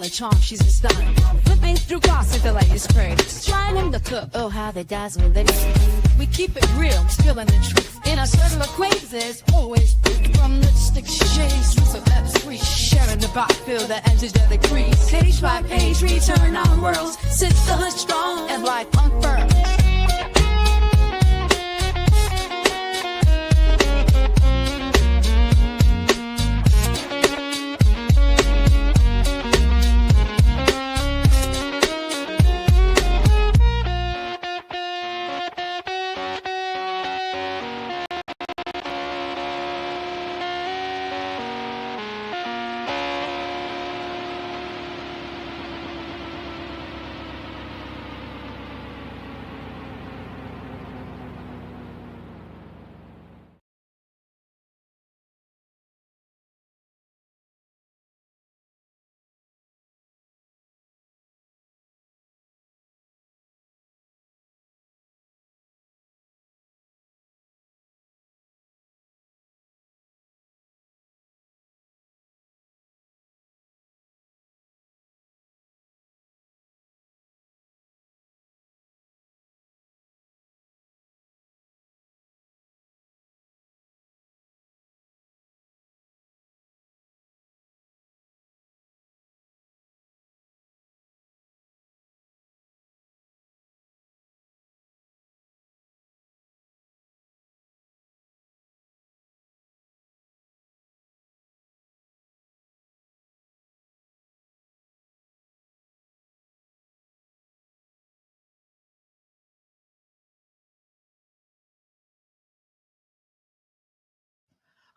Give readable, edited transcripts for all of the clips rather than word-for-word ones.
Charm, she's a star. Flipping through classes, the latest craze. Trying in the club, oh how they dazzle. We keep it real, spilling the truth. In our circle of acquaintances, always from lipstick shades to lips free. Sharing the vibe, feel the energetic breeze. Page by page, return our worlds. Sisterhood strong and life unfurled.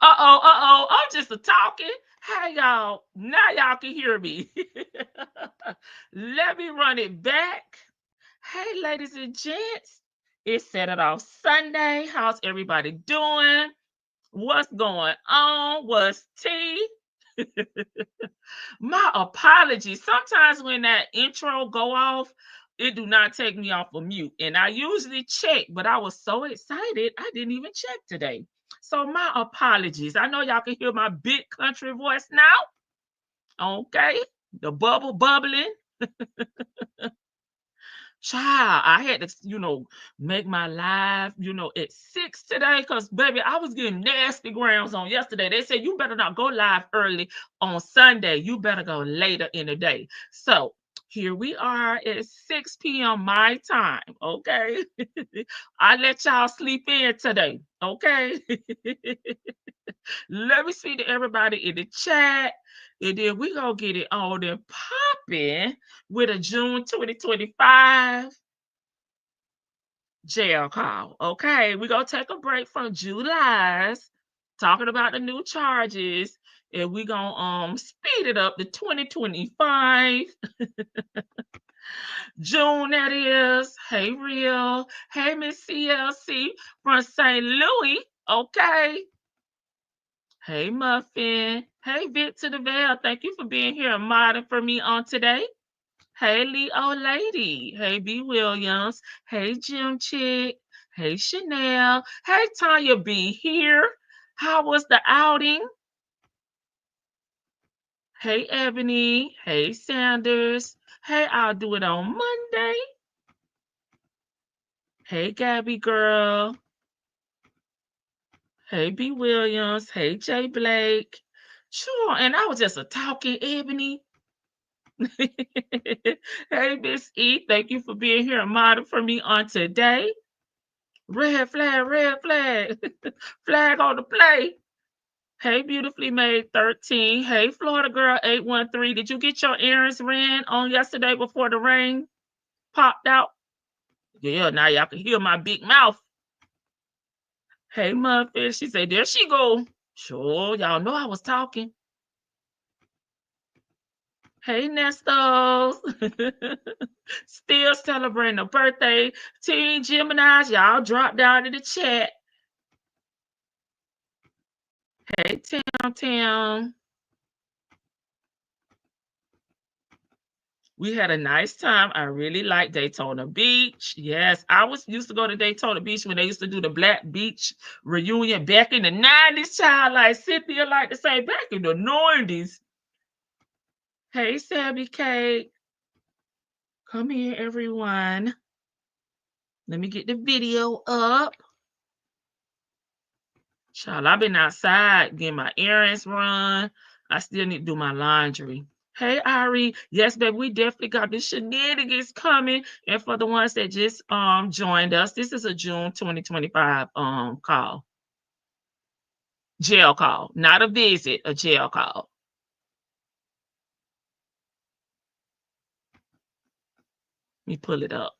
I'm just a talking. Hey, y'all. Now y'all can hear me. Let me run it back. Hey, ladies and gents. It's Saturday off Sunday. How's everybody doing? What's going on? What's tea? My apologies. Sometimes when that intro go off, it do not take me off of mute. And I usually check, but I was so excited, I didn't even check today. So my apologies. I know y'all can hear my big country voice now. Okay. The bubble bubbling. Child, I had to, make my live, at 6 today because, baby, I was getting nasty grounds on yesterday. They said, you better not go live early on Sunday. You better go later in the day. So here we are at 6 p.m. my time, okay? I let y'all sleep in today, okay? Let me see to everybody in the chat. And then we gonna get it on and popping with a June 2025 jail call. Okay, we're gonna take a break from July's talking about the new charges, and we're gonna speed it up to 2025. June, that is. Hey, Real. Hey, Miss CLC from St. Louis. Okay. Hey, Muffin. Hey, Victor DeVale. Thank you for being here and modding for me on today. Hey, Leo Lady. Hey, B. Williams. Hey, Jim Chick. Hey, Chanel. Hey, Tanya B. here. How was the outing? Hey, Ebony. Hey, Sanders. Hey, I'll do it on Monday. Hey, Gabby girl. Hey, B. Williams. Hey, J. Blake. Sure, and I was just a talking Ebony. Hey, Miss E. Thank you for being here and modding for me on today. Red flag, red flag. Flag on the play. Hey, beautifully made 13. Hey, Florida girl 813. Did you get your errands ran on yesterday before the rain popped out? Yeah, now y'all can hear my big mouth. Hey, Muffin. She said, there she go. Sure, y'all know I was talking. Hey, Nestos. Still celebrating a birthday. Team Geminis, y'all drop down in the chat. Hey, Tam. We had a nice time. I really like Daytona Beach. Yes, I used to go to Daytona Beach when they used to do the Black Beach reunion back in the 90s, child. Like Cynthia like to say, back in the 90s. Hey, Sammy Kate. Come here, everyone. Let me get the video up. Child, I've been outside getting my errands run. I still need to do my laundry. Hey, Ari. Yes, baby, we definitely got the shenanigans coming. And for the ones that just joined us, this is a June 2025 call. Jail call. Not a visit, a jail call. Let me pull it up.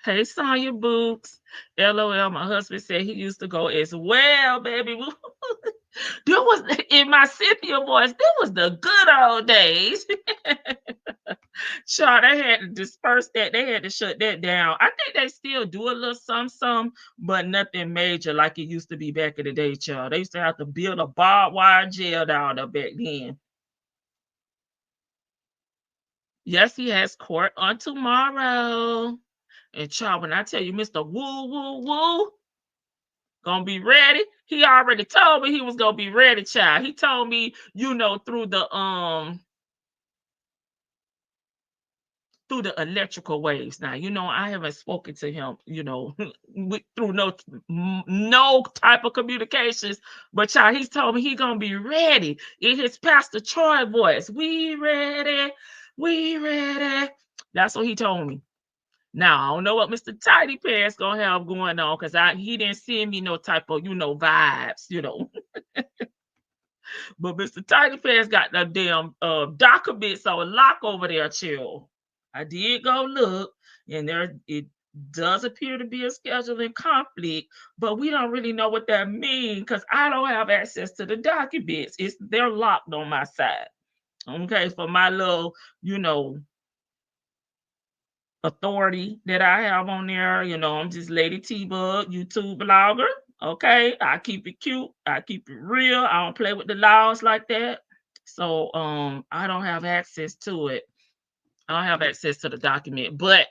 Hey, Sonya Books. LOL. My husband said he used to go as well, baby. There was in my Cynthia voice, there was the good old days. Sure, they had to disperse that. They had to shut that down. I think they still do a little some, but nothing major like it used to be back in the day, child. They used to have to build a barbed wire jail down there back then. Yes, he has court on tomorrow. And child, when I tell you, Mr. Woo, gonna be ready. He already told me he was gonna be ready, child. He told me, through the electrical waves. Now, I haven't spoken to him, through no type of communications. But child, he's told me he's gonna be ready in his Pastor Troy voice. We ready. That's what he told me. Now, I don't know what Mr. Tidy Pants gonna have going on because he didn't send me no type of, vibes, But Mr. Tidy Pants got the damn documents on lock over there, chill. I did go look, and it does appear to be a scheduling conflict, but we don't really know what that means because I don't have access to the documents. They're locked on my side. Okay, for my little, authority that I have on there. I'm just Lady T-Bug, YouTube blogger. Okay, I keep it cute. I keep it real. I don't play with the laws like that. So I don't have access to it. I don't have access to the document. But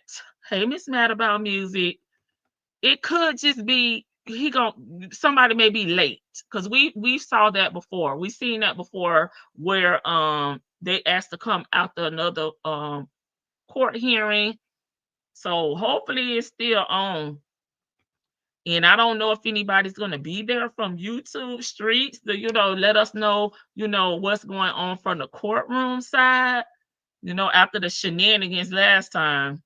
hey, Miss Mad About Music, it could just be somebody may be late because we saw that before. We seen that before where they asked to come after another court hearing. So hopefully it's still on. And I don't know if anybody's going to be there from YouTube streets to, let us know, what's going on from the courtroom side, after the shenanigans last time.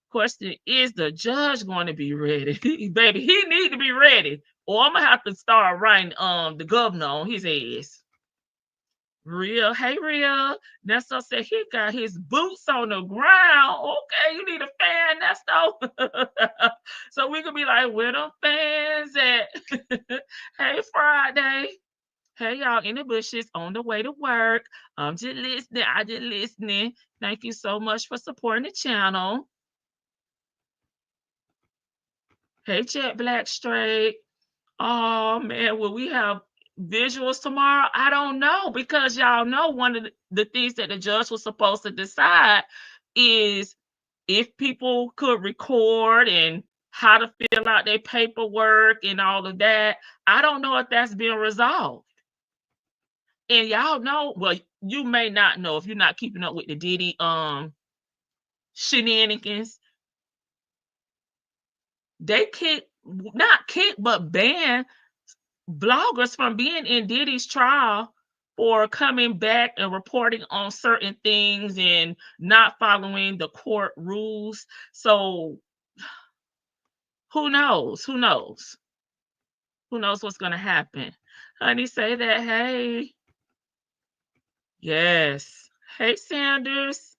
Question, is the judge going to be ready? Baby, he need to be ready. Or I'm going to have to start writing the governor on his ass. Real, hey Real. Nesto said he got his boots on the ground. Okay, you need a fan, Nesto. So we could be like, where the fans at? Hey Friday. Hey y'all in the bushes on the way to work. I'm just listening. I just listening. Thank you so much for supporting the channel. Hey Jet Black Straight. Oh man, will we have visuals tomorrow? I don't know because y'all know one of the things that the judge was supposed to decide is if people could record and how to fill out their paperwork and all of that. I don't know if that's been resolved. And y'all know, well, you may not know if you're not keeping up with the Diddy shenanigans. They not kick, but ban bloggers from being in Diddy's trial for coming back and reporting on certain things and not following the court rules. So who knows? Who knows? Who knows what's going to happen? Honey, say that. Hey. Yes. Hey, Sanders.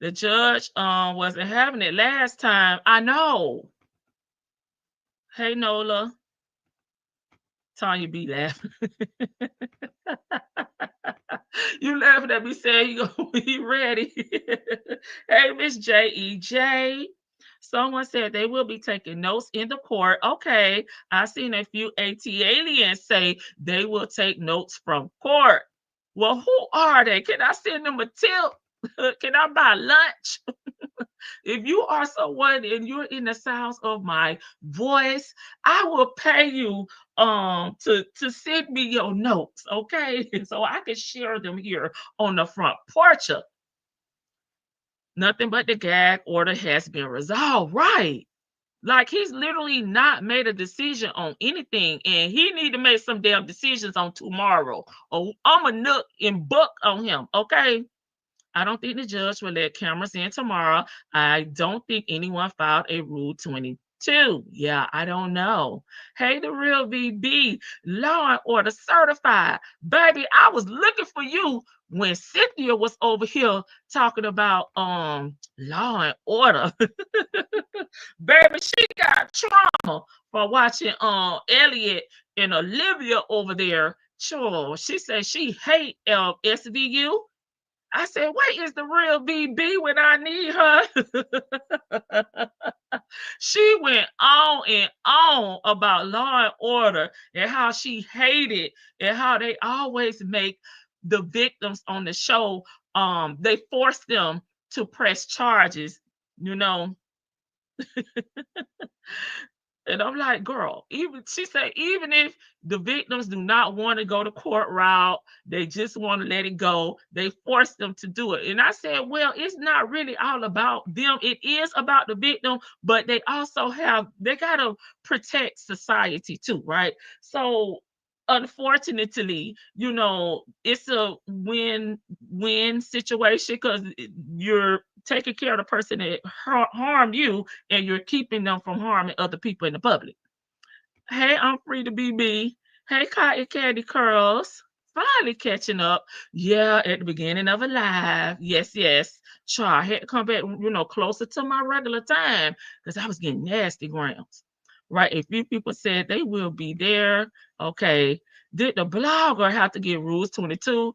The judge wasn't having it last time. I know. Hey, Nola. Tanya be laughing. You laughing at me saying you gonna be ready. Hey, Miss J.E.J. Someone said they will be taking notes in the court. Okay, I've seen a few AT aliens say they will take notes from court. Well, who are they? Can I send them a tip? Can I buy lunch? If you are someone and you're in the sounds of my voice, I will pay you to send me your notes, okay? So I can share them here on the front porch. Nothing but the gag order has been resolved. Right. Like he's literally not made a decision on anything, and he need to make some damn decisions on tomorrow. Oh, I'm a nook and buck on him, okay? I don't think the judge will let cameras in tomorrow. I don't think anyone filed a Rule 22. Yeah, I don't know. Hey, the real VB, law and order certified. Baby, I was looking for you when Cynthia was over here talking about law and order. Baby, she got trauma for watching Elliot and Olivia over there. Sure, she said she hate SVU. I said, where is the real BB when I need her? She went on and on about law and order and how she hated and how they always make the victims on the show, they force them to press charges, you know. And I'm like, girl, even she said, even if the victims do not want to go the court route, they just want to let it go, they force them to do it. And I said, well, it's not really all about them. It is about the victim, but they also they gotta protect society too, right? So unfortunately, you know, it's a win-win situation because you're taking care of the person that harmed you and you're keeping them from harming other people in the public. Hey, I'm free to be me. Hey, Cotton Candy Curls. Finally catching up. Yeah, at the beginning of a live. Yes, yes. Try. I had to come back, you know, closer to my regular time because I was getting nasty grounds. Right. A few people said they will be there. Okay. Did the blogger have to get Rules 22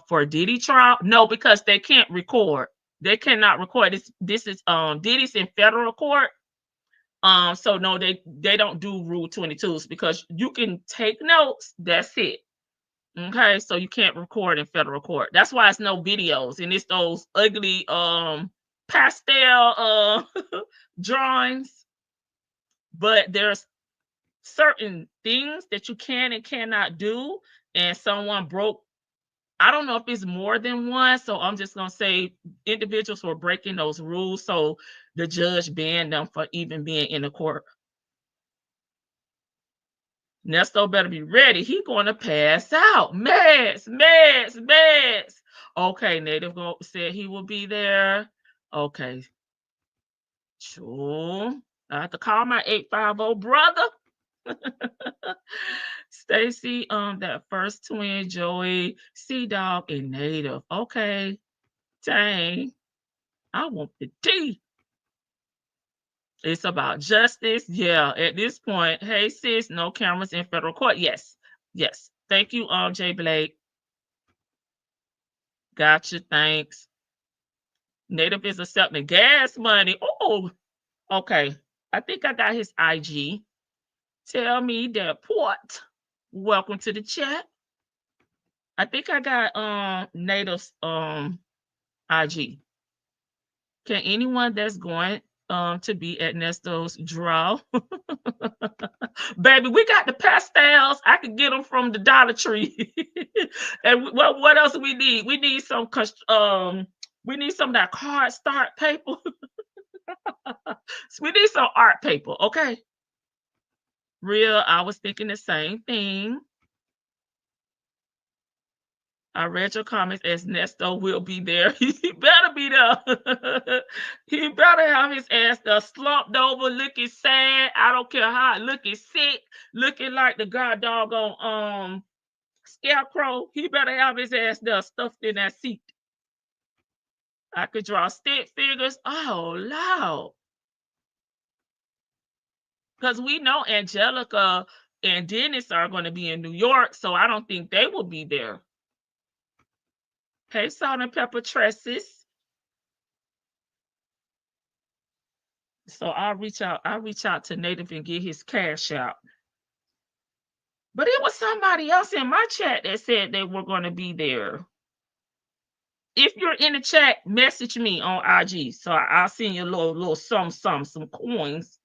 for Diddy trial? No, because they can't record. They cannot record. This is Diddy's in federal court. So no, they don't do Rule 22s because you can take notes. That's it. Okay, so you can't record in federal court. That's why it's no videos and it's those ugly pastel drawings. But there's certain things that you can and cannot do, and someone broke. I don't know if it's more than one, so I'm just gonna say individuals were breaking those rules, so the judge banned them for even being in the court. Nesto better be ready. He gonna pass out. Meds, meds, meds. Okay, Native said he will be there. Okay. Sure. I have to call my 850 brother. Stacy, that first twin, Joey, Sea Dog, and Native. Okay. Dang. I want the D. It's about justice. Yeah, at this point. Hey, sis, no cameras in federal court. Yes. Yes. Thank you, Jay Blake. Gotcha. Thanks. Native is accepting gas money. Oh, okay. I think I got his IG. Tell me that port. Welcome to the chat. I think I got Native's IG. Can anyone that's going to be at Nesto's draw? Baby, we got the pastels. I could get them from the Dollar Tree. And what else do we need? We need some of that card start paper. We need some art paper, okay? Real, I was thinking the same thing. I read your comments. Ernesto will be there. He better be there. He better have his ass there slumped over, looking sad. I don't care how, looking sick, looking like the god doggone scarecrow. He better have his ass there stuffed in that seat. I could draw stick figures. Oh, loud. Because we know Angelica and Dennis are going to be in New York, so I don't think they will be there. Hey, Salt and Pepper Tresses. So I'll reach out to Native and get his cash out. But it was somebody else in my chat that said they were going to be there. If you're in the chat, message me on IG. So I'll send you a little some coins.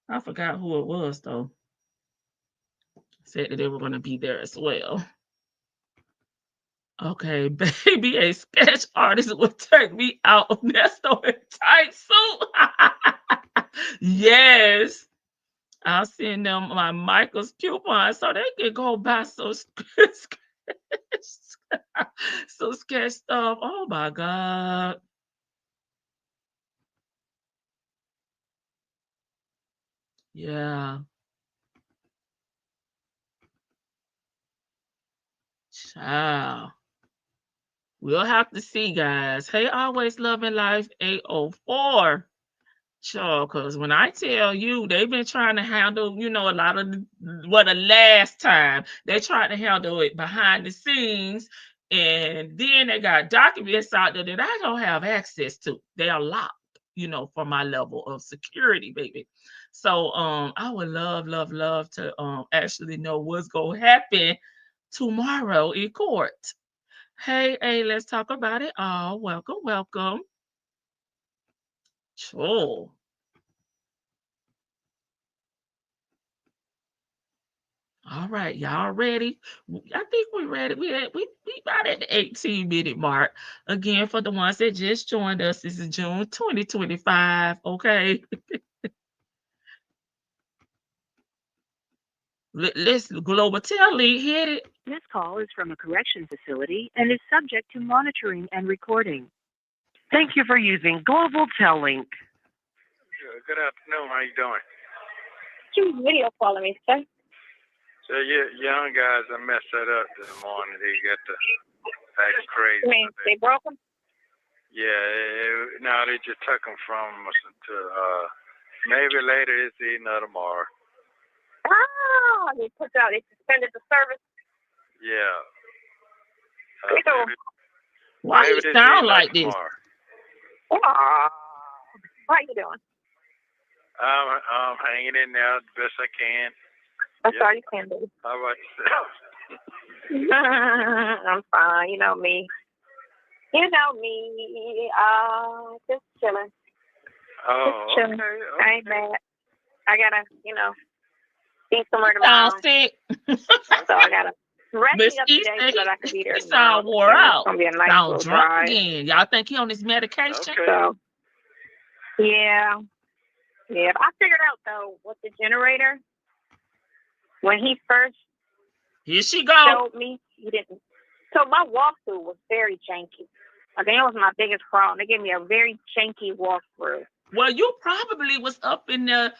I forgot who it was, though. Said that they were going to be there as well. Okay, baby, a sketch artist would take me out of Nesto in tight suit. Yes. I'll send them my Michael's coupon so they can go buy some sketch stuff. Oh my God. Yeah. Child. We'll have to see, guys. Hey, always loving life 804. Sure, because when I tell you, they've been trying to handle, a lot of the last time they tried to handle it behind the scenes, and then they got documents out there that I don't have access to. They are locked, for my level of security, baby. So I would love to actually know what's gonna happen tomorrow in court. Hey, let's talk about it. Oh, welcome. Sure. All right, y'all ready? I think we're ready. We about at the 18-minute mark. Again, for the ones that just joined us, this is June 2025. Okay. Let's global tell lead hit it. This call is from a correction facility and is subject to monitoring and recording. Thank you for using Global Tel Link. Good afternoon. How you doing? You video calling me, sir? So you young guys, I messed that up this morning. They got the act crazy. You mean they broke them? Yeah. No, they just took them from us to maybe later this evening or tomorrow. Ah, they suspended the service. Yeah. Why you sound like this? Oh, how you doing? I'm hanging in there the best I can. That's all you can do. How about yourself? I'm fine. You know me. Just chilling. Oh, just chilling. okay. I ain't mad. I gotta, be somewhere tomorrow. Sound sick. So I gotta rest Miss me up today so that I can be there He tomorrow. sound wore out. It's gonna be a nice Sound little drunk drive. again. Y'all think he on his medication? Okay. So, yeah. I figured out though with the generator, when he first Here she go. showed me, he didn't. So my walkthrough was very janky. I think that was my biggest problem. They gave me a very janky walkthrough. Well, you probably was up in there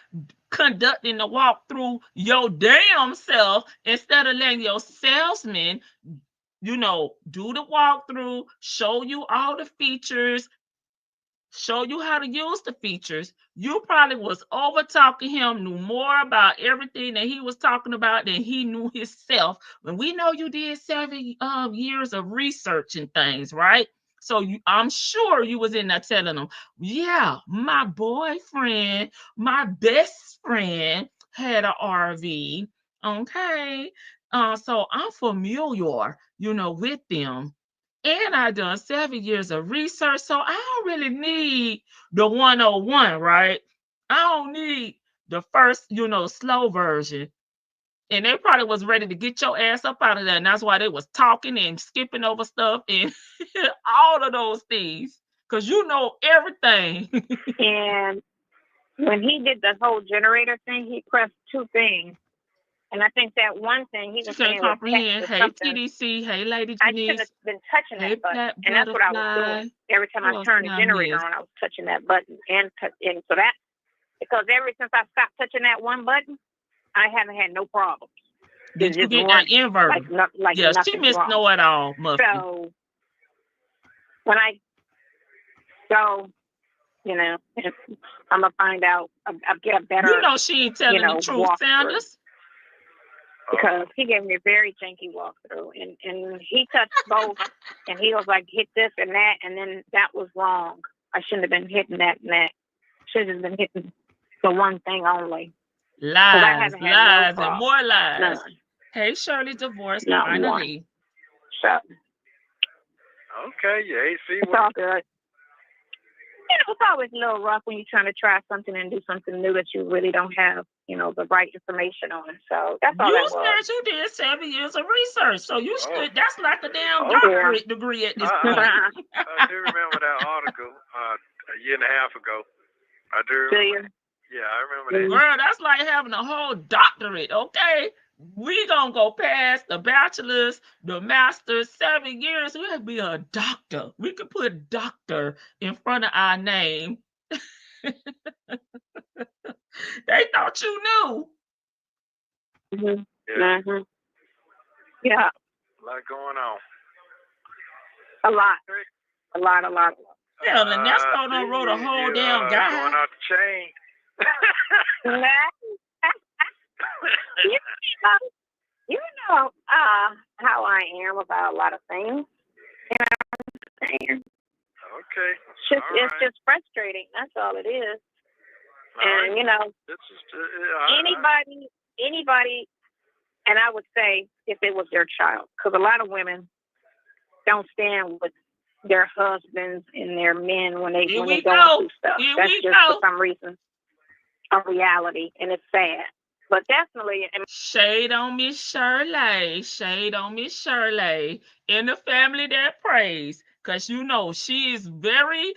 conducting the walkthrough your damn self instead of letting your salesman, do the walkthrough, show you all the features, show you how to use the features. You probably was over talking him, knew more about everything that he was talking about than he knew himself. When we know you did 7 years of research and things, right? So I'm sure you was in there telling them, yeah, my boyfriend, my best friend had an RV. Okay. So I'm familiar, with them. And I done 7 years of research. So I don't really need the 101, right? I don't need the first, slow version. And they probably was ready to get your ass up out of there. And that's why they was talking and skipping over stuff and all of those things. Because you know everything. And when he did the whole generator thing, he pressed 2 things. And I think that one thing he She was can't saying was comprehend. text or Hey, something. TDC. Hey, Lady I shouldn't Janice. have been touching Hey, that button. Black And that's what I was Butterfly. doing. Every time I turned the generator on, I was touching that button. And so that, because ever since I stopped touching that one button, I haven't had no problems. Did you get that inverter? Like yeah, she missed wrong. know it all, Muffin. So when I go, you know, I'm gonna find out. I'll get a better. You know she ain't telling the truth, Sanders. Because he gave me a very janky walkthrough, and he touched both, and he was like, hit this and that, and then that was wrong. I shouldn't have been hitting that and that. Should have been hitting the one thing only. Lies, lies, and more lies. None. Hey, Shirley, divorced One. finally. So. Okay, yeah, see it's all good. You know, it's always a little rough when you're trying to try something and do something new that you really don't have, you know, the right information on. So that's all that was. You did 7 years of research, so you stood. That's like a damn doctorate degree at this point. I do remember that article a year and a half ago. I do. Remember. Yeah, I remember that. Girl, that's like having a whole doctorate. Okay, we gonna go past the bachelor's, the master's, 7 years. We'll be a doctor. We could put doctor in front of our name. They thought you knew. Mm-hmm. Yeah. Mm-hmm. Yeah. A lot going on. A lot. Yeah, Ernesto done wrote a whole damn guide. Going out the chain. you know how I am about a lot of things. You know what I'm saying? Okay. It's just frustrating. That's all it is. And you know, anybody, and I would say if it was their child, because a lot of women don't stand with their husbands and their men when they go through stuff. That's just for some reason a reality, and it's sad. But definitely, shade on Miss Shirley. Shade on Miss Shirley in the family that prays, because you know she is very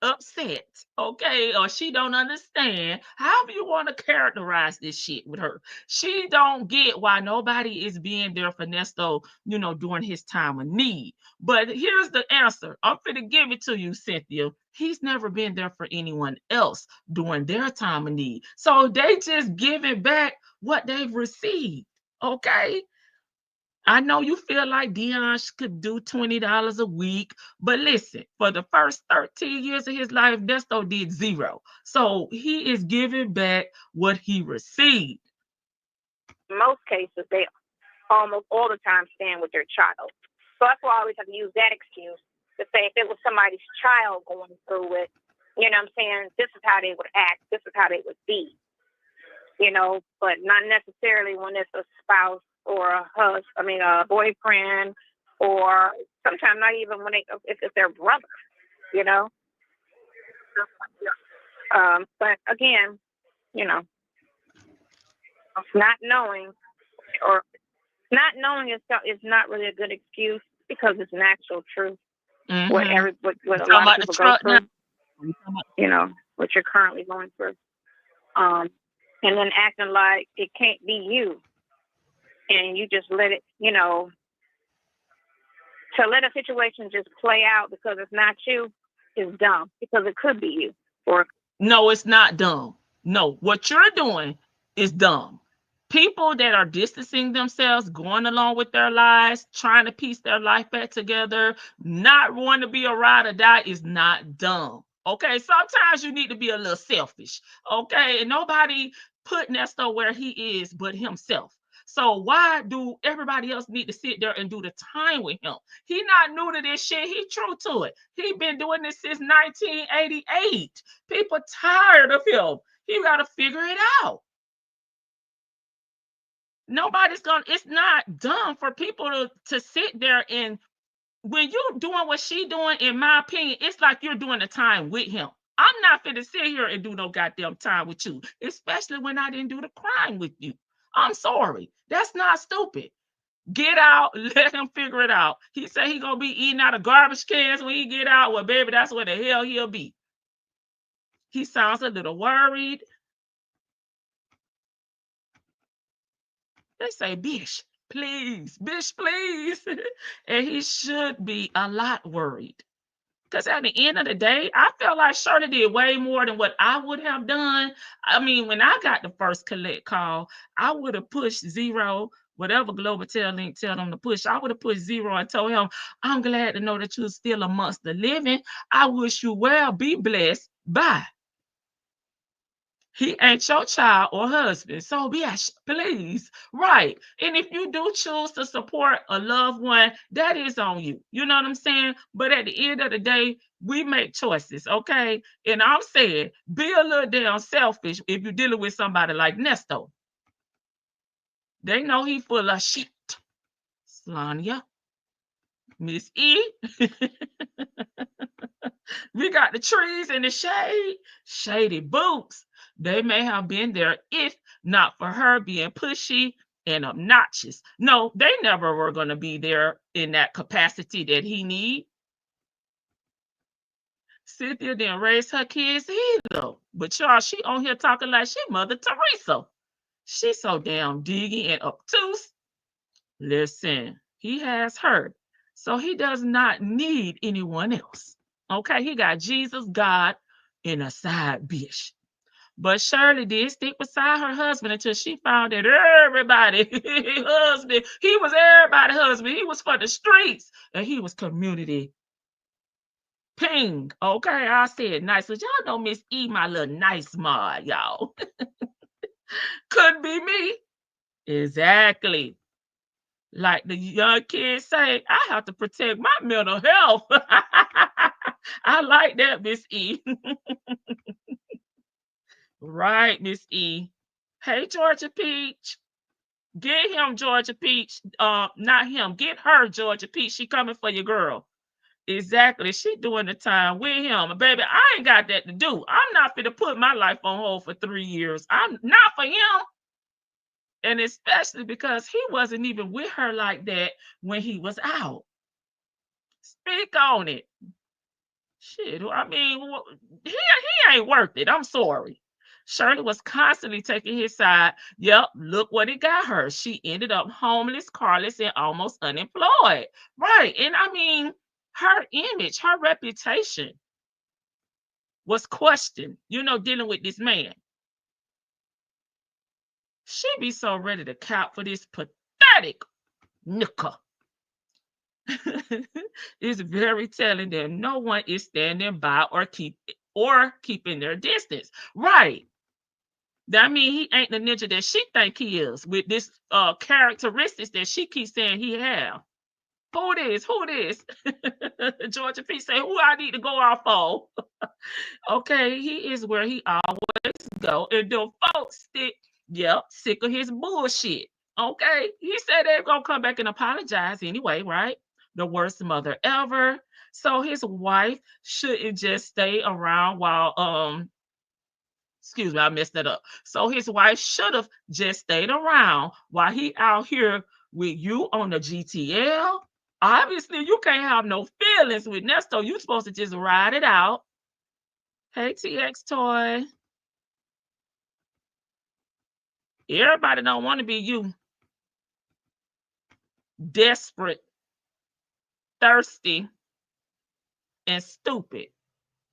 upset, okay, or she don't understand. However you want to characterize this shit with her, she don't get why nobody is being there for Ernesto, you know, during his time of need. But here's the answer. I'm finna give it to you, Cynthia. He's never been there for anyone else during their time of need. So they just giving back what they've received, okay? I know you feel like Dion could do $20 a week, but listen, for the first 13 years of his life, Ernesto did zero. So he is giving back what he received. In most cases, they almost all the time stand with their child. So that's why I always have to use that excuse to say if it was somebody's child going through it, you know what I'm saying, this is how they would act, this is how they would be. You know, but not necessarily when it's a spouse or a boyfriend, or sometimes not even if it's their brother, you know. But again, you know, not knowing is not really a good excuse because it's an actual truth. Mm-hmm. What a lot of people go through, you know, what you're currently going through. And then acting like it can't be you. And you just let it, you know, to let a situation just play out because it's not you is dumb, because it could be you. No, it's not dumb. No, what you're doing is dumb. People that are distancing themselves, going along with their lives, trying to piece their life back together, not wanting to be a ride or die is not dumb. Okay, sometimes you need to be a little selfish. Okay, and nobody put Ernesto where he is but himself. So why do everybody else need to sit there and do the time with him? He not new to this shit. He true to it. He been doing this since 1988. People tired of him. He got to figure it out. It's not dumb for people to sit there and when you're doing what she doing, in my opinion, it's like you're doing the time with him. I'm not finna sit here and do no goddamn time with you, especially when I didn't do the crime with you. I'm sorry. That's not stupid. Get out, let him figure it out. He said he gonna be eating out of garbage cans when he get out. Well, baby, that's where the hell he'll be. He sounds a little worried. They say, Bish, please, Bish, please. And he should be a lot worried. Because at the end of the day, I felt like Shirley did way more than what I would have done. I mean, when I got the first collect call, I would have pushed 0, whatever Globaltel link tell them to push. I would have pushed 0 and told him, I'm glad to know that you're still amongst the living. I wish you well. Be blessed. Bye. He ain't your child or husband. So yes, please. Right. And if you do choose to support a loved one, that is on you. You know what I'm saying? But at the end of the day, we make choices, okay? And I'm saying, be a little damn selfish if you're dealing with somebody like Ernesto. They know he full of shit. Slania. Miss E. We got the trees in the shade. Shady boots. They may have been there if not for her being pushy and obnoxious. No, they never were going to be there in that capacity that he need. Cynthia didn't raise her kids either. But y'all, she on here talking like she Mother Teresa. She's so damn diggy and obtuse. Listen, he has her. So he does not need anyone else. Okay, he got Jesus, God, and a side bitch. But Shirley did stick beside her husband until she found that everybody, husband, he was everybody's husband. He was for the streets and he was community. Ping. Okay, I said nice. But y'all know Miss E, my little nice mod, y'all. Couldn't be me. Exactly. Like the young kids say, I have to protect my mental health. I like that, Miss E. Right, Miss E. Hey, Georgia Peach. Get him, Georgia Peach. Not him. Get her, Georgia Peach. She coming for your girl. Exactly. She doing the time with him. Baby, I ain't got that to do. I'm not finna put my life on hold for 3 years. I'm not for him. And especially because he wasn't even with her like that when he was out. Speak on it. Shit, I mean, he ain't worth it. I'm sorry. Shirley was constantly taking his side. Yep, look what it got her. She ended up homeless, carless, and almost unemployed. Right. And I mean, her image, her reputation was questioned, dealing with this man. She be so ready to cop for this pathetic nickel. It's very telling that no one is standing by or keeping their distance. Right. That mean he ain't the ninja that she think he is with this characteristics that she keeps saying he have. Who this? Georgia P say, who I need to go off for? Okay, he is where he always go. And the folks sick of his bullshit. Okay, he said they're gonna come back and apologize anyway, right? The worst mother ever. So his wife shouldn't just stay around while excuse me, I messed that up. So his wife should have just stayed around while he out here with you on the GTL. Obviously, you can't have no feelings with Ernesto. You're supposed to just ride it out. Hey, TX Toy. Everybody don't want to be you. Desperate, thirsty, and stupid.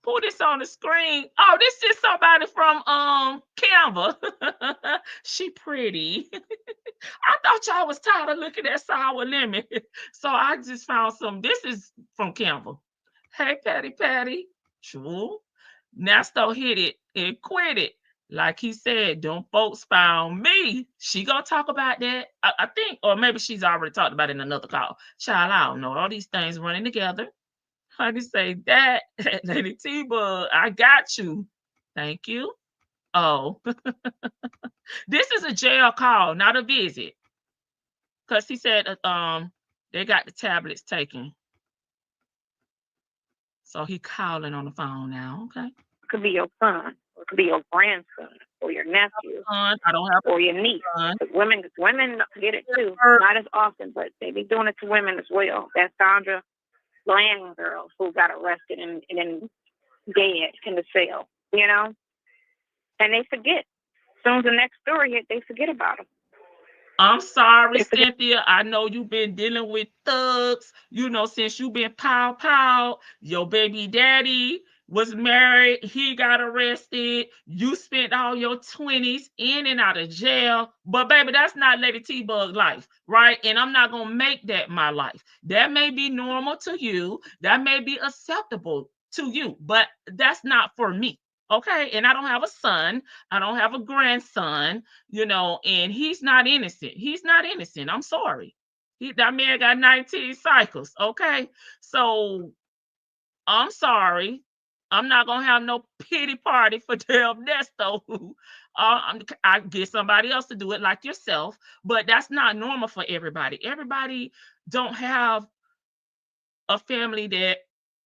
Put this on the screen. Oh, this is somebody from Canva. She pretty. I thought y'all was tired of looking at Sour Lemon. So I just found some. This is from Canva. Hey, Patty. True. Ernesto hit it and quit it. Like he said, them folks found me. She gonna talk about that. I think, or maybe she's already talked about it in another call. Child, I don't know. All these things running together. Honey say that. Lady T-Bug, I got you. Thank you. Oh. This is a jail call, not a visit. Because he said they got the tablets taken. So he calling on the phone now, okay? It could be your son, or it could be your grandson. or your nephew I don't have or your niece. a son. Women get it too, not as often, but they be doing it to women as well. That Sandra Bland girl who got arrested and then dead in the cell, you know? And they forget. As soon as the next story hit, they forget about them. I'm sorry, Cynthia. I know you've been dealing with thugs, since you've been pow. Your baby daddy was married. He got arrested. You spent all your 20s in and out of jail. But, baby, that's not Lady T-Bug life, right? And I'm not going to make that my life. That may be normal to you. That may be acceptable to you. But that's not for me. Okay, and I don't have a son. I don't have a grandson, and he's not innocent. He's not innocent. I'm sorry. That man got 19 cycles. Okay, so I'm sorry. I'm not gonna have no pity party for Ernesto. Who I get somebody else to do it, like yourself. But that's not normal for everybody. Everybody don't have a family that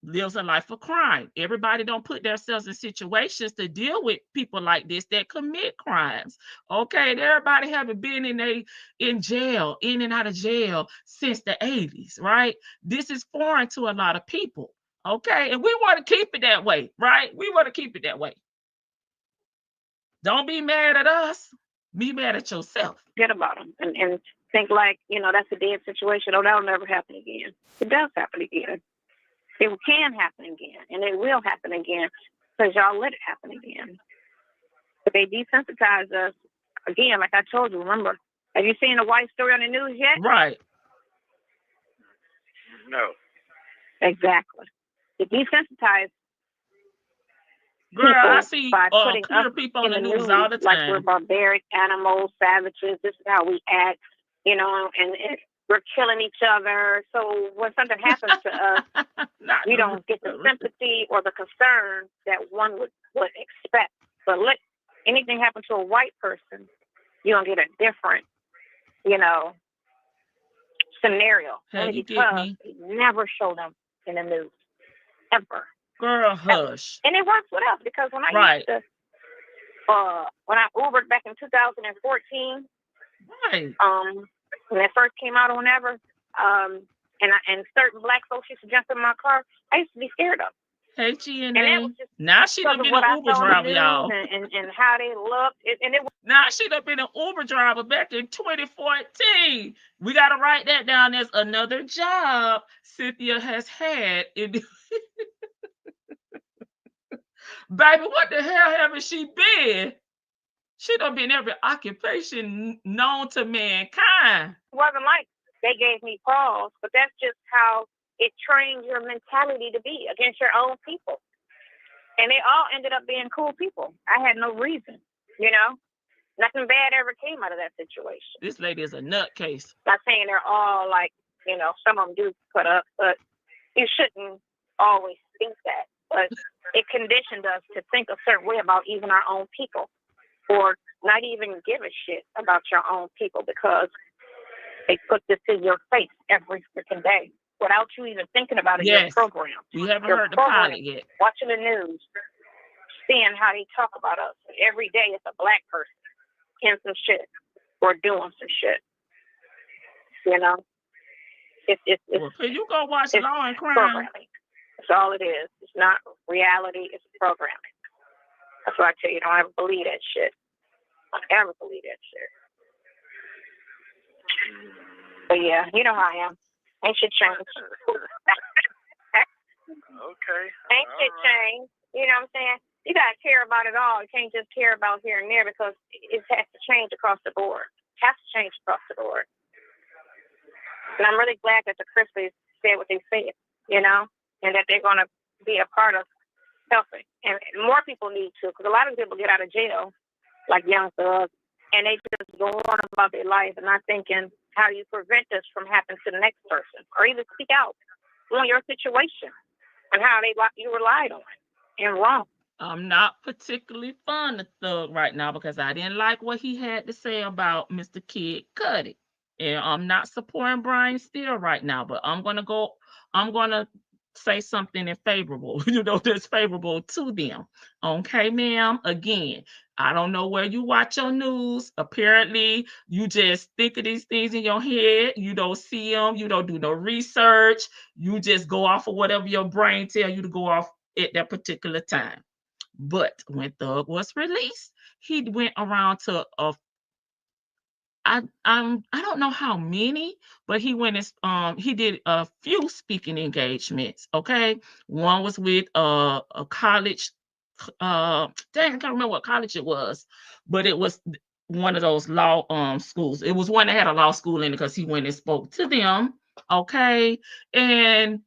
lives a life of crime. Everybody don't put themselves in situations to deal with people like this that commit crimes. Okay, everybody haven't been in jail, in and out of jail since the 80s, right? This is foreign to a lot of people. Okay, and we want to keep it that way, right? We want to keep it that way. Don't be mad at us. Be mad at yourself. Forget about them and think like, that's a dead situation. Oh, that'll never happen again. It does happen again. It can happen again, and it will happen again because y'all let it happen again. But they desensitize us again, like I told you. Remember, have you seen the white story on the news yet? Right. No. Exactly. They desensitize Girl, I see by putting clear us people on in the news all the time. Like we're barbaric animals, savages. This is how we act, and we're killing each other. So when something happens to us, we don't get the sympathy or the concern that one would expect. But let anything happen to a white person, you're going to get a different, scenario. Only because they never show them in the news. Ever. Girl, hush. And it works with us because when I used to, when I Ubered back in 2014, right. When it first came out or whenever, and certain black folks used to jump in my car, I used to be scared of them. Hey, GNA. Now she done been an Uber driver, y'all. And how they looked. Now she done been an Uber driver back in 2014. We got to write that down as another job Cynthia has had. Baby, what the hell haven't she been? She done been every occupation known to mankind. It wasn't like they gave me pause, but that's just how it trains your mentality to be against your own people. And they all ended up being cool people. I had no reason, Nothing bad ever came out of that situation. This lady is a nutcase. Not saying they're all like, some of them do put up, but you shouldn't always think that. But it conditioned us to think a certain way about even our own people, or not even give a shit about your own people because they put this in your face every freaking day without you even thinking about it. Yes. Your program. We haven't heard the pilot yet. Watching the news, seeing how they talk about us. Every day it's a black person in some shit or doing some shit. It's well, you go watch Law and Crime. Programming. That's all it is. It's not reality. It's programming. That's why I tell you, don't ever believe that shit. Don't ever believe that shit. But yeah, you know how I am. Ain't shit changed. Okay. Ain't shit changed. You know what I'm saying? You gotta care about it all. You can't just care about here and there because it has to change across the board. It has to change across the board. And I'm really glad that the Crispies said what they said, and that they're gonna be a part of helping. And more people need to, because a lot of people get out of jail, like young thugs, and they just go on about their life and not thinking, how do you prevent this from happening to the next person? Or even speak out on your situation and how you relied on it and wrong. I'm not particularly fond of Thug right now because I didn't like what he had to say about Mr. Kid Cudi. And I'm not supporting Brian Steele right now, but I'm gonna say something in favorable, that's favorable to them. Okay, ma'am. Again, I don't know where you watch your news. Apparently, you just think of these things in your head. You don't see them. You don't do no research. You just go off of whatever your brain tell you to go off at that particular time. But when Thug was released, he went around to I don't know how many, but he went he did a few speaking engagements. Okay, one was with a college. Dang, I can't remember what college it was, but it was one of those law schools. It was one that had a law school in it because he went and spoke to them. Okay, and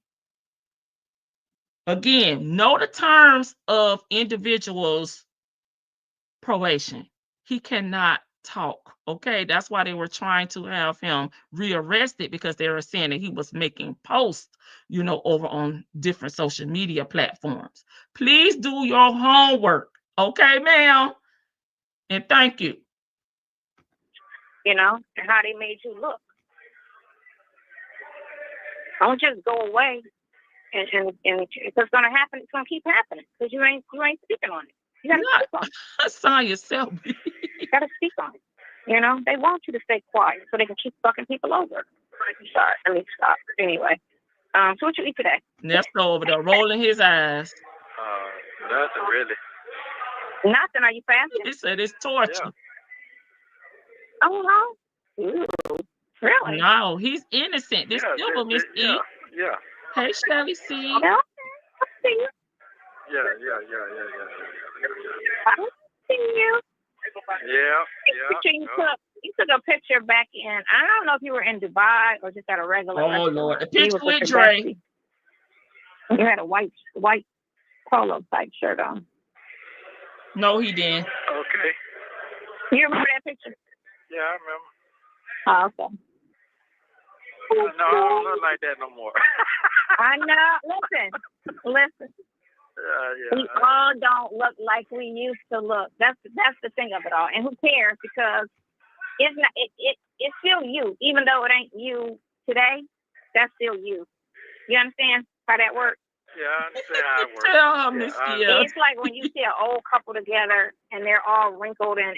again, know the terms of individuals' probation. He cannot talk. Okay, that's why they were trying to have him rearrested, because they were saying that he was making posts, over on different social media platforms. Please do your homework. Okay, ma'am. And thank you. And how they made you look. Don't just go away and if it's gonna happen, it's gonna keep happening because you ain't speaking on it. You gotta speak on it. Sign yourself. You gotta speak on it. They want you to stay quiet so they can keep fucking people over. Sorry, let me stop. Anyway, so what you eat today? Nesto over there rolling his eyes. Nothing really. Nothing. Are you fasting? He said it's torture. Yeah. Oh no. Ooh, really? No, he's innocent. This silver Miss E. Yeah. Hey, Shirley C. No, I see you. Yeah. I see you. Yeah. You took a picture back in. I don't know if you were in Dubai or just at a regular restaurant. Lord, the picture with Dre. You had a white polo type shirt on. No, he didn't. Okay. You remember that picture? Yeah, I remember. Oh, okay. No, I don't look like that no more. I know. Listen. Yeah. We all don't look like we used to look. That's the thing of it all. And who cares? Because it's not. It's still you, even though it ain't you today. That's still you. You understand how that works? Yeah, I understand how it works. It's like when you see an old couple together and they're all wrinkled and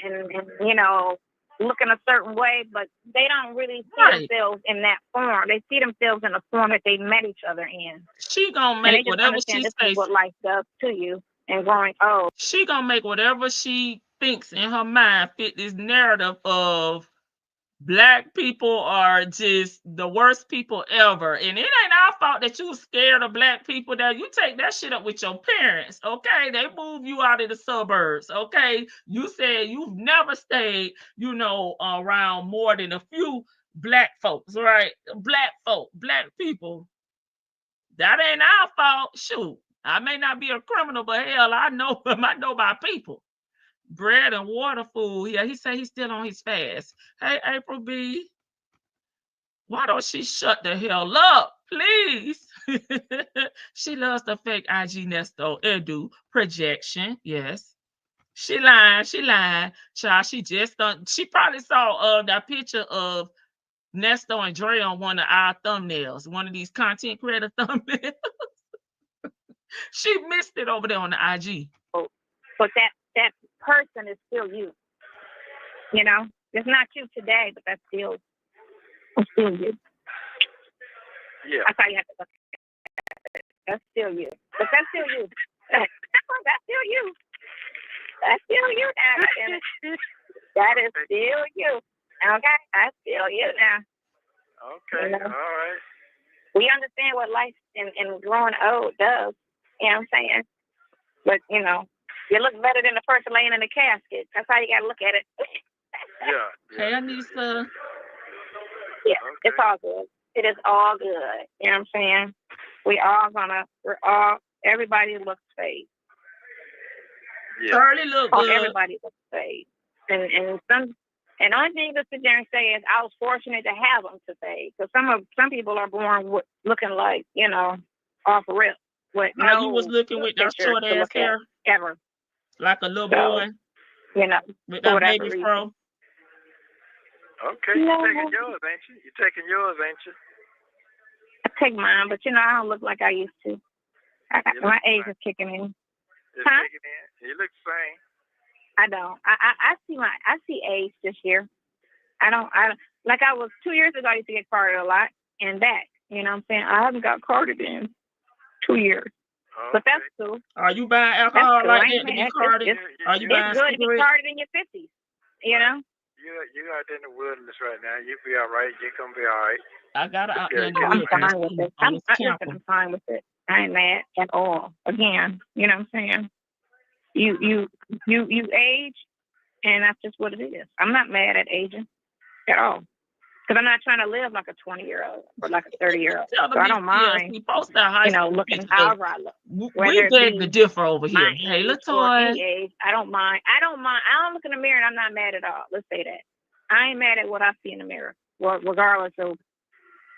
looking a certain way, but they don't really see themselves in that form. They see themselves in the form that they met each other in. She gonna make whatever she says. This is what life does to you and growing old. She gonna make whatever she thinks in her mind fit this narrative of Black people are just the worst people ever. And it ain't our fault that you scared of Black people. That you take that shit up with your parents, okay? They move you out of the suburbs, okay? You said you've never stayed, around more than a few Black folks, right? Black people. That ain't our fault. Shoot, I may not be a criminal, but hell, I know my people. Bread and water food. Yeah, he said he's still on his fast. Hey, April B. Why don't she shut the hell up, please? She loves the fake IG Nesto Edu projection. Yes. She lying. Child, she probably saw that picture of Nesto and Dre on one of our thumbnails, one of these content creator thumbnails. She missed it over there on the IG. But that person is still you. It's not you today, but that's still you. Yeah. That's how you have to look at it. That's still you. But that's still you. That's still you. That's still you now. That is still you. Okay? That's still you now. Okay. All right. We understand what life and growing old does. You know what I'm saying? But, you look better than the person laying in the casket. That's how you got to look at it. Yeah. Hey, Anissa. Yeah, okay. It's all good. It is all good. You know what I'm saying? Everybody looks fake. Yeah. Shirley look good. Everybody looks fake. And the only thing to sit there and say is I was fortunate to have them to fade. Because some people are born looking like, off rip. How you was looking with that short ass hair? Ever. Like a little boy? With that baby fro? Okay, you're taking yours, ain't you? take mine, but I don't look like I used to. My age is kicking in. It's kicking in. You look the same. I don't. I see age this year. I don't like I was 2 years ago. I used to get carded a lot and back. You know what I'm saying? I haven't got carded in 2 years. Okay. But that's cool. Are you buying alcohol cool. like that to be carded? Are you buying It's good to be cigarettes? carded in your 50s. You know? You out there in the wilderness right now. You'll be all right. You're going to be all right. I got it out there in the I'm wilderness. fine with it. I'm fine with it. I ain't mad at all. Again, you know what I'm saying? You age, and that's just what it is. I'm not mad at aging at all. Because I'm not trying to live like a 20-year-old or like a 30-year-old. So I don't mind, looking however I look. We beg to differ over here. Hey, LaToya. Age, I don't mind. I don't look in the mirror and I'm not mad at all. Let's say that. I ain't mad at what I see in the mirror, regardless of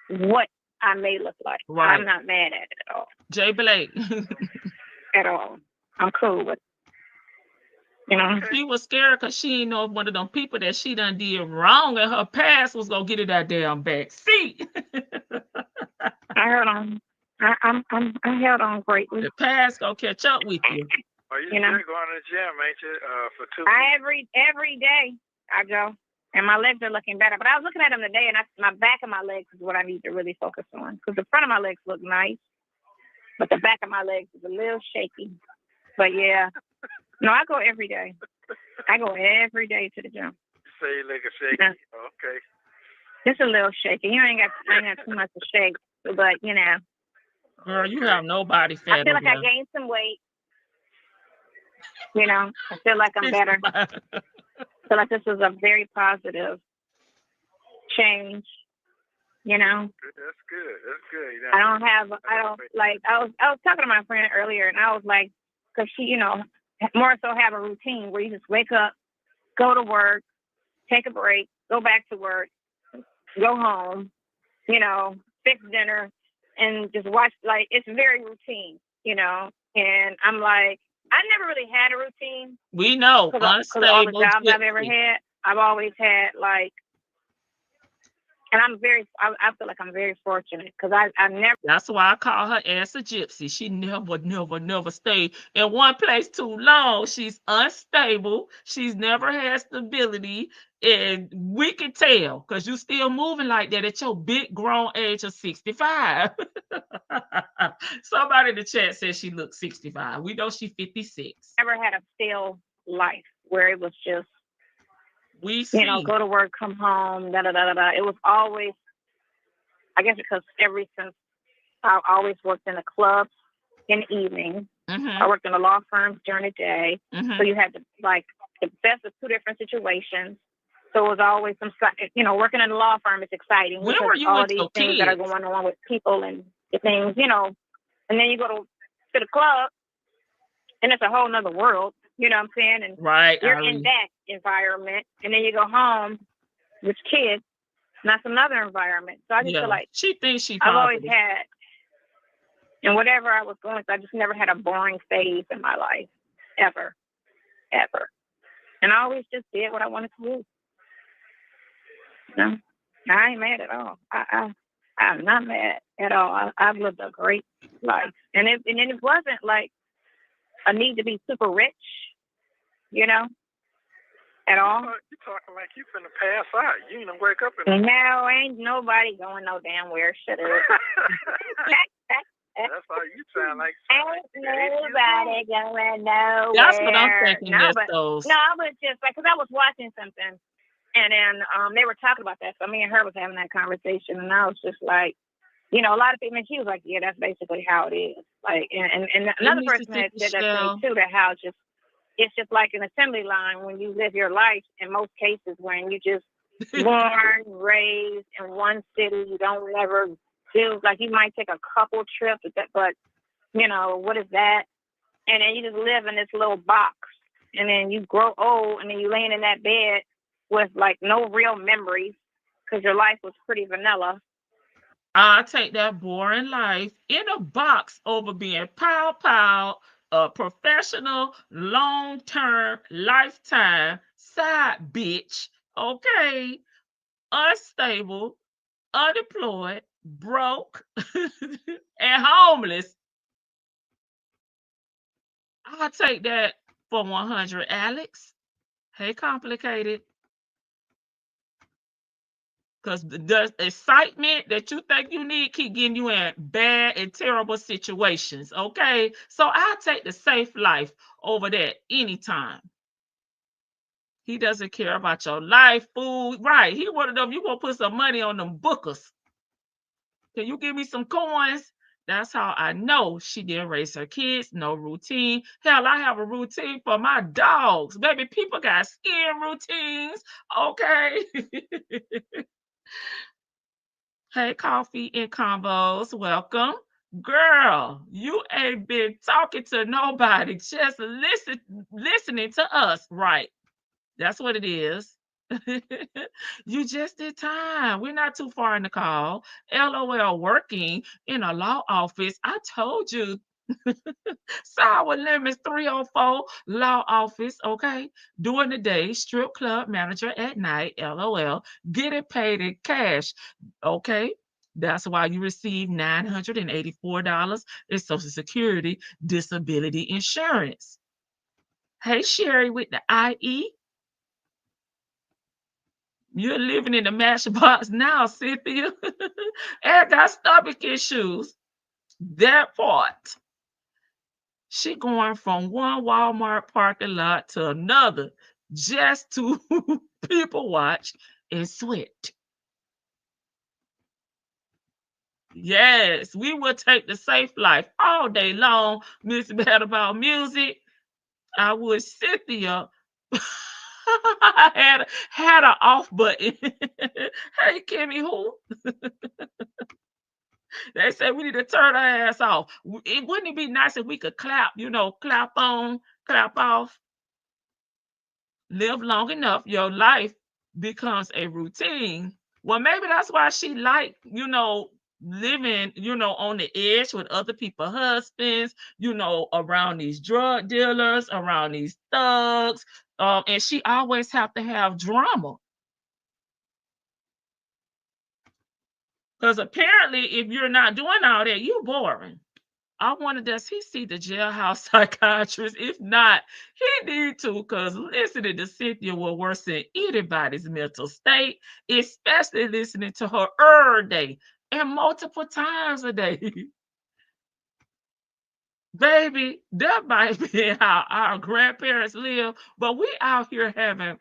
what I may look like. Right. I'm not mad at it at all. Jay Blake. At all. I'm cool with it. You know? She was scared because she didn't know if one of them people that she done did wrong in her past was gonna get in that damn back seat. I held on. I held on greatly. The past gonna catch up with you. Are you still going to the gym, ain't you? For 2 weeks? Every day I go, and my legs are looking better. But I was looking at them today, and my back of my legs is what I need to really focus on, because the front of my legs look nice, but the back of my legs is a little shaky. But yeah. No, I go every day. I go every day to the gym. So you look shaky. Yeah. Okay. Just a little shaky. I ain't got too much to shake, but Girl, you have no body fat. I feel like I gained some weight. I feel like I'm better. I feel like this was a very positive change. That's good. That's good. I was talking to my friend earlier, and I was like, because she, more so have a routine where you just wake up, go to work, take a break, go back to work, go home, fix dinner, and just watch. Like, it's very routine, and I'm like, I never really had a routine. We know. Because all the jobs I've ever had, I've always had, like, and I feel like I'm very fortunate because I never. That's why I call her ass a gypsy. She never stayed in one place too long. She's unstable. She's never had stability. And we can tell because you still moving like that at your big grown age of 65. Somebody in the chat says she looks 65. We know she's 56. Never had a stale life where it was just, we see. Go to work, come home, da-da-da-da-da. It was always, I guess because ever since I always worked in the clubs in the evening. Mm-hmm. I worked in the law firms during the day. Mm-hmm. So you had to, like, the best of two different situations. So it was always some, working in the law firm is exciting. Where were you all with these your things kids? that are going on with people and the things, and then you go to the club and it's a whole nother world. You know what I'm saying? And right, you're in that environment, and then you go home with kids, and that's another environment. So I just feel like she thinks she's I've always had, and whatever I was going through, I just never had a boring phase in my life, ever. And I always just did what I wanted to do. I ain't mad at all. I'm not mad at all. I've lived a great life, and it wasn't like a need to be super rich, at all. You talking like you finna pass out. You ain't wake up and... No, ain't nobody going no damn where. Shut up. That's how you sound like. Ain't nobody going nowhere. That's what I'm thinking. No, I was just like, because I was watching something, and then they were talking about that. So me and her was having that conversation, and I was just like, a lot of people, and she was like, yeah, that's basically how it is. Like, and another person had said that to me too, that how it's just like an assembly line when you live your life. In most cases, when you just born, raised in one city, you don't ever do, like, you might take a couple trips, but what is that? And then you just live in this little box, and then you grow old, and then you laying in that bed with like no real memories because your life was pretty vanilla. I'll take that boring life in a box over being pow, a professional, long-term, lifetime side bitch, okay, unstable, unemployed, broke, and homeless. I'll take that for 100, Alex. Hey, complicated. Because the excitement that you think you need keep getting you in bad and terrible situations. Okay. So I'll take the safe life over that anytime. He doesn't care about your life, food. Right. He one of them, you gonna put some money on them bookers. Can you give me some coins? That's how I know she didn't raise her kids. No routine. Hell, I have a routine for my dogs. Baby, people got skin routines. Okay. Hey, coffee and combos. Welcome. Girl, you ain't been talking to nobody. Just listening to us. Right. That's what it is. You just did time. We're not too far in the call. LOL, working in a law office. I told you. Sour limits 304 law office. Okay. During the day, strip club manager at night. LOL. Getting paid in cash. Okay. That's why you receive $984 in Social Security disability insurance. Hey, Sherry with the IE. You're living in the matchbox now, Cynthia. And got stomach issues. That part. She going from one Walmart parking lot to another just to people watch and sweat. Yes, we will take the safe life all day long. Miss Bad About Music. I would Cynthia. I had an off button. Hey, Kimmy, who? They said we need to turn our ass off. Wouldn't it be nice if we could clap, clap on, clap off? Live long enough, your life becomes a routine. Well, maybe that's why she liked, living, on the edge with other people's husbands, around these drug dealers, around these thugs. And she always have to have drama. Because apparently, if you're not doing all that, you're boring. I wonder, does he see the jailhouse psychiatrist? If not, he need to, because listening to Cynthia will worsen anybody's mental state, especially listening to her every day and multiple times a day. Baby, that might be how our grandparents live, but we out here having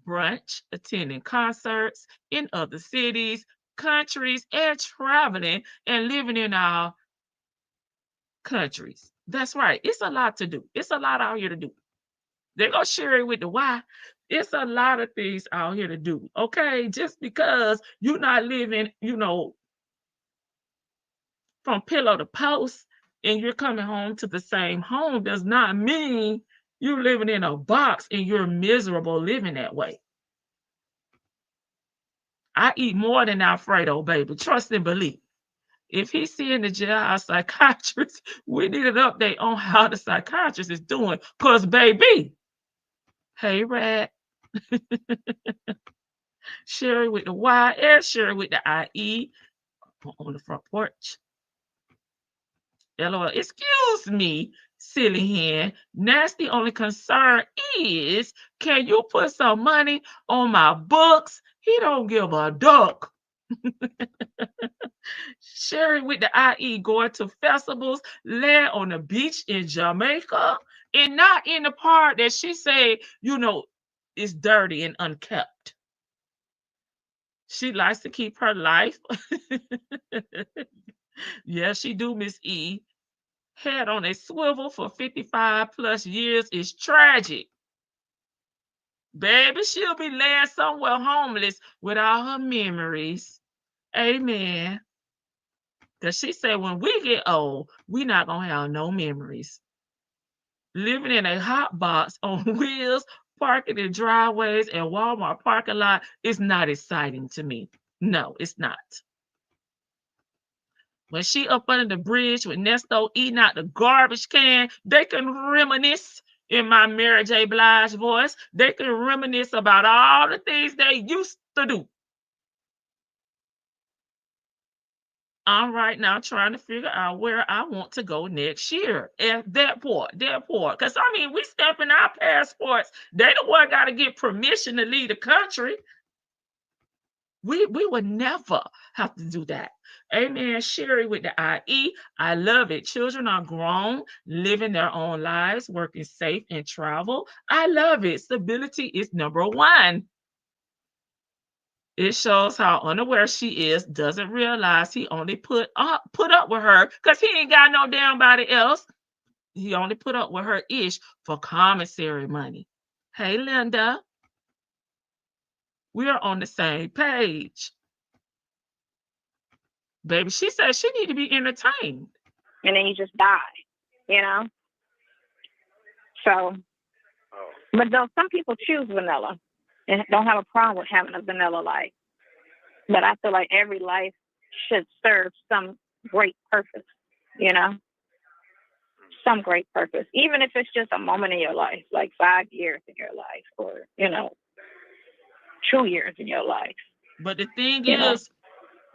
brunch, attending concerts in other cities, countries, and traveling and living in our countries. That's right. It's a lot to do. It's a lot out here to do. They're going to share it with the why. It's a lot of things out here to do. Okay. Just because you're not living, from pillow to post and you're coming home to the same home does not mean you're living in a box and you're miserable living that way. I eat more than Alfredo, baby. Trust and believe. If he's seeing the jailhouse psychiatrist, we need an update on how the psychiatrist is doing. Because, baby, hey, Rat, Sherry with the Y and Sherry with the IE on the front porch. LOL, excuse me, silly hen. Nasty only concern is, can you put some money on my books? He don't give a duck. Sherry with the IE going to festivals, land on the beach in Jamaica, and not in the part that she say, is dirty and unkept. She likes to keep her life. Yes, she do, Miss E. Head on a swivel for 55 plus years is tragic. Baby, she'll be laying somewhere homeless with all her memories. Amen. Because she said when we get old, we're not going to have no memories. Living in a hot box on wheels, parking in driveways and Walmart parking lot is not exciting to me. No, it's not. When she up under the bridge with Ernesto eating out the garbage can, they can reminisce in my Mary J. Blige voice. They can reminisce about all the things they used to do. I'm right now trying to figure out where I want to go next year. And that part. Because I mean, we stamping our passports. They the one got to get permission to leave the country. We would never have to do that. Amen. Sherry with the IE. I love it. Children are grown, living their own lives, working safe and travel. I love it. Stability is number one. It shows how unaware she is, doesn't realize he only put up with her because he ain't got no damn body else. He only put up with her ish for commissary money. Hey, Linda. We are on the same page. Baby, she said she need to be entertained. And then you just die, you know? So, but though some people choose vanilla and don't have a problem with having a vanilla life. But I feel like every life should serve some great purpose, you know? Some great purpose. Even if it's just a moment in your life, like 5 years in your life or, 2 years in your life. But the thing is,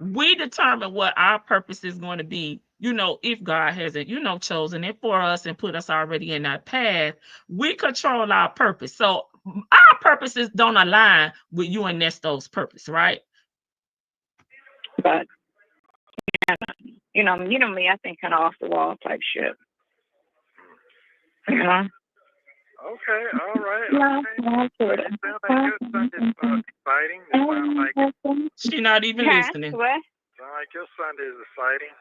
we determine what our purpose is going to be. If God hasn't, chosen it for us and put us already in that path, we control our purpose. So our purposes don't align with you and Ernesto's purpose, right? But, me, I think kind of off the wall type shit. Okay, all right. Okay. Sounds like your Sunday's exciting. It sounds like she's not even listening. What? Sounds like your Sunday is exciting.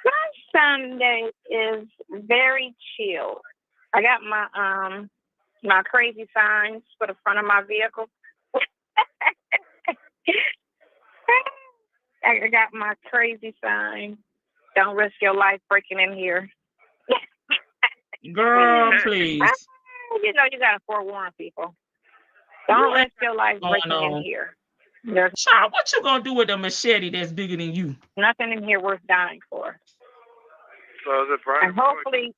My Sunday is very chill. I got my crazy signs for the front of my vehicle. I got my crazy sign. Don't risk your life breaking in here. Girl, please. You gotta forewarn people. Don't risk your life breaking in here. There's Child, what you gonna do with a machete that's bigger than you? nothing in here worth dying for. So is it Brian? And hopefully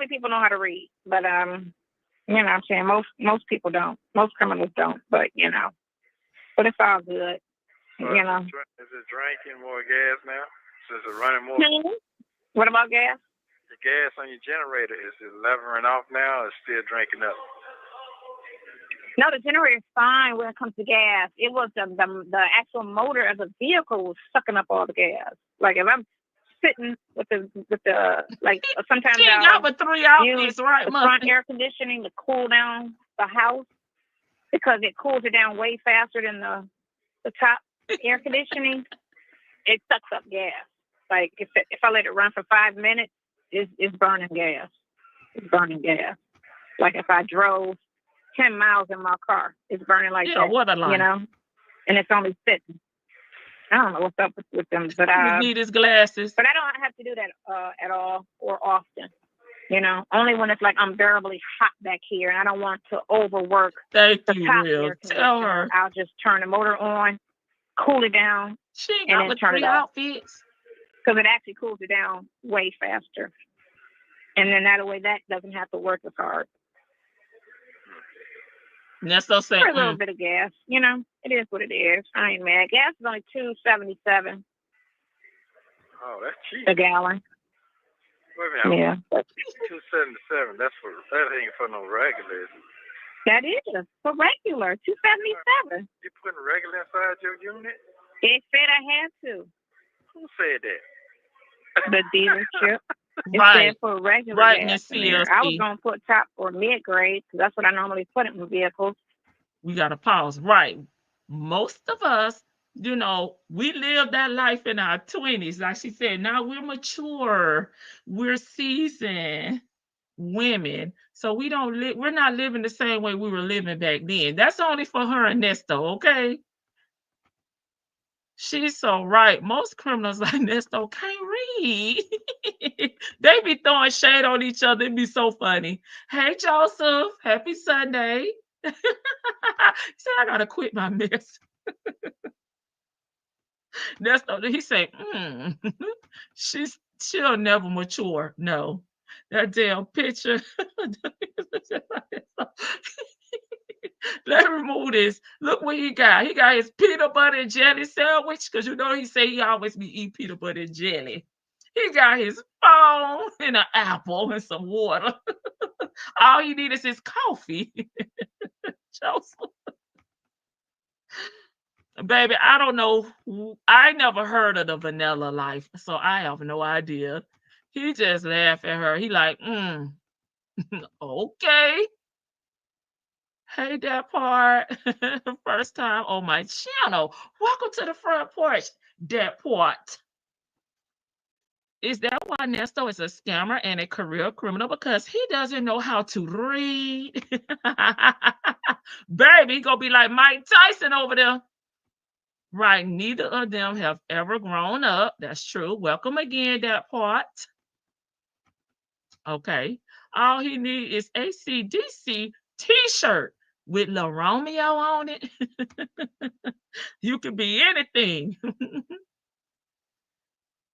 people know how to read. But what I'm saying, most people don't. Most criminals don't. But but it's all good. Is it drinking more gas now? So is it running more? What about gas? The gas on your generator, is it levering off now or still drinking up? No, the generator is fine when it comes to gas. It was the actual motor of the vehicle was sucking up all the gas. Like if I'm sitting with the like sometimes She got with 3 outfits, right, the front air conditioning to cool down the house because it cools it down way faster than the top air conditioning. It sucks up gas. Like if I let it run for 5 minutes, it's burning gas. It's burning gas. Like if I drove 10 miles in my car, it's burning like that. What a line. And it's only sitting. I don't know what's up with them, but he need his glasses. But I don't have to do that at all or often. Only when it's like unbearably hot back here, and I don't want to overwork the top real. air Tell her. I'll just turn the motor on, cool it down, She ain't and got then with turn 3 it off. outfits. Because it actually cools it down way faster. And then that way that doesn't have to work as hard. Nesto say For a little bit of gas, it is what it is. I ain't mad. Gas is only $2.77. Oh, that's cheap. A gallon. Wait a minute. Yeah. $2.77. That ain't for no regular, is it? That is for regular. $2.77. You putting regular inside your unit? It said I had to. Who said that? The dealership. It right. said for regular Right, gas. Miss I was going to put top or mid-grade because that's what I normally put in vehicles. We got to pause. Right. Most of us, we live that life in our 20s. Like she said, now we're mature. We're seasoned women. So we're not living the same way we were living back then. That's only for her and Nesto, okay? She's so right. Most criminals like Nesto can't read. They be throwing shade on each other. It'd be so funny. Hey, Joseph. Happy Sunday. He said, I got to quit my mess. Nesto, he said, she'll never mature. No. That damn picture. Let's remove this. Look what he got. He got his peanut butter and jelly sandwich, because you know he say he always be eating peanut butter and jelly. He got his phone and an apple and some water. All he need is his coffee. Joseph. Baby, I don't know. I never heard of the vanilla life, so I have no idea. He just laughed at her. He like, okay. Hey, that part. First time on my channel. Welcome to the front porch, that part. Is that why Ernesto is a scammer and a career criminal? Because he doesn't know how to read. Baby, he gonna be like Mike Tyson over there. Right, neither of them have ever grown up. That's true. Welcome again, that part. Okay. All he need is AC/DC t-shirt with La Romeo on it. You can be anything.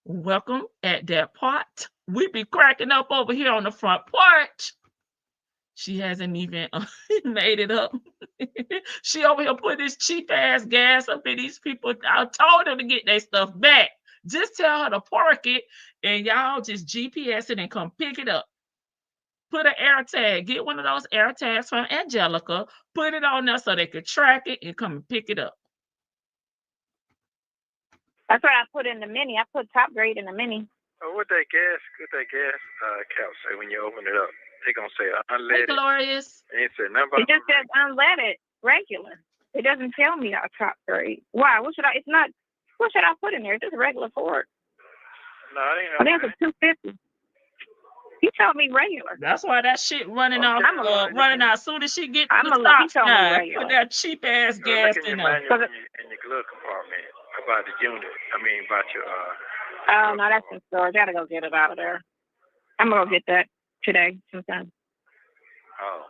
Welcome at that part. We be cracking up over here on the front porch. She hasn't even made it up. She over here put this cheap ass gas up in these people. I told them to get their stuff back. Just tell her to park it and y'all just GPS it and come pick it up. Put an air tag. Get one of those air tags from Angelica. Put it on there so they could track it and come and pick it up. That's what I put in the mini. I put top grade in the mini. Oh, what that gas cap say when you open it up? They gonna say unleaded. Hey, Glorious. And it said number. It just says unleaded, regular. It doesn't tell me our top grade. Why? What should I? It's not. What should I put in there? It's just regular Ford. No, it ain't. I think it's a 250. He told me regular. That's why that shit running off, running out as soon as she get to the stop sign. Put that cheap ass gas in there. In your glove compartment about the unit. I mean about your. Oh no, that's in storage. Gotta go get it out of there. I'm gonna go get that today sometime. Oh.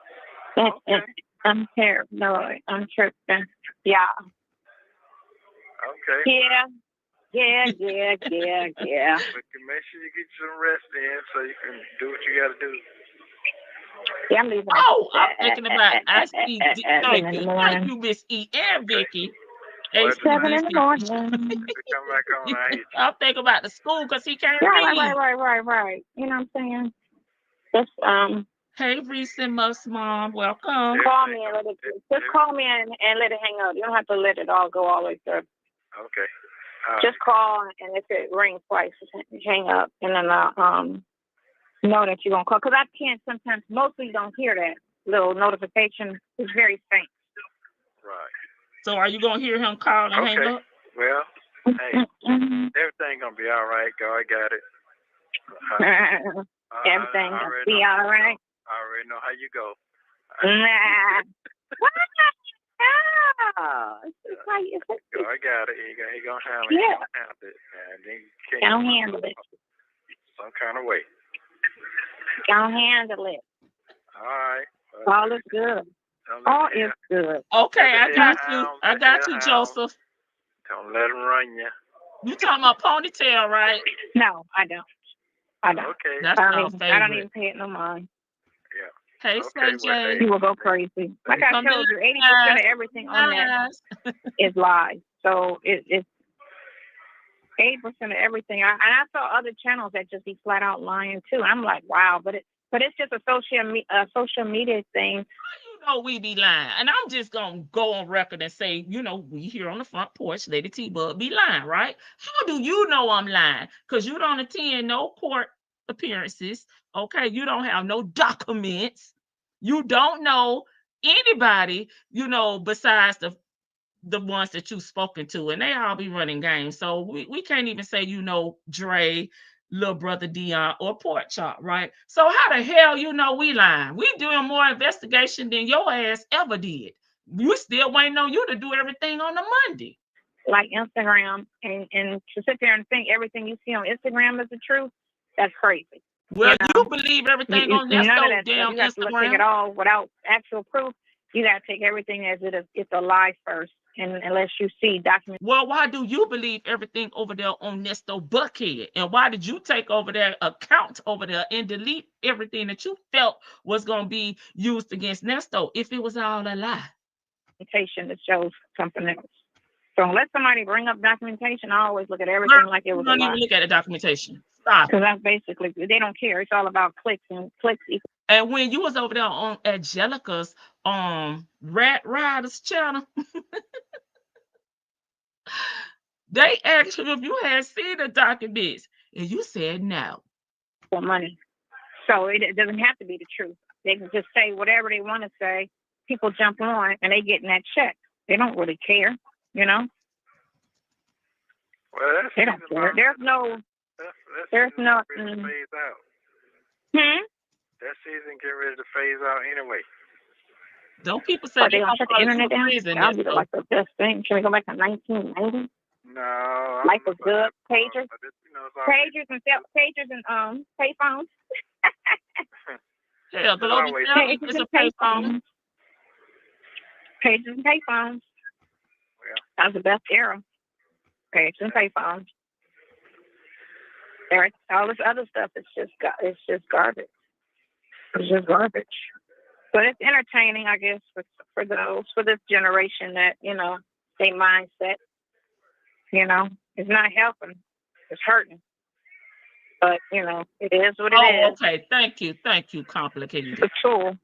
Okay. I'm paranoid. I'm tripping. Yeah. Okay. Yeah. But you make sure you get some rest in so you can do what you got to do. Yeah, I'm leaving. Oh, I'm thinking about Thank you, Miss E and Vicky. 7 in the morning. Come back on. I'm thinking about the school because he can't read. Right. You know what I'm saying? Just Hey, Reese and Muff's mom, welcome. Call me and call me and let it hang up. You don't have to let it all go all the way through. Okay. Just call, and if it rings twice, hang up, and then I'll know that you're going to call. Because I can't sometimes, mostly don't hear that little notification. It's very faint. Right. So are you going to hear him call and hang up? Well, hey, everything going to be all right. God got it. Everything going to be all right. I already know how you go. Nah. I got it. He gonna handle it. Yeah. And then Don't handle it. Some kind of way. Don't handle it. All right. All is good. All is good. Okay, I got you. I got you, Joseph. Don't let him run you. You talking about ponytail, right? No, I don't. Okay. That's I our favorite. don't even pay it no mind. Yeah. Hey, Okay, he will go crazy. Like I told you, 80% of everything on there is lies. So it's 80% of everything. And I saw other channels that just be flat out lying too. I'm like, wow, but it's just a social media thing. You know we be lying, and I'm just gonna go on record and say, we here on the front porch, Lady T-Bug be lying, right? How do you know I'm lying? Because you don't attend no court appearances. Okay, you don't have no documents. You don't know anybody, besides the ones that you've spoken to, and they all be running games. So we can't even say Dre, little brother Dion, or Pork Chop, right? So how the hell we lying? We doing more investigation than your ass ever did. You still waiting on you to do everything on the Monday. Like Instagram, and to sit there and think everything you see on Instagram is the truth, that's crazy. Well, you believe everything on that damn you have to Instagram. take it all without actual proof. You got to take everything as it's a lie first, and unless you see documents. Well, why do you believe everything over there on Ernesto Buckhead? And why did you take over their account over there and delete everything that you felt was going to be used against Ernesto if it was all a lie? documentation that shows something else. So unless somebody bring up documentation, I always look at everything like it was a Don't lie. even look at the documentation. Stop. Because that's basically, they don't care. It's all about clicks, and clicks equal. And when you was over there on Angelica's Rat Riders channel, they asked you if you had seen the documents, and you said no. For money. So it doesn't have to be the truth. They can just say whatever they want to say. People jump on and they getting that check. They don't really care, you know? Well, They don't care. There's no. That season get ready to phase out anyway. Don't people say they gonna shut the internet down? That'll be like the best thing. Can we go back to 1990? No. Life was good. Pagers, pagers and payphones. Yeah, but Pagers and payphones. Pagers and payphones. Yeah. That was the best era. Pagers and payphones. All this other stuff is just garbage. It's just garbage. But it's entertaining, I guess, for this generation that, you know, their mindset, you know, it's not helping. It's hurting. But, you know, it is what it is. Okay. Thank you, complicated. It's a tool.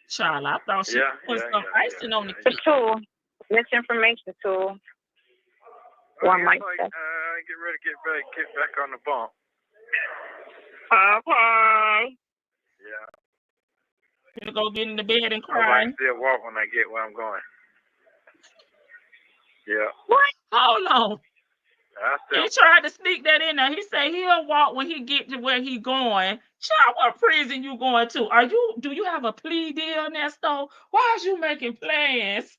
Child, I thought she put some icing on the cake. It's a tool. Misinformation tool. One might say. Get ready to get back on the bump. Okay. Yeah. You go get in the bed and I cry. might still walk when I get where I'm going. Yeah. What? Hold on. He tried to sneak that in there. He said he'll walk when he get to where he going. Child, what prison you going to? Do you have a plea deal, Ernesto? Why is you making plans?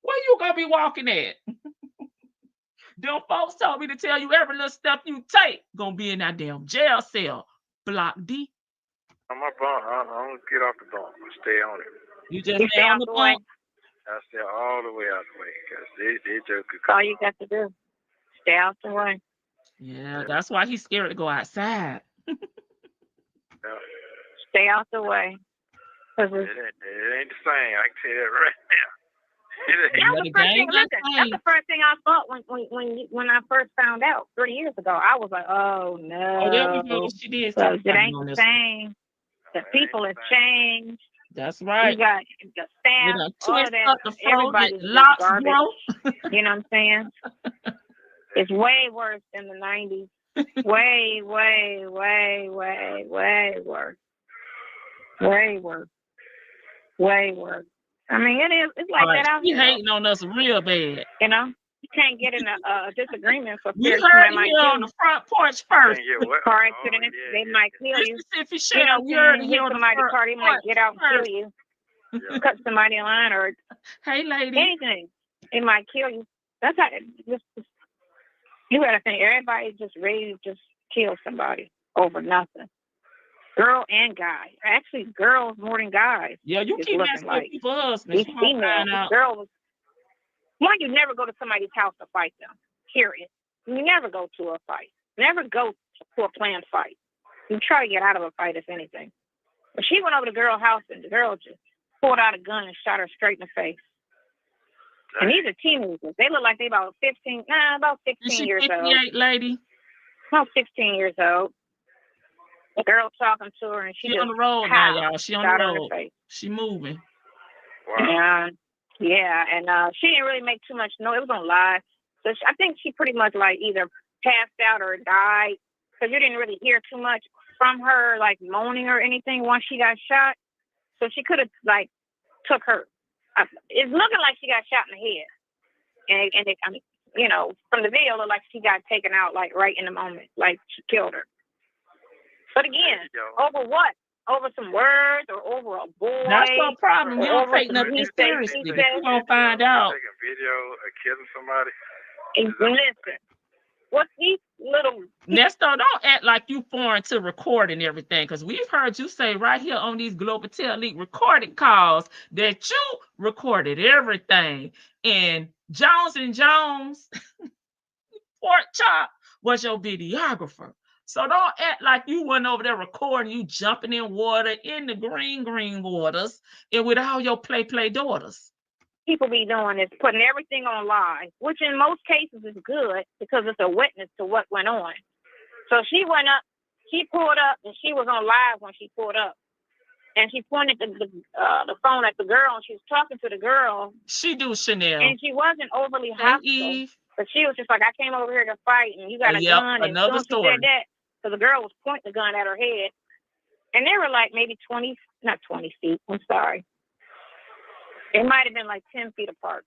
Where you gonna be walking at? Them folks told me to tell you every little step you take gonna be in that damn jail cell. Block D. I'm up on. I don't get off the bump. I stay on it. You just stay on the bump. I stay all the way out the way because they joke. That's all you got to do. Stay out the way. Yeah, that's why he's scared to go outside. Stay out the way. It ain't the same. I can tell you that right now. That's the first thing I thought when I first found out 3 years ago. I was like, oh no. Oh, there we go. She did. It ain't the same. The people have changed. That's right. You got the staff, all of that. Everybody's garbage. You know what I'm saying? It's way worse than the 90s. Way worse. Way worse. I mean, it's like that out here. He's hating on us real bad. You know? You can't get in a disagreement for fear somebody might kill you. On the front porch first. Car accident, they might kill you. If you hit somebody's car, they might get out and kill you. Cut somebody in line or lady. Anything. They might kill you. That's how you gotta think everybody's just ready to just kill somebody over nothing. Girl and guy. Actually, girls more than guys. Yeah, you keep messing with people's husbands. These females, girls. Why you never go to somebody's house to fight them? Period. You never go to a fight. Never go to a planned fight. You try to get out of a fight, if anything. But she went over to the girl's house and the girl just pulled out a gun and shot her straight in the face. And these are teenagers. They look like they about 16 years old. Lady. About 16 years old. The girl talking to her and she just on the road now, y'all. She on the road. She moving. Wow. Yeah, and she didn't really make too much noise. It was on live. So I think she pretty much like either passed out or died because you didn't really hear too much from her, like moaning or anything once she got shot. So she could have like took her. It's looking like she got shot in the head, and it, I mean, you know, from the video, it looked like she got taken out like right in the moment, like she killed her. But again, over what? Over some words or over a boy? That's no problem. You don't take nothing seriously. You're going to find out. Take a video of killing somebody. Listen, what's these little... Nesto, don't act like you foreign to recording everything, because we've heard you say right here on these Global Tel League recording calls that you recorded everything. And Jones & Jones, Pork Chop, was your videographer. So don't act like you went over there recording, you jumping in water, in the green waters, and with all your play daughters. People be doing is putting everything on live, which in most cases is good because it's a witness to what went on. So she went up, she pulled up, and she was on live when she pulled up. And she pointed the phone at the girl, and she was talking to the girl. She do, Chanel. And she wasn't overly hostile, but she was just like, I came over here to fight, and you got a gun. And another as soon as she said that, so the girl was pointing the gun at her head. And they were like maybe 20, not 20 feet, I'm sorry. It might have been like 10 feet apart.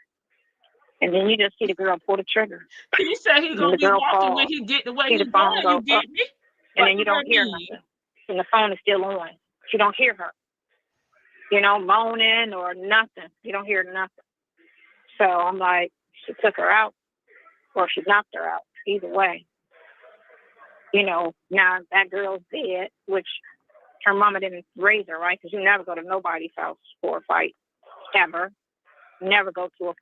And then you just see the girl pull the trigger. He said he's going to be walking when he get the way he's going. You get me? And then you don't hear nothing. And the phone is still on. You don't hear her, moaning or nothing. You don't hear nothing. So I'm like, she took her out or she knocked her out. Either way. Now that girl's dead, which her mama didn't raise her, right? Because you never go to nobody's house for a fight, ever. Never go to a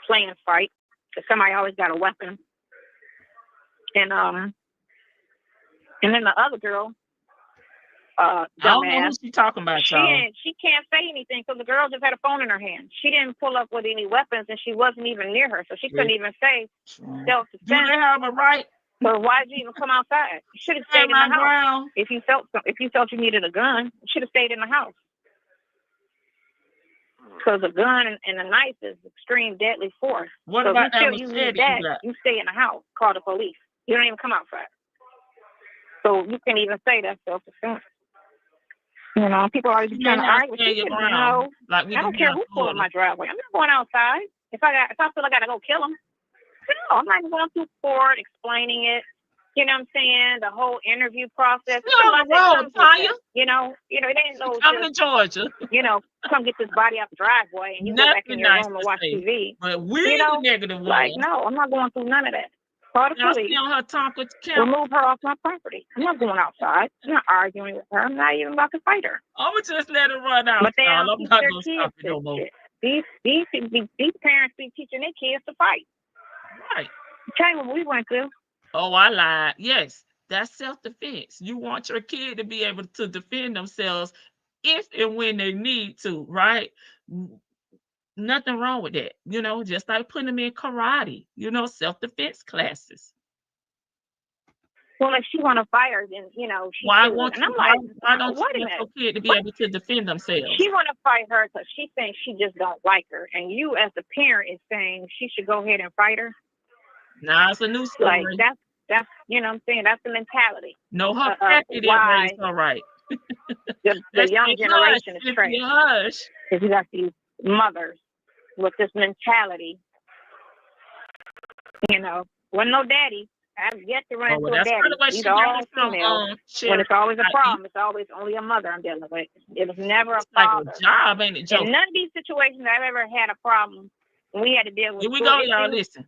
planned fight, because somebody always got a weapon. And then the other girl, I don't know who she talking about, y'all. She can't say anything because the girl just had a phone in her hand. She didn't pull up with any weapons, and she wasn't even near her, so she couldn't even say self-defense. Do they have a right? So why did you even come outside? You should have stayed in the house. If you felt you needed a gun, you should have stayed in the house. Because a gun and a knife is extreme deadly force. What so about you need that? You stay in the house. Call the police. You don't even come outside. So you can't even say that's self-defense. People always trying to argue with you. I don't care who pulled up my driveway. I'm not going outside. If I feel like I gotta go kill them, no, I'm not going through court explaining it. You know what I'm saying? The whole interview process. Tanya. It ain't no coming to Georgia. Come get this body out the driveway and you go back in your room and watch TV. But we're the negative one. Like, no, I'm not going through none of that. Call the police. Remove her off my property. I'm not going outside. I'm not arguing with her. I'm not even about to fight her. I'm gonna just let her run out. But they don't teach their kids no more. These parents be teaching their kids to fight. Right. Tell you what we went through. Oh, I lied. Yes, that's self-defense. You want your kid to be able to defend themselves if and when they need to, right? Nothing wrong with that, just like putting them in karate, self-defense classes. Well, if she want to fight her, then, why don't you want your kid to be able to defend themselves? She want to fight her because she thinks she just don't like her. And you as a parent is saying she should go ahead and fight her. Nah, it's a new story. Like, that's what I'm saying? That's the mentality. No, her family didn't raise her right. The young generation is trained. Because you got these mothers with this mentality, wasn't no daddy. I've yet to run into a daddy. These are all female. When it's always a problem, it's always only a mother I'm dealing with. It was never a father. Like a job, ain't it, Joe? In none of these situations I've ever had a problem, we had to deal with. Here we go, y'all. Listen.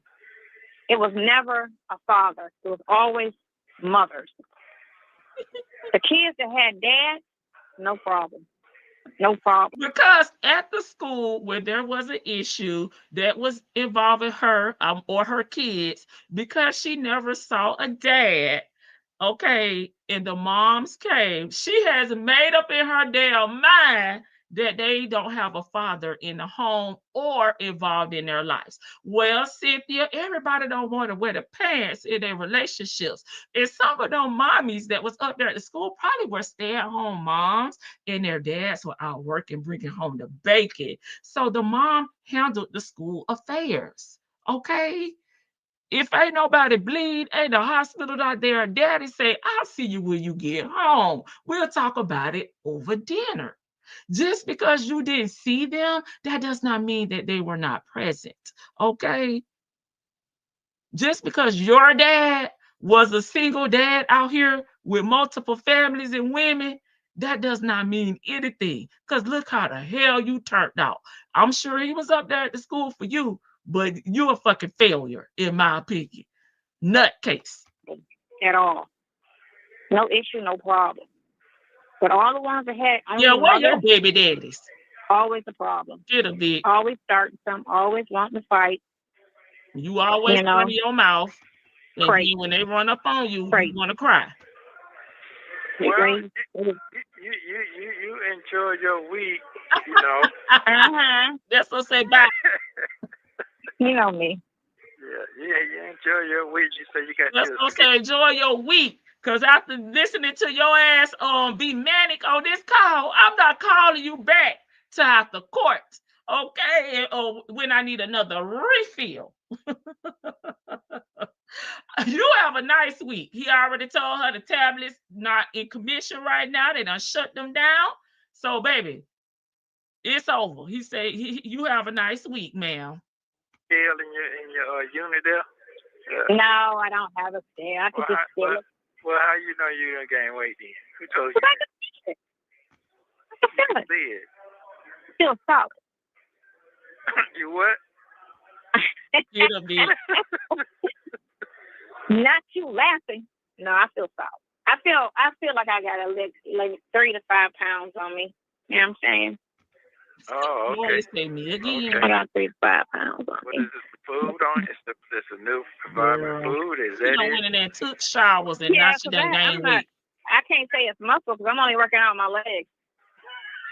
It was never a father. It was always mothers. The kids that had dads, no problem. No problem. Because at the school where there was an issue that was involving her or her kids, because she never saw a dad, okay, and the moms came, she has made up in her damn mind that they don't have a father in the home or involved in their lives. Well, Cynthia, everybody don't want to wear the pants in their relationships. And some of them mommies that was up there at the school probably were stay-at-home moms, and their dads were out working, bringing home the bacon. So the mom handled the school affairs, okay? If ain't nobody bleed, ain't a hospital out there, daddy say, I'll see you when you get home. We'll talk about it over dinner. Just because you didn't see them, that does not mean that they were not present, okay? Just because your dad was a single dad out here with multiple families and women, that does not mean anything. Because look how the hell you turned out. I'm sure he was up there at the school for you, but you're a fucking failure, in my opinion. Nutcase. At all. No issue, no problem. But all the ones that had where your baby daddies? Always a problem. It'll be always starting something, always wanting to fight. You always run your mouth. And when they run up on you, you want to cry. Well, you enjoy your week, you know. That's what say bye. You know me. Yeah, you enjoy your week. You say you got That's what say enjoy your week. Cause after listening to your ass be manic on this call, I'm not calling you back to after court. Okay, or when I need another refill. You have a nice week. He already told her the tablets not in commission right now. They done shut them down. So, baby, it's over. He said, you have a nice week, ma'am. Scale in your unit there? Yeah. No, I don't have a scale. I could just feel it. Well, how you know you done gain weight then? Who told you? I can feel it. I can feel it. See it. Feel solid. You what? Get a bit. Not you laughing. No, I feel solid. I feel like I got like 3 to 5 pounds on me. You know what I'm saying? Oh, okay. Always say me again. I got 3 to 5 pounds on What me. is this, the food on? It's a new environment food. Is that it? Went in there, took showers, and now she done gained weight. I can't say it's muscle because I'm only working out my legs.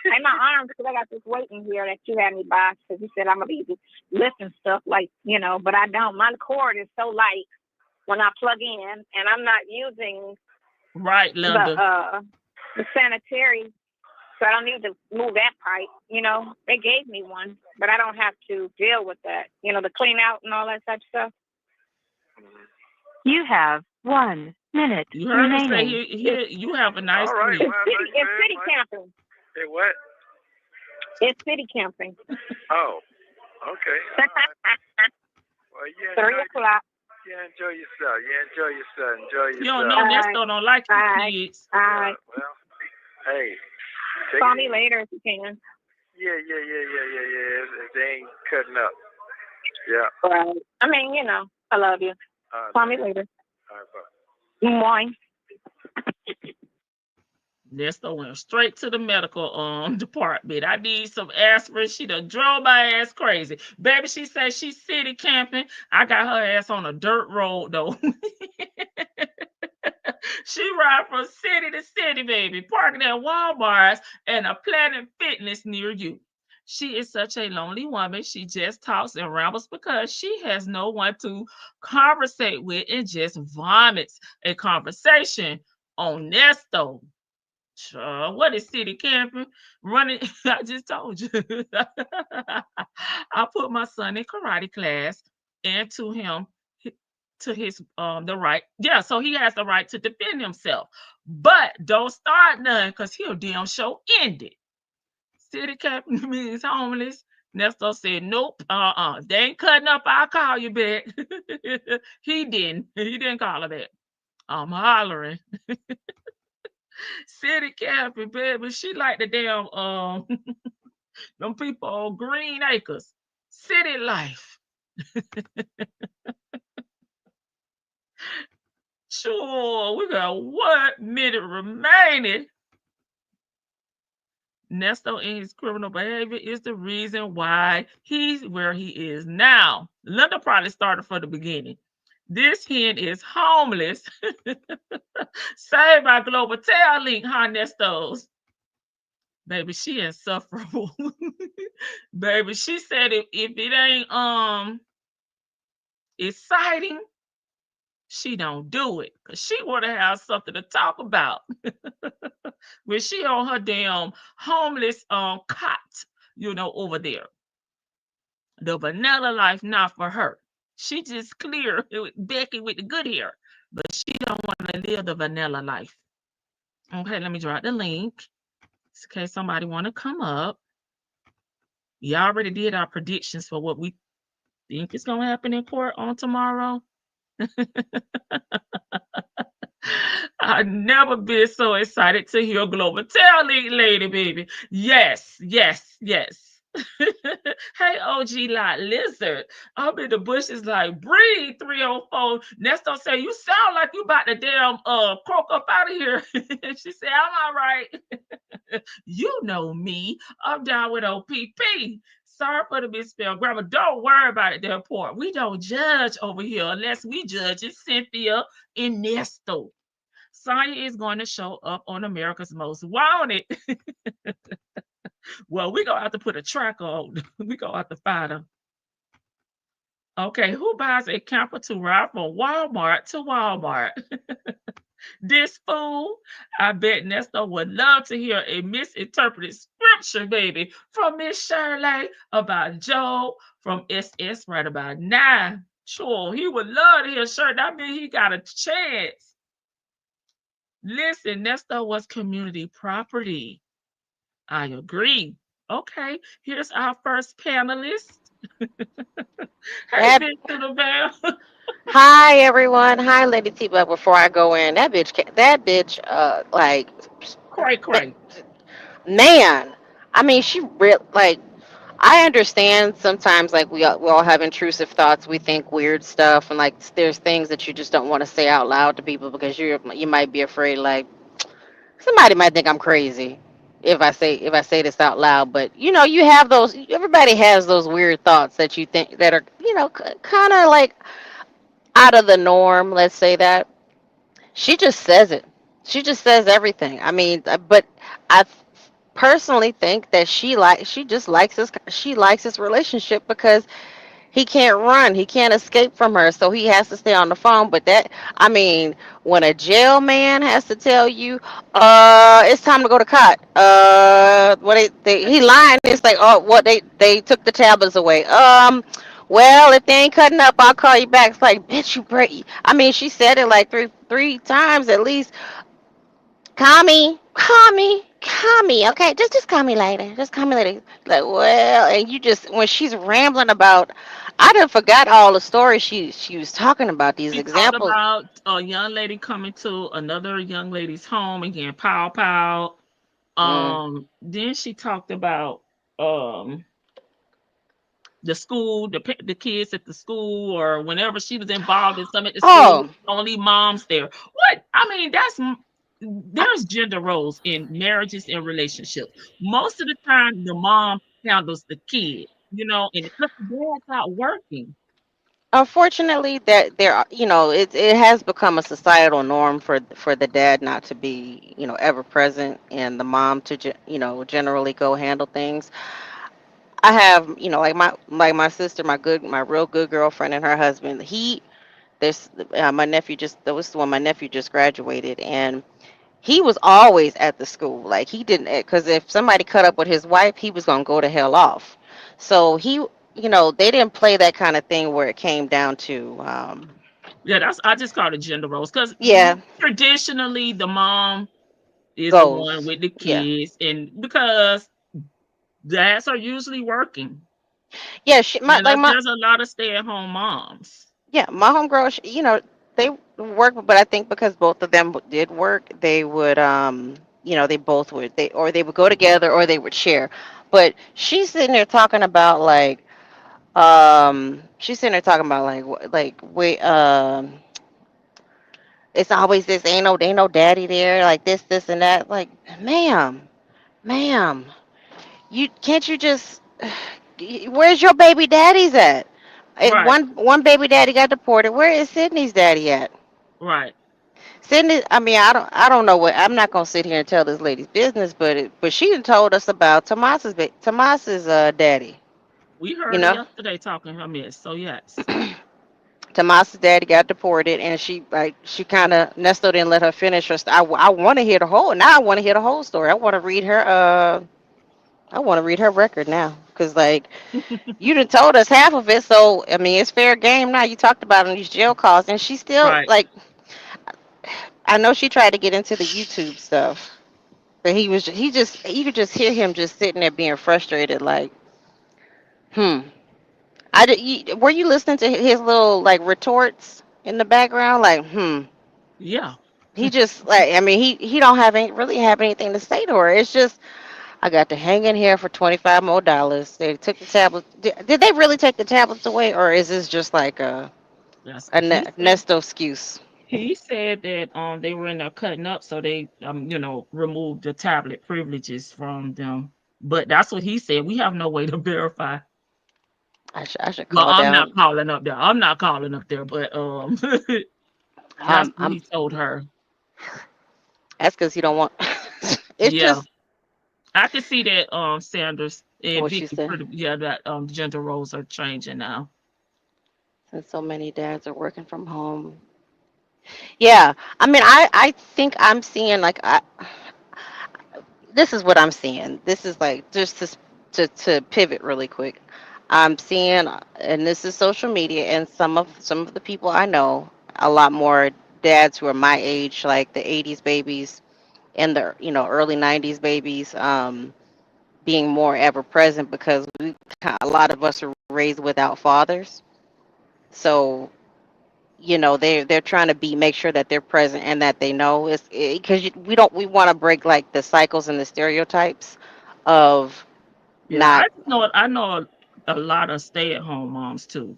And my arms, because I got this weight in here that you had me buy because you said I'm going to be lifting stuff like, but I don't. My cord is so light when I plug in, and I'm not using right, Linda. The sanitary, so I don't need to move that pipe. They gave me one, but I don't have to deal with that. The clean out and all that type of stuff. You have 1 minute You heard remaining. him say you have a nice week. Well, It's city camping. Hey, what? It's city camping. Oh, okay. All right. Well, 3 o'clock. Enjoy yourself. Enjoy yourself. You don't know Ernesto don't like you kids. All right. Well, hey. Call me later if you can. Yeah. If they ain't cutting up. Yeah. Right. I mean, I love you. Call me later. All right, bye. Morning. Ernesto went straight to the medical department. I need some aspirin. She done drove my ass crazy. Baby, she said she's city camping. I got her ass on a dirt road, though. She ride from city to city, baby, parking at Walmart's and a Planet Fitness near you. She is such a lonely woman. She just talks and rambles because she has no one to conversate with and just vomits a conversation on Nesto. What is city camping? Running, I just told you. I put my son in karate class and to his the right. Yeah, so he has the right to defend himself. But don't start none because he'll damn show end it. City camping means homeless. Nesto said, nope, they ain't cutting up, I'll call you back. He didn't call her back. I'm hollering. City camping, baby. She like the damn them people on Green Acres. City life. Sure, we got 1 minute remaining. Nesto and his criminal behavior is the reason why he's where he is now. Linda probably started from the beginning. This hen is homeless. Saved by Global Tail Link, huh, Nestos? Baby, she insufferable. Baby, she said if it ain't exciting, she don't do it. Because she want to have something to talk about. When she on her damn homeless cot, over there. The vanilla life not for her. She just clear Becky with the good hair, but she don't want to live the vanilla life. Okay, let me drop the link in case somebody want to come up. You already did our predictions for what we think is going to happen in court on tomorrow. I've never been so excited to hear Global Tail Link lady, baby. Yes. Hey, OG Lot Lizard. I'm in the bushes like, breathe, 304. Nesto say, you sound like you about to damn croak up out of here. She said, I'm all right. You know me. I'm down with OPP. Sorry for the misspelled grammar. Don't worry about it, that part. We don't judge over here unless we judge it, Cynthia and Nesto. Sonya is going to show up on America's Most Wanted. Well, we're gonna have to put a track on. We're gonna have to find her. Okay, who buys a camper to ride from Walmart to Walmart? This fool. I bet Nesto would love to hear a misinterpreted scripture, baby, from Miss Shirley about Job from SS right about now. Sure, he would love to hear Shirley. That means he got a chance. Listen, Nesto was community property. I agree. Okay, here's our first panelist. Hey, That, Big to the Bell. hi everyone. Hi, Lady T. But before I go in, like, Cray, that, cray. man. I mean, she real like. I understand sometimes, like we all have intrusive thoughts. We think weird stuff, and like there's things that you just don't want to say out loud to people because you might be afraid, like somebody might think I'm crazy if I say this out loud. But you have those. Everybody has those weird thoughts that you think that are kind of like out of the norm. Let's say that. She just says it. She just says everything. I mean, but I personally think that she just likes this relationship because he can't run. He can't escape from her. So he has to stay on the phone. But I mean, when a jail man has to tell you, it's time to go to cot. He lying. It's like, oh, what they took the tablets away. Well, if they ain't cutting up, I'll call you back. It's like, bitch, you break. I mean, she said it like three times at least. Call me. Okay, just call me later. Just call me later. Like, well, and you just when she's rambling about, I done forgot all the stories she was talking about. These She talked examples. about a young lady coming to another young lady's home and getting pow pow. Mm. Then she talked about um the school, the kids at the school, or whenever she was involved in something at the school, Oh, only moms there. What I mean, there's gender roles in marriages and relationships. Most of the time, the mom handles the kid, and because the dad's not working. unfortunately, that it has become a societal norm for the dad not to be ever present and the mom to generally go handle things. I have like my sister, my real good girlfriend and her husband. There's my nephew just that was the one my nephew just graduated, and he was always at the school. Like he didn't, because if somebody cut up with his wife, he was gonna go to hell off. So they didn't play that kind of thing where it came down to, Yeah, I just call it gender roles because yeah, traditionally the mom is the one goes, with the yeah, kids, and because dads are usually working, yeah. and there's a lot of stay-at-home moms. My homegirl, they work, but I think because both of them did work, they would, they both would, they would go together or they would share. But she's sitting there talking about like, she's sitting there talking about like, wait, it's always this, ain't no daddy there, like this, and that. Like, ma'am, can't you just, where's your baby daddies at? If Right, one baby daddy got deported, where is Sydney's daddy at? right. Sydney, I mean, I don't know what. I'm not gonna sit here and tell this lady's business, but she done told us about Tomas's daddy. We You heard her know, yesterday talking her mess. So yes, Tomas's daddy got deported, and she kind of Nesto didn't let her finish her. I want to hear the whole. Now I want to hear the whole story. I want to read her record now, cause like you done told us half of it. So I mean, it's fair game now. You talked about on these jail calls, and she still right. like. I know she tried to get into the YouTube stuff. But you could just hear him just sitting there being frustrated, like, hmm. Were you listening to his little like retorts in the background, like, hmm? Yeah, He just like, I mean, he don't really have anything to say to her. It's just, I got to hang in here for $25 more. They took the tablets. Did they really take the tablets away, or is this just like that's a he said. Nesto excuse? He said that they were in there cutting up, so they removed the tablet privileges from them. But that's what he said. We have no way to verify. I should Well, call down. I'm not calling up there, but that's Um, what I'm he told her. That's because you don't want. It's Yeah, just I can see that. Sanders and what she Vicky, said. pretty. Yeah, that gender roles are changing now. Since so many dads are working from home. Yeah, I mean, I think I'm seeing like this is what I'm seeing. This is like just to pivot really quick. I'm seeing, and this is social media, and some of the people I know, a lot more dads who are my age, like the '80s babies and the early '90s babies, being more ever present because a lot of us are raised without fathers. So they're trying to make sure that they're present and that they know it's because we want to break like the cycles and the stereotypes of Yeah, not. I know a lot of stay-at-home moms too.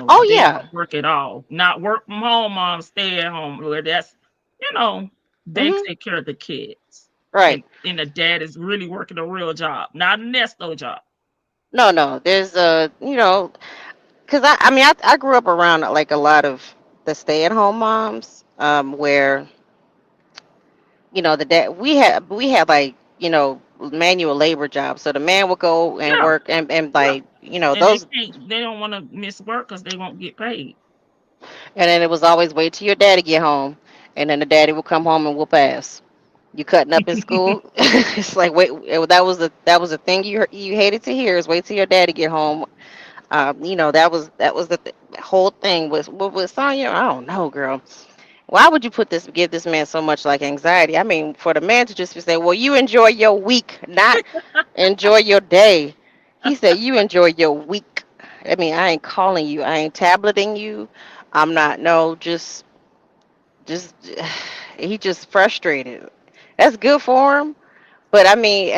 Oh They yeah. don't work at all. Not work from home moms, stay at home. Where you know, they Hmm. take care of the kids, Right. and the dad is really working a real job, not a nesto job. No, there's because I mean I grew up around like a lot of the stay-at-home moms, where the dad we had like manual labor jobs, so the man would go and Yeah, work and yeah, like and those. they don't want to miss work because they won't get paid. And then it was always wait till your daddy get home, and then the daddy would come home and whoop ass. You cutting up in school? It's like wait, that was the thing you hated to hear is wait till your daddy get home. That was the whole thing with Sonya. I don't know, girl. Why would you give this man so much like anxiety? I mean, for the man to just be saying, "Well, you enjoy your week, not enjoy your day." He said, "You enjoy your week." I mean, I ain't calling you. I ain't tableting you. I'm not. No, just he just frustrated. That's good for him, but I mean,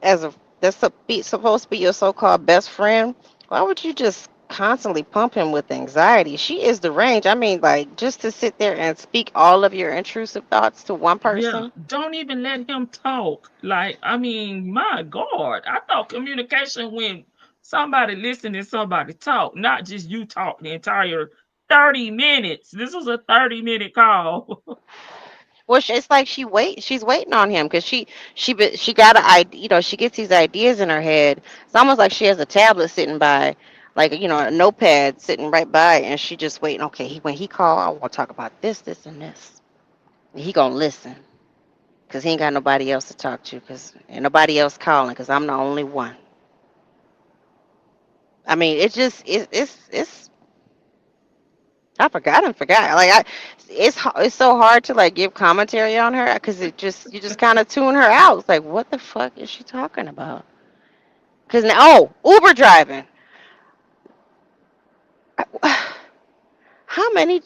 as supposed to be your so-called best friend, why would you just constantly pump him with anxiety? She is deranged. I mean, like just to sit there and speak all of your intrusive thoughts to one Yeah, person. don't even let him talk. Like, I mean, my God, I thought communication when somebody listen and somebody talk, not just you talk the entire 30 minutes. This was a 30-minute call. Well, it's like she's waiting on him because she got a idea. She gets these ideas in her head. It's almost like she has a tablet sitting by, like a notepad sitting right by, and she just waiting. Okay, when he call, I want to talk about this, this, and this. And he gonna listen because he ain't got nobody else to talk to because ain't nobody else calling because I'm the only one. I mean, it's just it's I forgot. Like it's so hard to like give commentary on her because you just kind of tune her out. It's like what the fuck is she talking about? Because now, Uber driving. How many?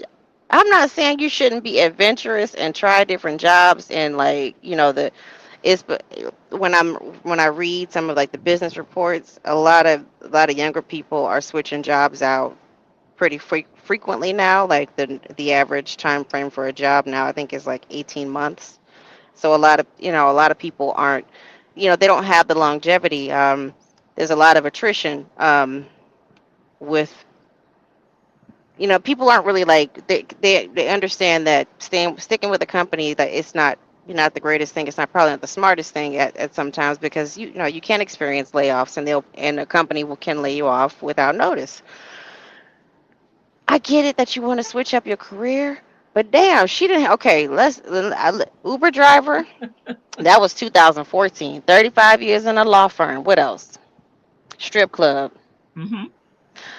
I'm not saying you shouldn't be adventurous and try different jobs and like the it's but when I read some of like the business reports, a lot of younger people are switching jobs out pretty frequently now. Like the average time frame for a job now, I think is like 18 months. So a lot of people aren't, they don't have the longevity. There's a lot of attrition with, people aren't really like they understand that sticking with a company that it's not the greatest thing. It's not probably not the smartest thing at sometimes because you can experience layoffs and a company can lay you off without notice. I get it that you want to switch up your career, but damn, she didn't. Okay, Uber driver. That was 2014. 35 years in a law firm. What else? Strip club. Hmm.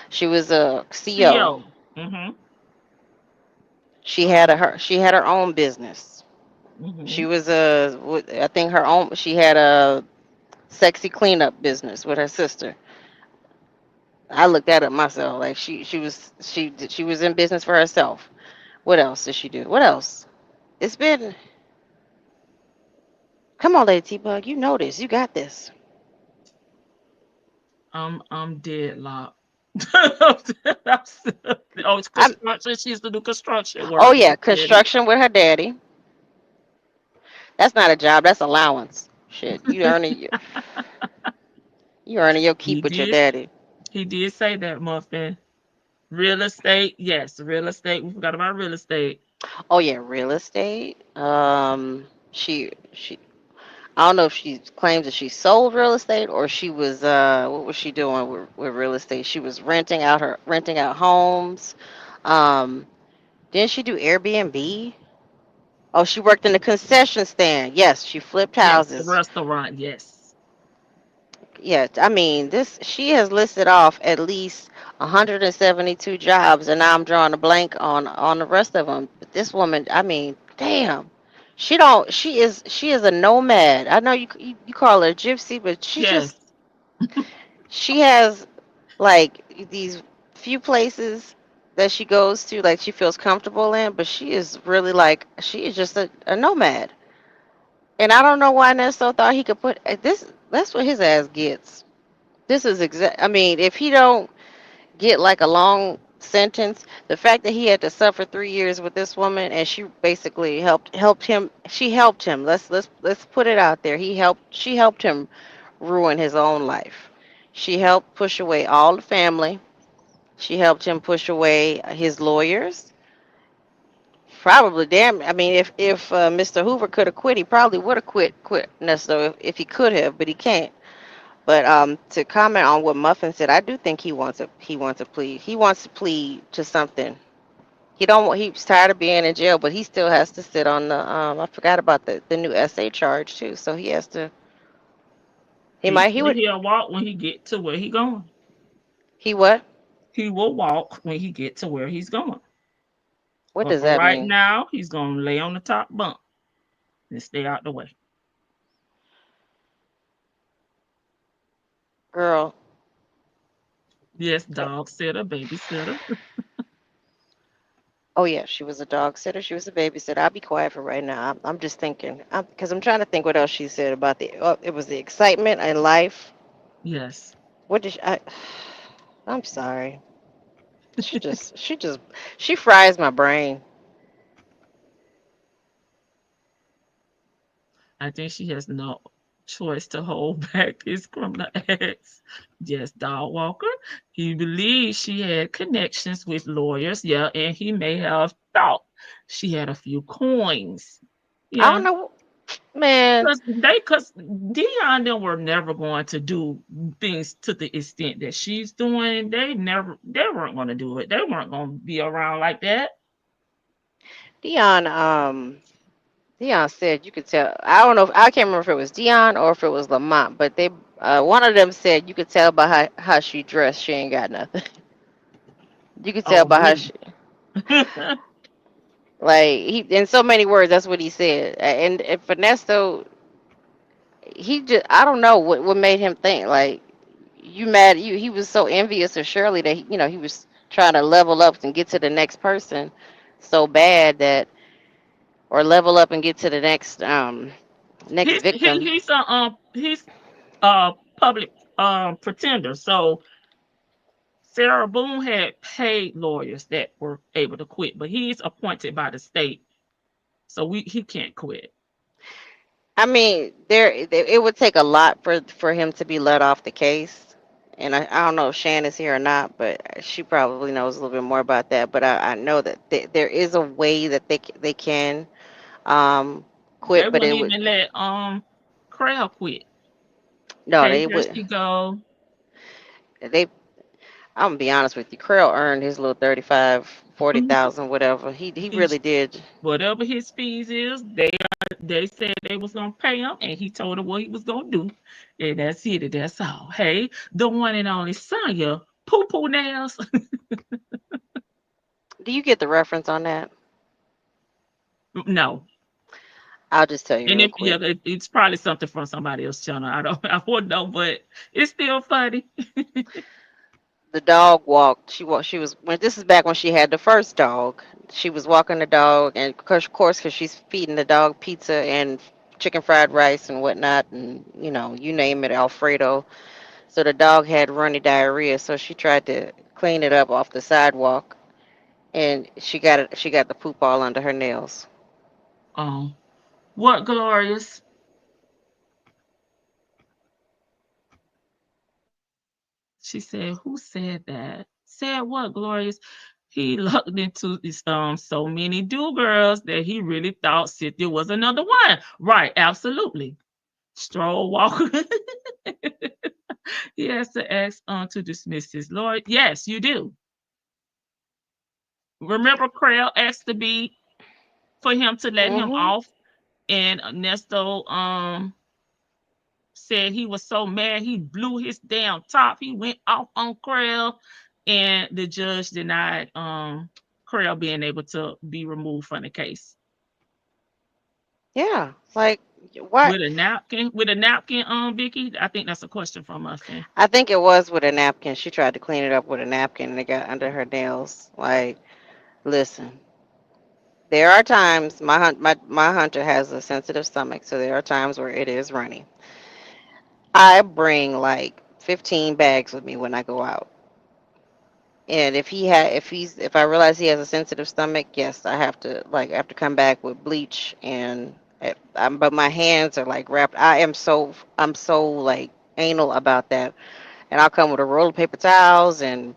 She was a CEO. CEO. Hmm. She had her own business. She Hmm. was I think her own. She had a sexy cleanup business with her sister. I looked that up myself. Like she was in business for herself. What else did she do? What else? It's been Come on, Lady T Bug. You know this. You got this. I'm deadlocked. Oh, it's I'm. construction. She used to do construction Oh work. yeah, Daddy. construction with her daddy. That's not a job. That's allowance. Shit, you earning your He keep with your did. daddy. He did say that, Muffin. Real estate, yes, real estate. We forgot about real estate. Oh yeah, real estate. She I don't know if she claims that she sold real estate or she was what was she doing with real estate? She was renting out homes. Um, didn't she do Airbnb? Oh, she worked in the concession stand. Yes, she flipped Yes, the houses. restaurant. Yes. Yeah, I mean, this she has listed off at least 172 jobs, and now I'm drawing a blank on the rest of them. But this woman, I mean, damn, she don't. She is a nomad. I know you call her a gypsy, but Yes. she has like these few places that she goes to, like she feels comfortable in, but she is really like she is just a nomad. And I don't know why Nesto thought he could put this. That's what his ass gets. This is exact. I mean, if he don't get like a long sentence, the fact that he had to suffer 3 years with this woman and she basically helped him. She helped him. Let's put it out there. She helped him ruin his own life. She helped push away all the family. She helped him push away his lawyers. Probably, damn. I mean, if Mr. Hoover could have quit, he probably would have quit Nesto if he could have, but he can't. But to comment on what Muffin said, I do think he wants a plea. He wants to plead to something. He don't want. He's tired of being in jail, but he still has to sit on the. I forgot about the new SA charge too. So he has to. He He might. He said would. he'll walk when he get to where he going. He what? He will walk when he get to where he's going. What But does for that right mean, now, he's gonna lay on the top bunk and stay out the way. girl? Yes, dog sitter, babysitter. Oh yeah, she was a dog sitter. She was a babysitter. I'll be quiet for right now. I'm just thinking. Because I'm trying to think what else she said about the. Oh, it was the excitement in life. Yes. What did she? I'm sorry. She fries my brain. I think she has no choice to hold back his criminal acts. Yes, dog walker. He believes she had connections with lawyers. Yeah, and he may have thought she had a few coins. I Yeah. don't know, man. Cause Dion and them were never going to do things to the extent that she's doing. They weren't gonna do it. They weren't gonna be around like that. Dion, Dion said you could tell. I don't know. I can't remember if it was Dion or if it was Lamont, but one of them said you could tell by how she dressed. She ain't got nothing. You could tell Oh, by how really? she, like he, in so many words. That's what he said. And Ernesto, he just, I don't know what made him think like you mad. He was so envious of Shirley that he was trying to level up and get to the next person so bad that, or level up and get to the next victim. He's a public pretender. So Sarah Boone had paid lawyers that were able to quit, but he's appointed by the state, so he can't quit. I mean, it would take a lot for him to be let off the case. And I don't know if Shan is here or not, but she probably knows a little bit more about that. But I know that there is a way that they can um, They quit, but wouldn't it would even let Crowd quit. no, Hey, they here would she go. they. I'm gonna be honest with you. Krill earned his little 35, 40,000, whatever. He He, really did. whatever his fees is, they said they was gonna pay him, and he told her what he was gonna do, and that's it. That's all. Hey, the one and only Sonya, poo poo nails. Do you get the reference on that? No, I'll just tell you and real if yeah, quick. it's probably something from somebody else's channel. I wouldn't know, but it's still funny. The dog walked. She was when this is back when she had the first dog. She was walking the dog, and of course, because she's feeding the dog pizza and chicken fried rice and whatnot, and you name it, Alfredo. So the dog had runny diarrhea. So she tried to clean it up off the sidewalk, and she got the poop all under her nails. Um, what glorious? She said, "Who said that? Said what glorious? He looked into this, so many do girls that he really thought Cynthia was another one. Right, absolutely. Stroll walker. He has to ask to dismiss his lawyer. Yes, you do. Remember, Creel asked to be for him to let him Mhm. off, and Ernesto said he was so mad he blew his damn top. He went off on Creel, and the judge denied Creel being able to be removed from the case. Yeah. Like what? With a napkin, with a napkin, Vicky. I think that's a question from Muffin. I think it was with a napkin. She tried to clean it up with a napkin and it got under her nails. Like, listen, there are times my hunter has a sensitive stomach, so there are times where it is runny. I bring like 15 bags with me when I go out. And if I realize he has a sensitive stomach, yes, I have to come back with bleach and but my hands are like wrapped. I'm so like anal about that. And I'll come with a roll of paper towels and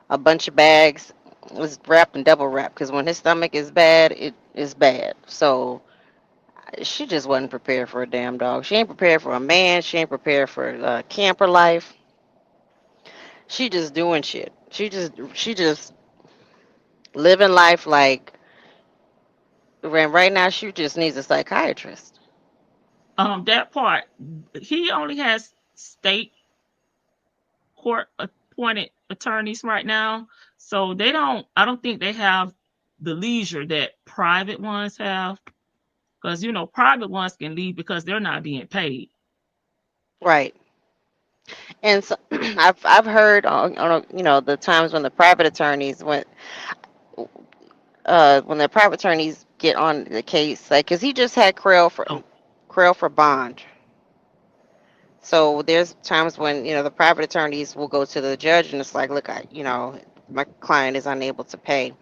a bunch of bags. It's wrapped and double wrapped because when his stomach is bad, it is bad. So she just wasn't prepared for a damn dog. She ain't prepared for a man. She ain't prepared for camper life. She just doing shit. She just living life like right now. She just needs a psychiatrist. That part, he only has state court appointed attorneys right now, so they don't. I don't think they have the leisure that private ones have, because private ones can leave because they're not being paid. Right. And so I've heard on the times when the private attorneys when the private attorneys get on the case, like, cause he just had Oh, Krill for bond. So there's times when the private attorneys will go to the judge and it's like, look, my client is unable to pay,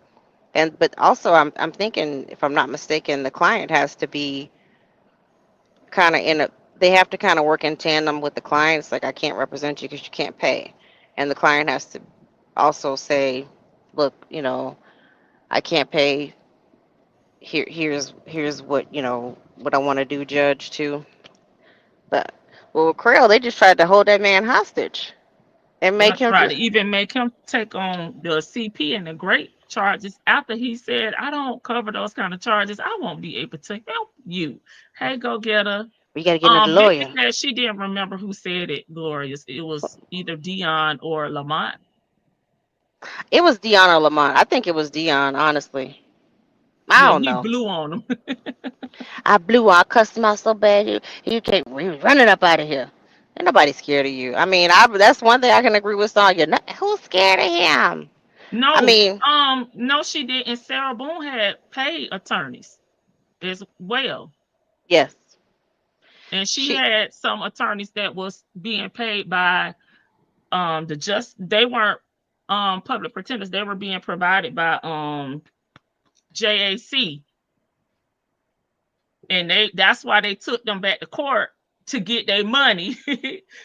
but also I'm thinking, if I'm not mistaken, the client has to be kind of in a they have to kind of work in tandem with the client. It's like, I can't represent you because you can't pay, and the client has to also say, look, I can't pay. Here's what I want to do, judge, too. But well, with Krill, they just tried to hold that man hostage and yeah, make him try to just even make him take on the CP and the great charges after he said, "I don't cover those kind of charges. I won't be able to help you." Hey, go getter. we got to get another Vicky lawyer. said she didn't remember who said it. Glorious. It was either Dion or Lamont. It was Dion or Lamont. I think it was Dion, honestly. I Yeah, don't he know. blew on him. I cussed him out so bad. He came he was running up out of here. Ain't nobody scared of you. I mean, that's one thing I can agree with Sonya. Who's scared of him? I No, mean, no, she didn't. Sarah Boone had paid attorneys as well. yes, And she she had some attorneys that was being paid by they weren't public pretenders, they were being provided by JAC, and that's why they took them back to court to get their money.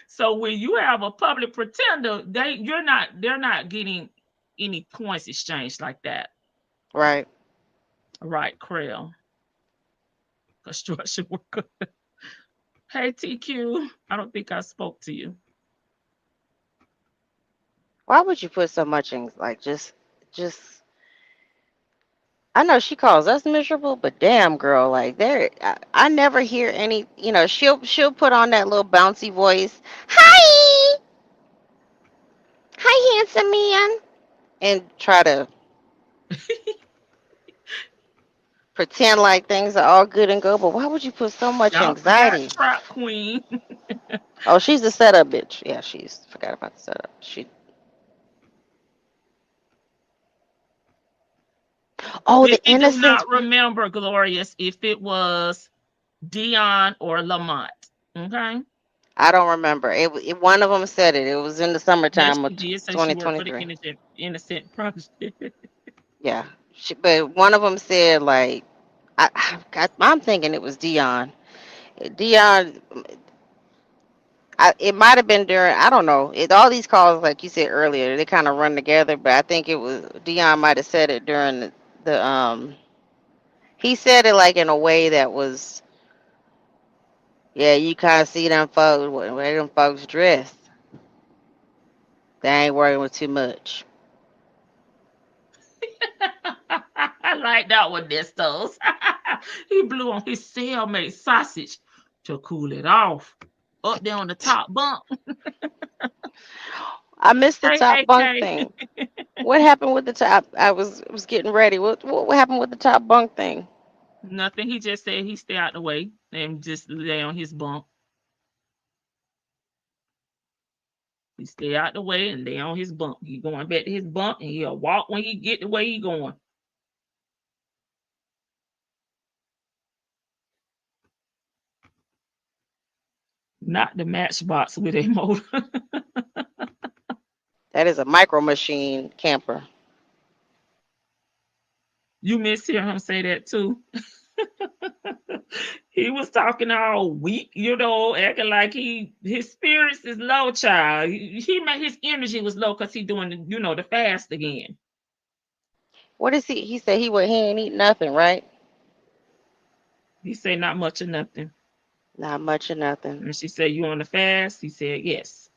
So when you have a public pretender, they're not getting any points exchanged like that. right. Right, Creel, construction worker. Hey, TQ, I don't think I spoke to you. Why would you put so much in like just? I know she calls us miserable, but damn, girl, like I never hear any. She'll put on that little bouncy voice. Hi, hi, handsome man, and try to pretend like things are all good and go. But why would you put so much Y'all forgot anxiety? Trap Queen. Oh, she's the setup bitch. Yeah, she's forgot about the setup. Oh, the Vicky do innocence. not remember, Glorious, if it was Dion or Lamont. Okay. I don't remember. One of them said it. It was in the Yes, summertime she of did say she worked for the 2023. Innocent Project. Yeah, but one of them said like I'm thinking it was Dion. Dion, It might have been during. I don't know. All these calls, like you said earlier, they kind of run together. But I think it was Dion might have said it during the. He said it like in a way that was, yeah, you kind of see them folks, where them folks dress. They ain't working with too much. I like that one, Nestos. He blew on his cellmate sausage to cool it off. Up there on the top bunk. I missed the Hey, top bunk AK. thing. What happened with the top? I was getting ready. What happened with the top bunk thing? Nothing. He just said he stay out the way and just lay on his bunk. He stay out the way and lay on his bunk. He going back to his bunk and he'll walk when he get the way he going. Not the matchbox with a motor. That is a micro machine camper. You miss hear him say that too. He was talking all weak, acting like his spirits is low, child. He made his energy was low because he doing the fast again. What is he? He said he ain't eat nothing, right? He said not much or nothing. Not much or nothing. And she said, "You on the fast?" He said, "Yes."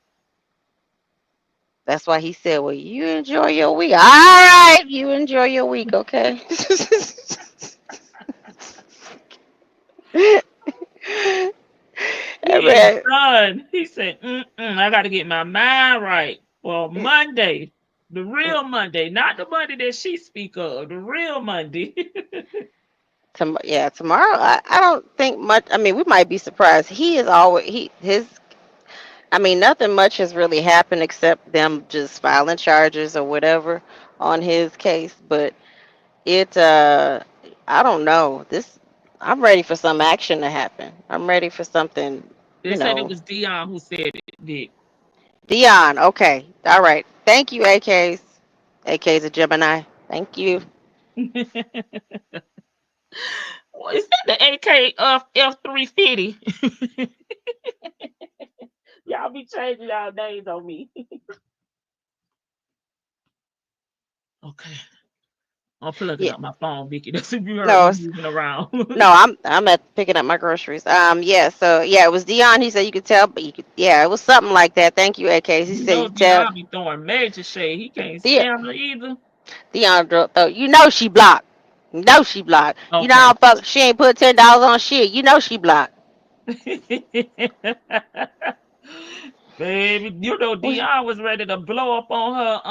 That's why he said, "Well, you enjoy your week. All right, you enjoy your week, okay?" He Hey, is man, done. He said, I got to get my mind right for Monday, the real Monday, not the Monday that she speak of, the real Monday." yeah, tomorrow. I don't think much. I mean, we might be surprised. He is always his. I mean, nothing much has really happened except them just filing charges or whatever on his case. But it, I don't know. I'm ready for some action to happen. I'm ready for something, They you said it know. was Dion who said it, Vic. Dion, okay. All right. Thank you, AKs. AKs a Gemini. Thank you. Well, is that the AK of F-350? Y'all be changing y'all names on me. Okay. I'm plugging Yeah. up my phone, Vicky. That's if you heard No, me moving around. no, I'm at picking up my groceries. Yeah, so yeah, it was Dion. He said you could tell, but you could, yeah, it was something like that. Thank you, AKs. He You said you know could tell. Dion be throwing major shade. He can't Dion, stand her either. Though, you know she blocked. You know she blocked. You know Okay. how fuck she ain't put $10 on shit. You know she blocked. Baby, What? Dion was ready to blow up on her